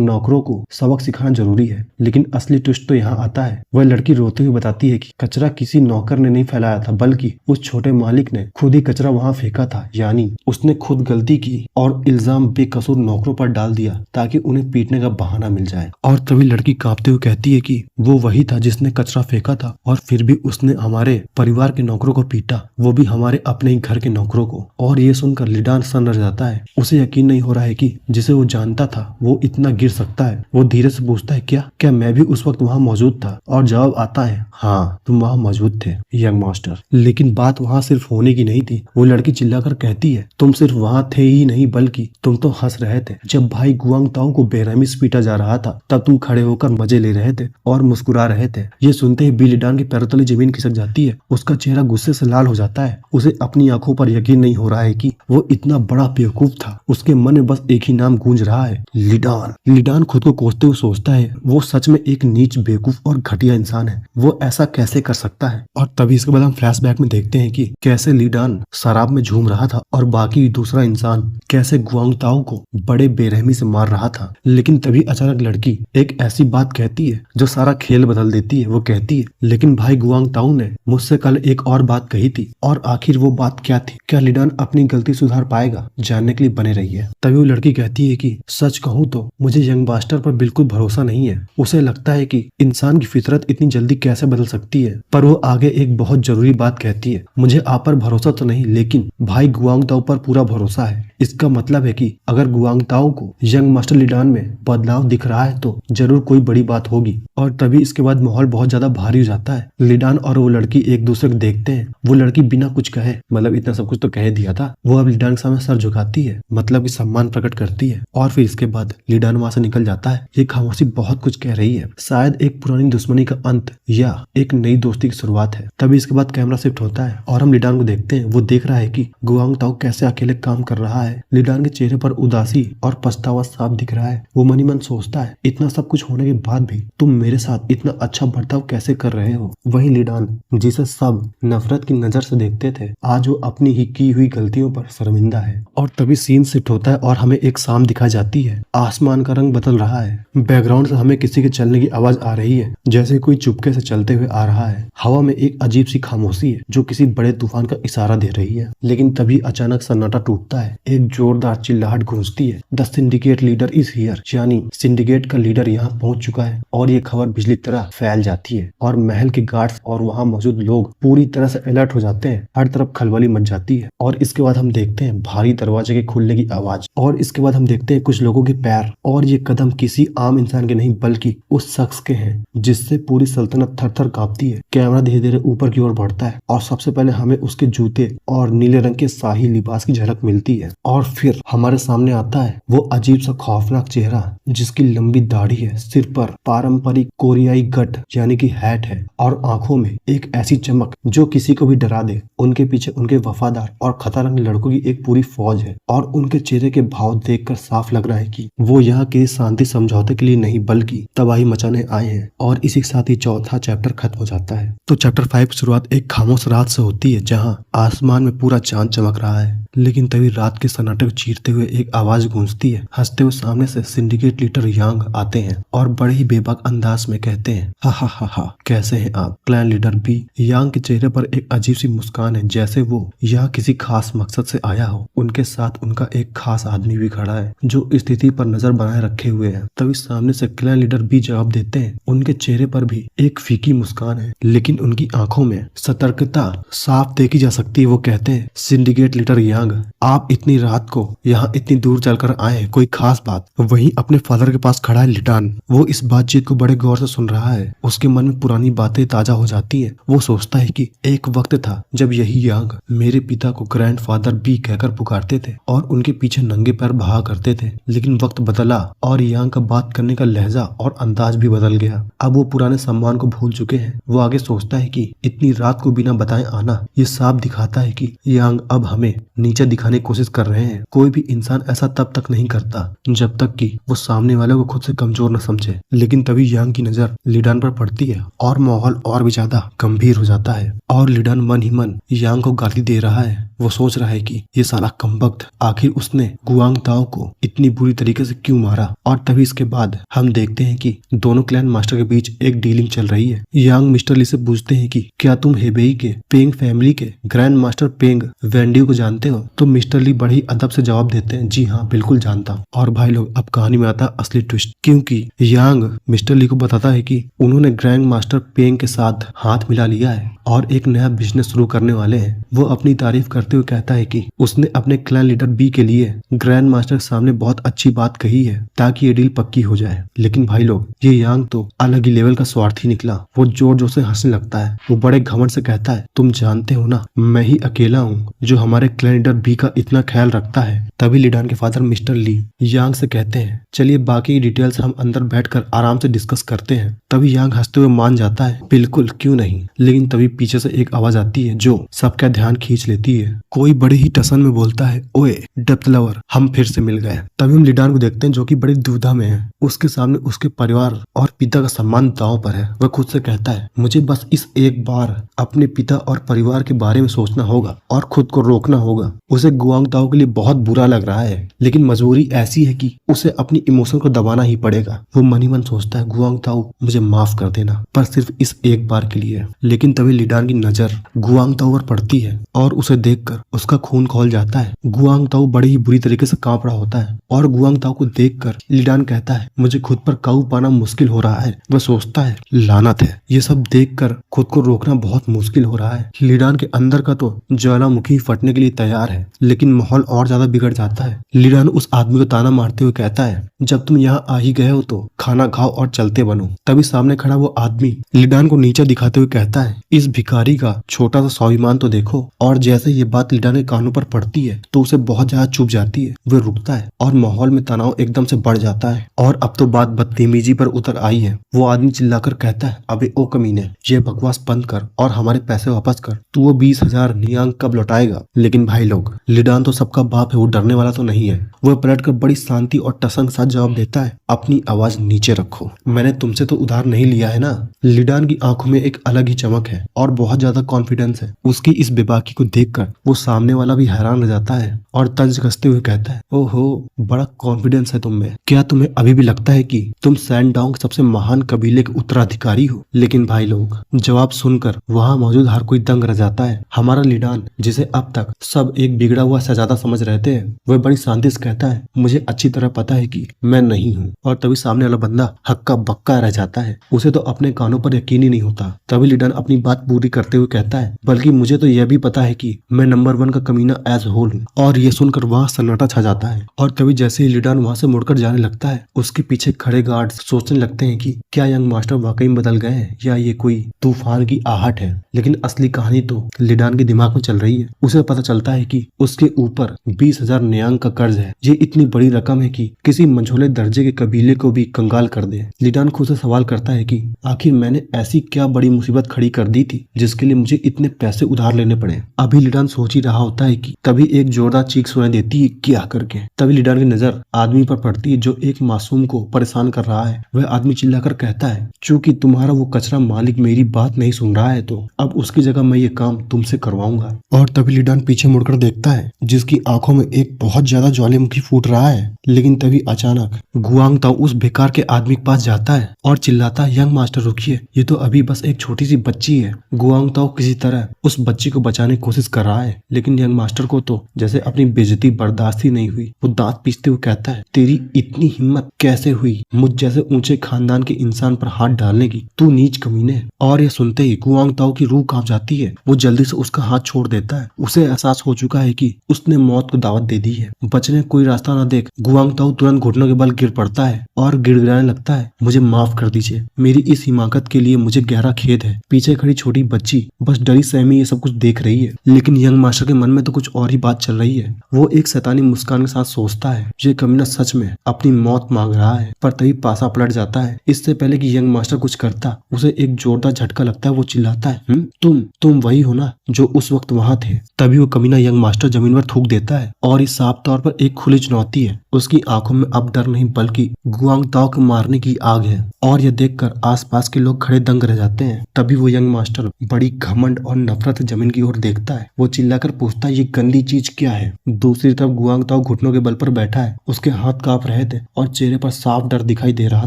नौकरों को सबक सिखाना जरूरी है। लेकिन असली ट्विस्ट तो यहाँ आता है। वह लड़की रोते हुए बताती है कि कचरा किसी नौकर ने नहीं फैलाया था बल्कि उस छोटे मालिक ने खुद ही कचरा वहाँ फेंका था। यानी उसने खुद गलती की और इल्जाम बेकसूर नौकरों पर डाल दिया ताकि उन्हें पीटने का बहाना मिल जाए। और तभी लड़की कांपते हुए कहती है कि वो वही था जिसने कचरा फेंका था और फिर भी उसने हमारे परिवार के नौकरों को पीटा, वो भी हमारे अपने ही घर के नौकरों को। और ये सुनकर लिडान सन्न रह जाता है। उसे यकीन नहीं हो रहा है कि जिसे वो जानता था वो इतना गिर सकता है। वो धीरे से पूछता है क्या मैं भी उस वक्त वहाँ मौजूद था? और जवाब आता है हाँ तुम वहाँ मौजूद थे यंग मास्टर। लेकिन बात वहाँ सिर्फ होने की नहीं थी। वो लड़की चिल्लाकर कहती है तुम सिर्फ वहाँ थे ही नहीं बल्कि तुम तो हंस रहे थे। जब भाई गुआंग ताओ को बेरहमी से पीटा जा रहा था तब तुम खड़े होकर मजे ले रहे थे और मुस्कुरा रहे थे। ये सुनते ही बी लिडान के पैरों तले जमीन खिसक जाती है। उसका चेहरा गुस्से से लाल हो जाता है। उसे अपनी आंखों पर यकीन नहीं हो रहा है कि वो इतना बड़ा बेवकूफ था। उसके मन में बस एक ही नाम गूंज रहा है, लिडान। लिडान खुद को कोसते हुए सोचता है वो सच में एक नीच बेवकूफ और घटिया इंसान है। वो ऐसा कैसे कर सकता है? और तभी इसके बाद हम फ्लैशबैक में देखते हैं कि कैसे लिडान शराब में झूम रहा था और बाकी दूसरा इंसान कैसे गुआंग ताओ को बड़े बेरहमी से मार रहा था। लेकिन तभी अचानक लड़की एक ऐसी बात कहती है जो सारा खेल बदल देती है। वो कहती है लेकिन भाई गुआंग ताओ ने मुझसे कल एक और बात कही थी, और आखिर वो बात क्या थी? क्या लिडान अपनी गलती सुधार पाएगा? जानने के लिए बने रहिए। तभी वो लड़की कहती है कि सच कहूँ तो मुझे यंग मास्टर पर बिल्कुल भरोसा नहीं है। उसे लगता है कि इंसान की फितरत इतनी जल्दी कैसे बदल सकती है। पर वो आगे एक बहुत जरूरी बात कहती है, मुझे आप पर भरोसा तो नहीं लेकिन भाई गुआंग ताओ पर पूरा भरोसा है। इसका मतलब है कि अगर गुआंग ताओ को यंग मास्टर लिडान में बदलाव दिख रहा है तो जरूर कोई बड़ी बात होगी। और तभी इसके बाद माहौल बहुत ज्यादा भारी हो जाता है। लिडान और वो लड़की एक दूसरे को देखते हैं। वो लड़की बिना कुछ कहे, मतलब इतना सब कुछ तो कह दिया था, वो अब लिडान के सामने सर झुकाती है, मतलब कि सम्मान प्रकट करती है। और फिर इसके बाद लिडान वहां से निकल जाता है। ये खामोशी बहुत कुछ कह रही है, शायद एक पुरानी दुश्मनी का अंत या एक नई दोस्ती की शुरुआत है। तभी इसके बाद कैमरा शिफ्ट होता है और हम लिडान को देखते हैं। वो देख रहा है कि गुआंग ताओ कैसे अकेले काम कर रहा है। लिडान के चेहरे पर उदासी और पछतावा साफ दिख रहा है। वो मन ही मन सोचता है इतना सब कुछ होने के बाद भी तुम मेरे साथ इतना अच्छा बर्ताव कैसे कर रहे हो? वही लिडान जिसे सब नफरत की नजर से देखते थे, आज वो अपनी ही की हुई गलतियों पर शर्मिंदा है। और तभी सीन शिफ्ट होता है और हमें एक शाम दिखाई जाती है। आसमान का रंग बदल रहा है। बैकग्राउंड से हमें किसी के चलने की आवाज आ रही है, जैसे कोई चुपके से चलते हुए आ रहा है। हवा में एक अजीब सी खामोशी है जो किसी बड़े तूफान का इशारा दे रही है। लेकिन तभी अचानक सन्नाटा टूटता है। एक जोरदार चिल्लाहट गूंजती है, the syndicate leader is here, यानी सिंडिकेट का लीडर यहाँ पहुंच चुका है। और ये खबर बिजली तरह फैल जाती है और महल के गार्ड्स और वहाँ मौजूद लोग पूरी तरह से अलर्ट हो जाते हैं। हर तरफ खलबली मच जाती है। और इसके बाद हम देखते हैं भारी दरवाजे के खुलने की आवाज, और इसके बाद हम देखते हैं कुछ लोगों के पैर, और ये कदम किसी आम इंसान के नहीं बल्कि उस शख्स के हैं जिससे पूरी सल्तनत थर थर कांपती है। कैमरा धीरे धीरे ऊपर की ओर बढ़ता है और सबसे पहले हमें उसके जूते और नीले रंग के शाही लिबास की झलक मिलती है। और फिर हमारे सामने आता है वो अजीब सा खौफनाक चेहरा जिसकी लंबी दाढ़ी है, सिर पर पारंपरिक कोरियाई गट यानी कि हैट है और आंखों में एक ऐसी चमक जो किसी को भी डरा दे। उनके पीछे उनके वफादार और खतरनाक लड़कों की एक पूरी फौज है और उनके चेहरे के भाव देखकर साफ लग रहा है कि वो यहाँ के शांति समझौते के लिए नहीं बल्कि तबाही मचाने आए हैं। और इसी के साथ ही चौथा चैप्टर चैप्टर खत्म हो जाता है। तो चैप्टर 5 की शुरुआत एक खामोश रात से होती है जहां आसमान में पूरा चांद चमक रहा है। लेकिन तभी रात के सन्नाटे को चीरते हुए एक आवाज गूंजती है। हंसते हुए सामने से सिंडिकेट लीडर यांग आते हैं और बड़े ही बेबाक अंदाज में कहते हैं, हा हा हा हा, कैसे हैं आप क्लैन लीडर बी। यांग के चेहरे पर एक अजीब सी मुस्कान है, जैसे वो यहाँ किसी खास मकसद से आया हो। उनके साथ उनका एक खास आदमी भी खड़ा है जो स्थिति पर नजर बनाए रखे हुए है। तभी सामने से क्लैन लीडर बी जवाब देते हैं। उनके चेहरे पर भी एक फीकी मुस्कान है, लेकिन उनकी आंखों में सतर्कता साफ देखी जा सकती है। वो कहते हैं, सिंडिकेट लीडर यांग, आप इतनी रात को यहाँ इतनी दूर चलकर आए, कोई खास बात। वहीं अपने फादर के पास खड़ा है लिटान। वो इस बातचीत को बड़े गौर से सुन रहा है। उसके मन में पुरानी बातें ताजा हो जाती हैं। वो सोचता है कि एक वक्त था जब यही यांग मेरे पिता को ग्रैंडफादर बी कहकर पुकारते थे और उनके पीछे नंगे पैर भागा करते थे। लेकिन वक्त बदला और यांग का बात करने का लहजा और अंदाज भी बदल गया। अब वो पुराने सम्मान को भूल चुके हैं। वो आगे सोचता है कि इतनी रात को बिना बताए आना ये साफ दिखाता है कि यांग अब हमें नीचे दिखाने की कोशिश कर रहे हैं। कोई भी इंसान ऐसा तब तक नहीं करता जब तक कि वो सामने वाले को खुद से कमजोर न समझे। लेकिन तभी यांग की नजर लिडान पर पड़ती है और माहौल और भी ज्यादा गंभीर हो जाता है और लिडान मन ही मन यांग को गाली दे रहा है। वो सोच रहा है कि ये साला कमबख्त आखिर उसने गुआंग ताओ को इतनी बुरी तरीके से क्यों मारा। और तभी इसके बाद हम देखते हैं कि दोनों क्लैन मास्टर के बीच एक डीलिंग चल रही है। यांग मिस्टर ली से पूछते हैं कि क्या तुम हेबेई के पेंग फैमिली के ग्रैंड मास्टर पेंग वेंडियो को जानते हो। तो मिस्टर ली बड़ी अदब से जवाब देते हैं, जी हाँ बिल्कुल जानता हूँ। और भाई लोग, अब कहानी में आता है असली ट्विस्ट, क्योंकि यांग मिस्टर ली को बताता है कि उन्होंने ग्रैंड मास्टर पेंग के साथ हाथ मिला लिया है और एक नया बिजनेस शुरू करने वाले हैं। वो अपनी तारीफ करते हुए कहता है कि उसने अपने क्लैन लीडर बी के लिए ग्रैंड मास्टर के सामने बहुत अच्छी बात कही है ताकि ये डील पक्की हो जाए। लेकिन भाई लोग, ये यांग तो अलग ही लेवल का स्वार्थी निकला। वो जोर जोर से हंसने लगता है। वो बड़े घमंड से कहता है, तुम जानते हो ना, मैं ही अकेला हूँ जो हमारे क्लैन लीडर बी का इतना ख्याल रखता है। तभी लिडान के फादर मिस्टर ली यांग से कहते हैं, चलिए बाकी डिटेल्स हम अंदर बैठकर आराम से डिस्कस करते हैं। तभी यांग हंसते हुए मान जाता है, बिल्कुल क्यों नहीं। लेकिन तभी पीछे से एक आवाज आती है जो सबका ध्यान खींच लेती है। कोई बड़े ही टसन में बोलता है, ओए डेप्थ लवर, हम फिर से मिल गए। तभी हम लिडान को देखते हैं जो कि बड़ी दुविधा में है। उसके सामने उसके परिवार और पिता का सम्मान दांव पर है। वह खुद से कहता है, मुझे बस इस एक बार अपने पिता और परिवार के बारे में सोचना होगा और खुद को रोकना होगा। उसे गुआंग ताओ के लिए बहुत बुरा लग रहा है, लेकिन मजबूरी ऐसी है कि उसे अपनी इमोशन को दबाना ही पड़ेगा। वो मन ही मन सोचता है, गुआंग ताओ मुझे माफ कर देना, पर सिर्फ इस एक बार के लिए। लेकिन तभी लिडान की नजर गुआंग ताओ पर पड़ती है और उसे देखकर उसका खून खौल जाता है। गुआंग ताओ बड़ी ही बुरी तरीके से कांप रहा होता है और गुआंग ताओ को देखकर लिडान कहता है, मुझे खुद पर काबू पाना मुश्किल हो रहा है। वह सोचता है, लानत है, ये सब देखकर खुद को रोकना बहुत मुश्किल हो रहा है। लिडान के अंदर का तो ज्वालामुखी फटने के लिए तैयार है, लेकिन माहौल और ज्यादा बिगड़ जाता है। लिडान उस आदमी को ताना मारते हुए कहता है, जब तुम यहाँ आ ही गए हो तो खाना खाओ और चलते बनो। तभी सामने खड़ा वो आदमी लिडान को नीचे दिखाते हुए कहता है, इस भिखारी का छोटा सा स्वाभिमान तो देखो। और जैसे ये बात लिडान के कानों पर पड़ती है तो उसे बहुत ज्यादा चुभ जाती है। वह रुकता है और माहौल में तनाव एकदम से बढ़ जाता है और अब तो बात बदतमीजी पर उतर आई है। वो आदमी चिल्लाकर कहता है, अबे ओ कमीने, ये बकवास बंद कर और हमारे पैसे वापस कर। तू वो 20,000 नियांग कब लौटाएगा। लेकिन भाई लोग, लिडान तो सबका बाप है, वो डरने वाला तो नहीं है। वह पलटकर बड़ी शांति और टसन के साथ जवाब देता है, अपनी आवाज नीचे रखो, मैंने तुमसे तो उधार नहीं लिया है ना। लिडान की आंखों में एक अलग ही चमक है और बहुत ज्यादा कॉन्फिडेंस है। उसकी इस बेबाकी को देखकर वो सामने वाला भी हैरान रह जाता है और तंज कसते हुए कहता है, ओहो, बड़ा कॉन्फिडेंस है तुम में। क्या तुम्हें अभी भी लगता है कि तुम सैंडोंग सबसे महान कबीले के उत्तराधिकारी हो। लेकिन भाई लोग, जवाब सुनकर वहाँ मौजूद हर कोई दंग रह जाता है। हमारा लिडान, जिसे अब तक सब एक बिगड़ा हुआ शहजादा समझ रहे थे, वह बड़ी शांति से कहता है, मुझे अच्छी तरह पता है कि मैं नहीं हूँ। और तभी सामने वाला बंदा हक्का बक्का रह जाता है। उसे तो अपने कानों पर यकीन ही नहीं होता। तभी लिडान अपनी बात पूरी करते हुए कहता है, बल्कि मुझे तो यह भी पता है कि मैं नंबर 1 का कमीना एज होल हूँ। और ये सुनकर वहाँ सन्नाटा छा जाता है। और तभी जैसे ही लिडान वहाँ से मुड़कर जाने लगता है, उसके पीछे खड़े गार्ड्स सोचने लगते हैं कि क्या यंग मास्टर वाकई में बदल गए हैं या ये कोई तूफान की आहट है। लेकिन असली कहानी तो लिडान के दिमाग में चल रही है। उसे पता चलता है कि उसके ऊपर 20,000 न्यांग का कर्ज है। ये इतनी बड़ी रकम है कि किसी मंझोले दर्जे के कबीले को भी कंगाल कर दे। लिडान खुद से सवाल करता है कि आखिर मैंने ऐसी क्या बड़ी मुसीबत खड़ी कर दी थी जिसके लिए मुझे इतने पैसे उधार लेने पड़े। अभी लिडान सोच ही रहा होता है कि तभी एक जोरदार चीख सुनाई देती है, क्या करके। तभी लिडान की नजर आदमी पर पड़ती है जो एक मासूम को परेशान कर रहा है। वह आदमी चिल्लाकर कहता है, चूंकि तुम्हारा वो कचरा मालिक मेरी बात नहीं सुन रहा है तो अब उसकी जगह मैं ये काम तुमसे करवाऊंगा। और तभी लिडान पीछे मुड़कर देखता है जिसकी आंखों में एक बहुत ज्यादा ज्वालामुखी फूट रहा है। लेकिन तभी अचानक गुआंग ताओ उस बेकार के आदमी के पास जाता है और चिल्लाता है, यंग मास्टर रुकिए, ये तो अभी बस एक छोटी सी बच्ची है। गुआंग ताओ किसी तरह उस बच्ची को बचाने की कोशिश कर रहा है, लेकिन यंग मास्टर को तो जैसे अपनी बेइज्जती बर्दाश्त ही नहीं हुई। वो दांत पीसते हुए कहता है, तेरी इतनी हिम्मत कैसे हुई मुझ जैसे ऊंचे खानदान के इंसान पर हाथ डालने की, तू नीच कमीने। और यह सुनते ही गुआंग ताओ की रूह कांप जाती है। वो जल्दी से उसका हाथ छोड़ देता है। उसे एहसास हो चुका है कि उसने मौत को दावत दे दी है। बचने कोई रास्ता न देख गुआंग ताओ तुरंत घुटनों के बल गिर पड़ता है और गिड़गिड़ाने लगता है, मुझे माफ कर दीजिए, मेरी इस हिमाकत के लिए मुझे गहरा खेद है। पीछे खड़ी छोटी बच्ची बस डरी सहमी ये सब कुछ देख रही है, लेकिन यंग मास्टर के मन में तो कुछ और ही बात चल रही है। वो एक शैतानी मुस्कान के साथ सोचता है, ये कमीना सच में अपनी मौत मांग रहा है। पर तभी पासा पलट जाता है। इससे पहले कि यंग मास्टर कुछ करता, उसे एक जोरदार झटका लगता है। वो चिल्लाता है, तुम वही हो ना जो उस वक्त वहां थे। तभी वो कमीना यंग मास्टर जमीन पर थूक देता है और इस साफ तौर पर एक खुली चुनौती है। उसकी आंखों में अब डर नहीं बल्कि गुआंग ताओ को मारने की आग है। और यह देखकर आसपास के लोग खड़े दंग रह जाते हैं। तभी वो यंग मास्टर बड़ी घमंड और नफरत से जमीन की ओर देखता है। वो चिल्लाकर पूछता है, ये गंदी चीज क्या है। दूसरी तरफ गुआंग ताओ घुटनों के बल पर बैठा है। उसके हाथ कांप रहे थे और चेहरे पर साफ डर दिखाई दे रहा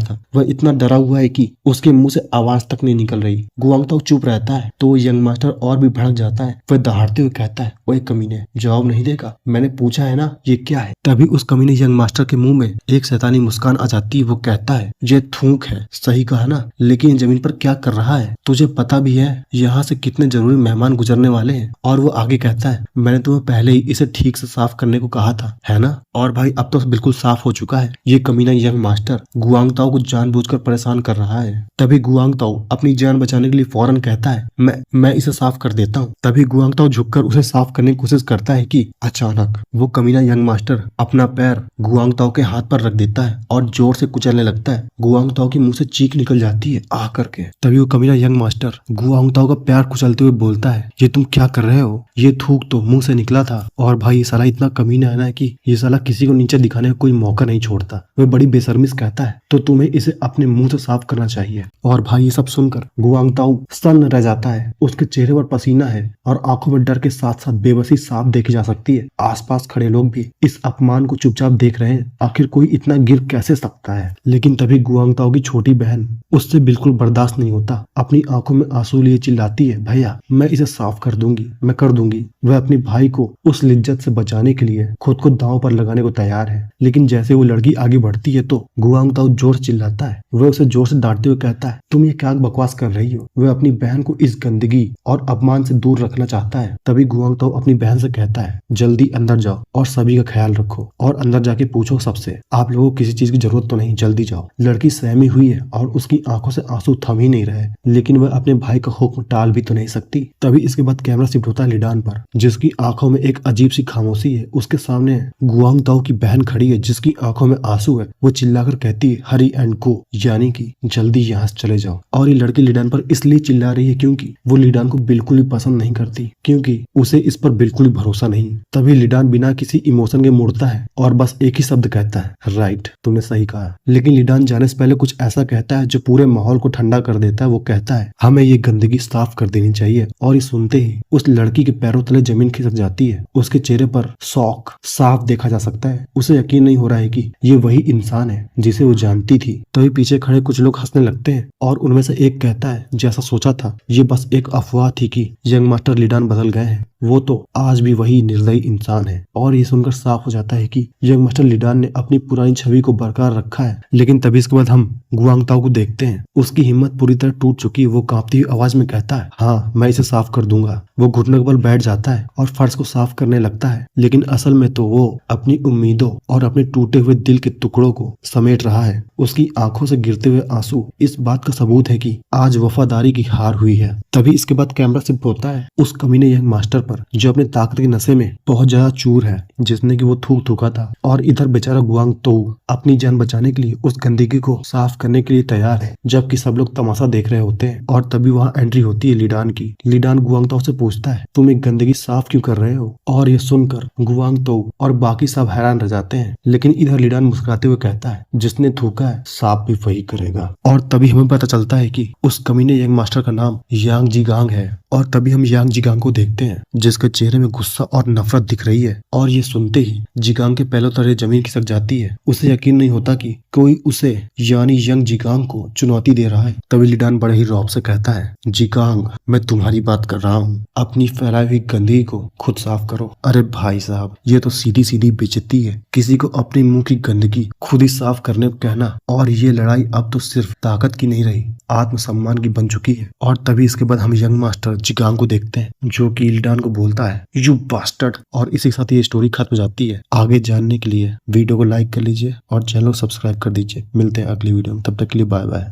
था। वह इतना डरा हुआ है कि उसके मुंह से आवाज तक नहीं निकल रही। गुआंग ताओ चुप रहता है तो यंग मास्टर और भी भड़क जाता है। वह दहाड़ते हुए कहता है, ओए कमीने, जवाब नहीं देगा? मैंने पूछा है ना, ये क्या है। तभी उस कमीने यंग मास्टर के मुंह में एक शैतानी मुस्कान आ जाती है। वो कहता है, ये थूक है, सही कहा ना, लेकिन जमीन पर क्या कर रहा है? तुझे पता भी है यहाँ से कितने जरूरी मेहमान गुजरने वाले हैं। और वो आगे कहता है, मैंने तुम्हें पहले ही इसे ठीक से साफ करने को कहा था, है ना? और भाई अब तो बिल्कुल साफ हो चुका है। ये कमीना यंग मास्टर गुआंग ताओ को जानबूझकर परेशान कर रहा है। तभी गुआंग ताओ अपनी जान बचाने के लिए फौरन कहता है, मैं इसे साफ कर देता हूँ। तभी गुआंग ताओ झुककर उसे साफ करने की कोशिश करता है कि अचानक वो कमीना यंग मास्टर अपना पैर गुआंग ताओ के हाथ पर रख देता है और जोर से कुचलने लगता है। गुआंग ताओ के मुंह से चीख निकल जाती है आ करके। तभी वो कमीना यंग मास्टर गुआंग ताओ का पैर कुचलते हुए बोलता है, ये तुम क्या कर रहे हो? ये थूक तो मुंह से निकला था। और भाई ये साला इतना कमीना है ना कि ये साला किसी को नीचे दिखाने का कोई मौका नहीं छोड़ता। वह बड़ी बेशर्मी से कहता है, तो तुम्हें इसे अपने मुंह से साफ करना चाहिए। और भाई ये सब सुनकर गुआंग ताओ सन्न रह जाता है। उसके चेहरे पर पसीना है और आंखों में डर के साथ साथ बेबसी साफ देखी जा सकती है। आसपास खड़े लोग भी इस अपमान को चुपचाप देख रहे हैं। आखिर कोई इतना गिर कैसे सकता है? लेकिन तभी गुआंग ताओ की छोटी बहन उससे बिल्कुल बर्दाश्त नहीं होता। अपनी आंखों में आंसू लिए चिल्लाती है, भैया मैं इसे साफ कर दूंगी, मैं कर दूंगी। वह अपने भाई को उस लिज्जत से बचाने के लिए खुद को दांव पर लगाने को तैयार है। लेकिन जैसे वो लड़की आगे बढ़ती है तो गुआंग ताओ जोर से चिल्लाता है। वह उसे जोर से डांटते हुए कहता है, तुम ये क्या बकवास कर रही हो? वह अपनी बहन को इस गंदगी और अपमान से दूर रखना चाहता है। तभी गुआंग ताओ अपनी बहन से कहता है, जल्दी अंदर जाओ और सभी का ख्याल रखो और अंदर जाके पूछो सबसे, आप लोगों को किसी चीज की जरूरत तो नहीं, जल्दी जाओ। लड़की सहमी हुई है और उसकी आंखों से आंसू थम ही नहीं रहे, लेकिन वह अपने भाई का हुक्म टाल भी तो नहीं सकती। तभी इसके बाद कैमरा शिफ्ट होता है लिडान पर, जिसकी आंखों में एक अजीब सी खामोशी है। उसके सामने गुआंग ताओ की बहन खड़ी है जिसकी आंखों में आंसू है। वो चिल्लाकर कहती है, हरी एंड गो, यानी कि जल्दी यहाँ से चले जाओ। और ये लड़की लिडान पर इसलिए चिल्ला रही है क्योंकि वो लिडान को बिल्कुल भी पसंद नहीं करती, क्योंकि उसे इस पर बिल्कुल भी भरोसा नहीं। तभी लिडान बिना किसी इमोशन के मुड़ता है और बस एक ही शब्द कहता है, राइट, तुमने सही कहा। लेकिन लिडान जाने से पहले कुछ ऐसा कहता है जो पूरे माहौल को ठंडा कर देता है। वो कहता है, हमें ये गंदगी साफ कर देनी चाहिए। और ये सुनते ही उस लड़की के पैरों तले जमीन खिसक जाती है। उसके चेहरे पर शौक साफ देखा जा सकता है। उसे यकीन नहीं हो रहा है कि ये वही इंसान है जिसे वो जानती थी। तभी पीछे खड़े कुछ लोग हंसने लगते हैं और उनमें से एक कहता है, जैसा सोचा था ये बस एक अफवाह थी कि यंग मास्टर लिडान बदल गए हैं, वो तो आज भी वही निर्दयी इंसान है। और ये सुनकर साफ हो जाता है कि यंग मास्टर लिडान ने अपनी पुरानी छवि को बरकरार रखा है। लेकिन तभी इसके बाद हम गुआंग ताओ को देखते हैं। उसकी हिम्मत पूरी तरह टूट चुकी है। वो कांपती हुई आवाज में कहता है, हाँ मैं इसे साफ कर दूंगा। वो घुटनों के बल बैठ जाता है और फर्श को साफ करने लगता है, लेकिन असल में तो वो अपनी उम्मीदों और अपने टूटे हुए दिल के टुकड़ों को समेट रहा है। उसकी आंखों से गिरते हुए आंसू इस बात का सबूत है कि आज वफादारी की हार हुई है। तभी इसके बाद कैमरा शिफ्ट होता है उस कमीने यंग मास्टर पर, जो अपने ताकत के नशे में बहुत ज्यादा चूर है, जिसने कि वो थूक थूका था। और इधर बेचारा गुआंग तो अपनी जान बचाने के लिए उस गंदगी को साफ करने के लिए तैयार है, जबकि सब लोग तमाशा देख रहे होते हैं। और तभी वहाँ एंट्री होती है लीडान की। लीडान गुआंग तो से पूछता है, तुम एक गंदगी साफ क्यों कर रहे हो? और ये सुनकर गुआंग तो और बाकी सब हैरान रह जाते हैं, लेकिन इधर लीडान मुस्कुराते हुए कहता है, जिसने थूका है साफ भी वही करेगा। और तभी हमें पता चलता है कि उस कमीने यंग मास्टर का नाम यांग जिगांग है। और तभी हम यांग जिगांग को देखते हैं, जिसके चेहरे में गुस्सा और नफरत दिख रही है। और ये सुनते ही जिगांग के पहले तले जमीन खिसक जाती है। उसे यकीन नहीं होता कि कोई उसे यानी यंग जिगांग को चुनौती दे रहा है। तभी लीडान बड़े ही रौब से कहता है, जिगांग मैं तुम्हारी बात कर रहा हूँ, अपनी फैलाई हुई गंदगी को खुद साफ करो। अरे भाई साहब, ये तो सीधी सीधी बेइज्जती है, किसी को अपने मुंह की गंदगी खुद ही साफ करने को कहना। और ये लड़ाई अब तो सिर्फ ताकत की नहीं रही, आत्मसम्मान की बन चुकी है। और तभी इसके बाद हम यंग मास्टर जिगांग को देखते हैं, जो कि लीडान को बोलता है, यू बास्टर्ड। और इसी के साथ ये स्टोरी खत्म हो जाती है। आगे जानने के लिए वीडियो को लाइक कर लीजिए और चैनल को सब्सक्राइब कर दीजिए। मिलते हैं अगली वीडियो में, तब तक के लिए बाय बाय।